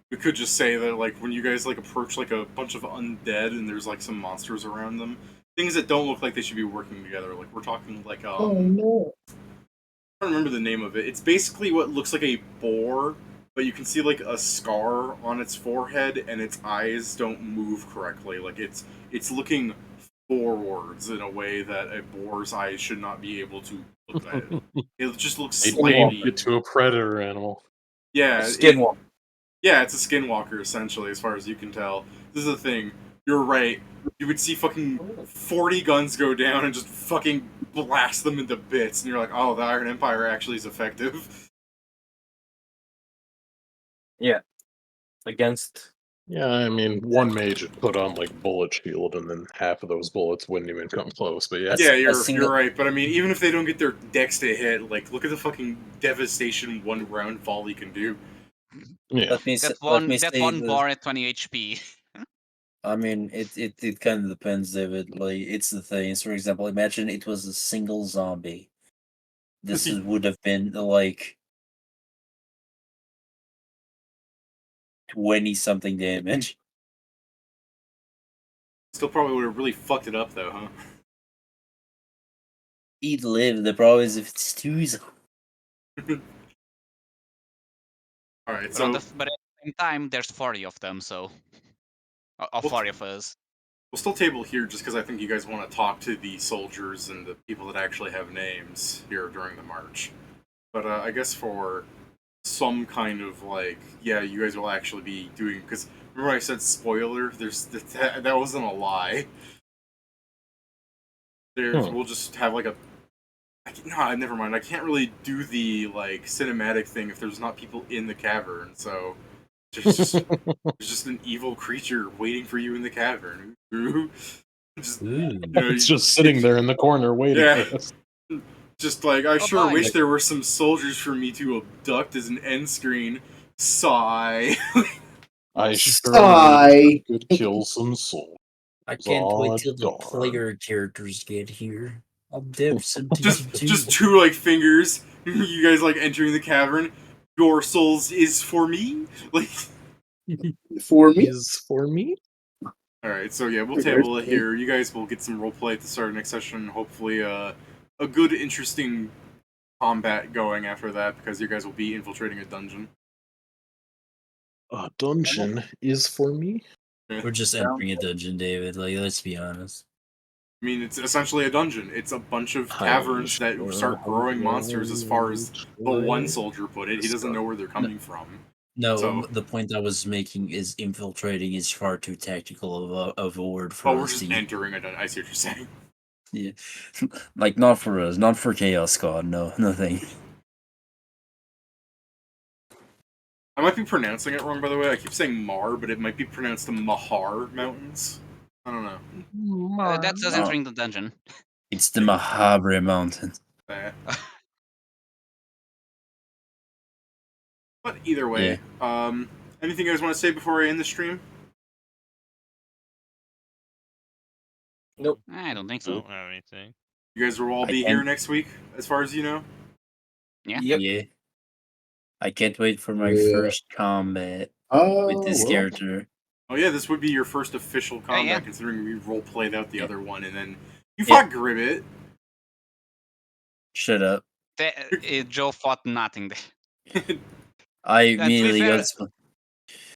we could just say that like when you guys like approach like a bunch of undead and there's like some monsters around them, things that don't look like they should be working together. Like we're talking like Oh no! I don't remember the name of it. It's basically what looks like a boar, but you can see like a scar on its forehead, and its eyes don't move correctly. Like it's looking forwards in a way that a boar's eyes should not be able to look at it. It just looks They slightly. get to a predator animal. Yeah, Skinwalker. Yeah, it's a skinwalker essentially, as far as you can tell. This is the thing. You're right. You would see fucking 40 guns go down and just fucking blast them into bits, and you're like, oh, the Iron Empire actually is effective. Yeah. Against. Yeah, I mean, one mage would put on like bullet shield, and then half of those bullets wouldn't even come close. But yeah, Yeah, a you're single- right. But I mean, even if they don't get their decks to hit, like, look at the fucking devastation one round volley can do. yeah. Let me That say one this. bar at 20 HP. I mean, it kind of depends, David. Like, it's the thing. So, for example, imagine it was a single zombie. Would have been like 20-something damage. Still probably would have really fucked it up, though, huh? He'd live. The problem is if it's two zombies. Alright, But, so but at the same time, there's 40 of them, so. Or 40 of us. we'll still table here just because I think you guys want to talk to the soldiers and the people that actually have names here during the march. But I guess for some kind of like, yeah, you guys will actually be doing, because remember I said spoiler? That wasn't a lie. We'll just have like a. Never mind. I can't really do the like cinematic thing if there's not people in the cavern. So there's just an evil creature waiting for you in the cavern. Just, It's just sitting there in the corner waiting for us. Just like, I sure bye. wish there were some soldiers for me to abduct as an end screen. Sigh. I sure Sigh. could kill some souls. I can't Aw, wait till the darn. player characters get here. I'm dev just two like fingers. You guys like entering the cavern. Your souls is for me. Like, For me, Is for me? all right. So yeah, we'll table it here. You guys will get some roleplay at the start of next session. Hopefully, a good, interesting combat going after that because you guys will be infiltrating a dungeon. A dungeon is for me? We're just entering a dungeon, David. Like, let's be honest. I mean, it's essentially a dungeon. It's a bunch of caverns that start growing monsters, as far as the one soldier put it. He doesn't know where they're coming from. No, So- the point I was making is infiltrating is far too tactical of a word for Oh, we're us. just entering a dungeon. I see what you're saying. Yeah, like not for us, not for Chaos God. No, nothing. I might be pronouncing it wrong, by the way. I keep saying Mar, but it might be pronounced the Mahar Mountains. I don't know. That's us No. entering the dungeon. It's the Mahabre Mountain. But either way, anything you guys want to say before I end the stream? I don't think I so. don't have anything. You guys will all I be can- here next week, as far as you know? Yeah. Yep. Yeah. I can't wait for my Yeah. first combat oh, with this well. character. Oh yeah, this would be your first official combat, yeah. considering we role-played out the Yeah. other one, and then you Yeah. fought Gribbit. Shut up. Joe fought nothing. I to be immediately fair- got.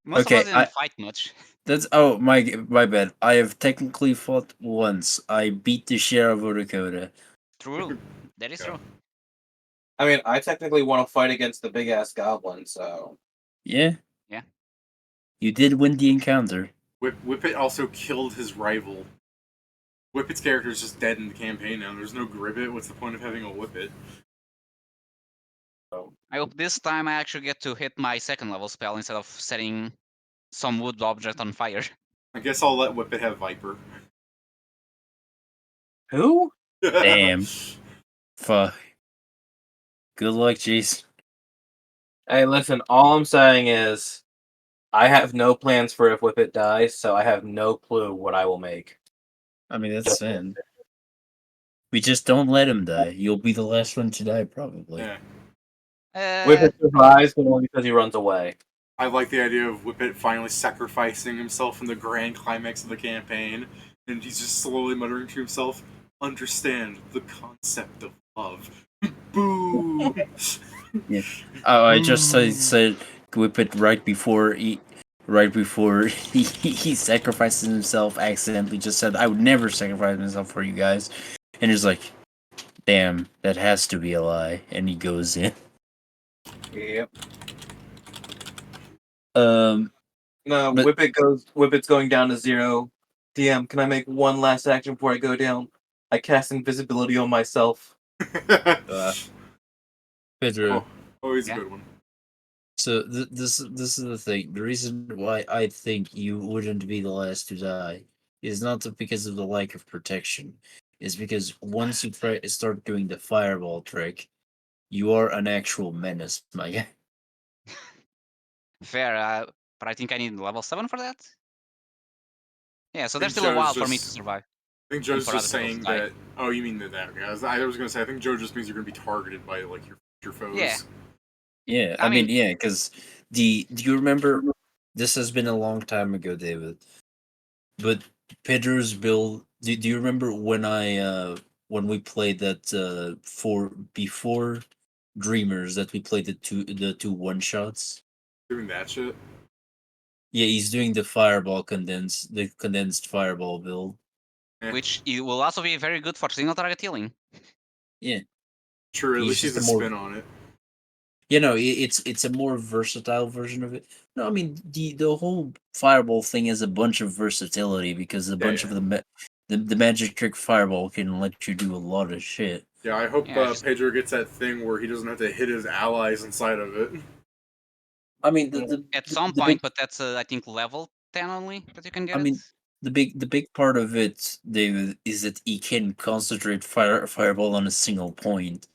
Most Okay, of us didn't fight much. That's my bad. I have technically fought once. I beat the shit out of Odakota. True. That is Yeah. true. I mean, I technically want to fight against the big ass goblin, so. Yeah. Yeah. You did win the encounter. Whippet also killed his rival. Whippet's character is just dead in the campaign now. There's no Gribbit. What's the point of having a Whippet? I hope this time I actually get to hit my second level spell instead of setting some wood object on fire. I guess I'll let Whippet have Viper. Who? Damn. Fuck. Good luck, Jason. Hey, listen, all I'm saying is I have no plans for if Whippet dies, so I have no clue what I will make. I mean, that's fine. We just don't let him die. You'll be the last one to die, probably. Yeah. Whippet survives, but only because he runs away. I like the idea of Whippet finally sacrificing himself in the grand climax of the campaign, And he's just slowly muttering to himself, understand the concept of love. Boo! Yeah. Oh, I just said whip it right before he he sacrifices himself. Accidentally, just said I would never sacrifice myself for you guys, and he's like, "Damn, that has to be a lie." And he goes in. Yep. Um, No, But- Whippet's going down to 0. DM, can I make one last action before I go down? I cast invisibility on myself. Pedro. Always a Yeah. good one. So this is the thing. The reason why I think you wouldn't be the last to die is not because of the lack of protection. Is because once you start doing the fireball trick, you are an actual menace, my guy. Fair, but I think I need level 7 for that. Yeah, so there's think still a Joe's while for me to just- survive. I think Joe's for just other people saying to die. that. Oh, you mean that? Okay, I was gonna say. I think Joe just means you're gonna be targeted by like your foes. Yeah. Yeah, I I mean, mean- yeah, because do you remember? This has been a long time ago, David. But Pedro's build. Do you remember when we played that for before Dreamers that we played the two one shots? Doing that shit. Yeah, he's doing the condensed fireball build. Eh, Which it will also be very good for single target healing. Yeah, True. At he's least he's just a a more- spin on it. you know, it's a more versatile version of it. No, I mean the whole fireball thing has a bunch of versatility because a bunch of the magic trick fireball can let you do a lot of shit. Yeah, I hope Yeah, just- Pedro gets that thing where he doesn't have to hit his allies inside of it. I mean At some the point, but that's I think level 10 only that you can get I mean, the big part of it, David, is that he can concentrate fireball on a single point,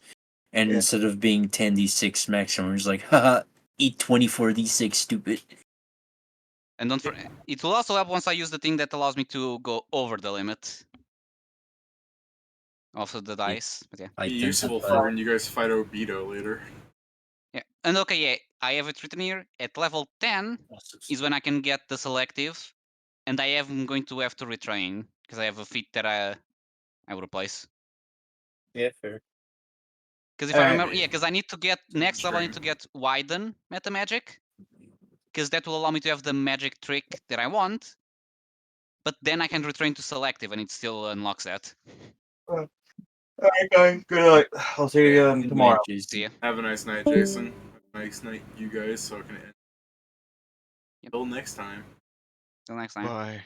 and Yeah. instead of being 10d6 maximum, he's like, haha, eat 24d6, stupid. And don't for, it will also help once I use the thing that allows me to go over the limit of the dice. But yeah. I Be tend useful to for when you guys fight Obito later. Yeah. And okay, yeah, I have it written here. At level 10 is when I can get the selective, and I am going to have to retrain because I have a feat that I will replace. Yeah, fair. Because if I Alright. remember, yeah, because I need to get next level. I need to get widen meta magic, because that will allow me to have the magic trick that I want. But then I can retrain to selective, and it still unlocks that. Alright, guys. Good night. I'll see you Good tomorrow. night, Jason. See ya. Have a nice night, Jason. Have a nice night, you guys. So I can end. Yep. Until next time. Till next time. Bye.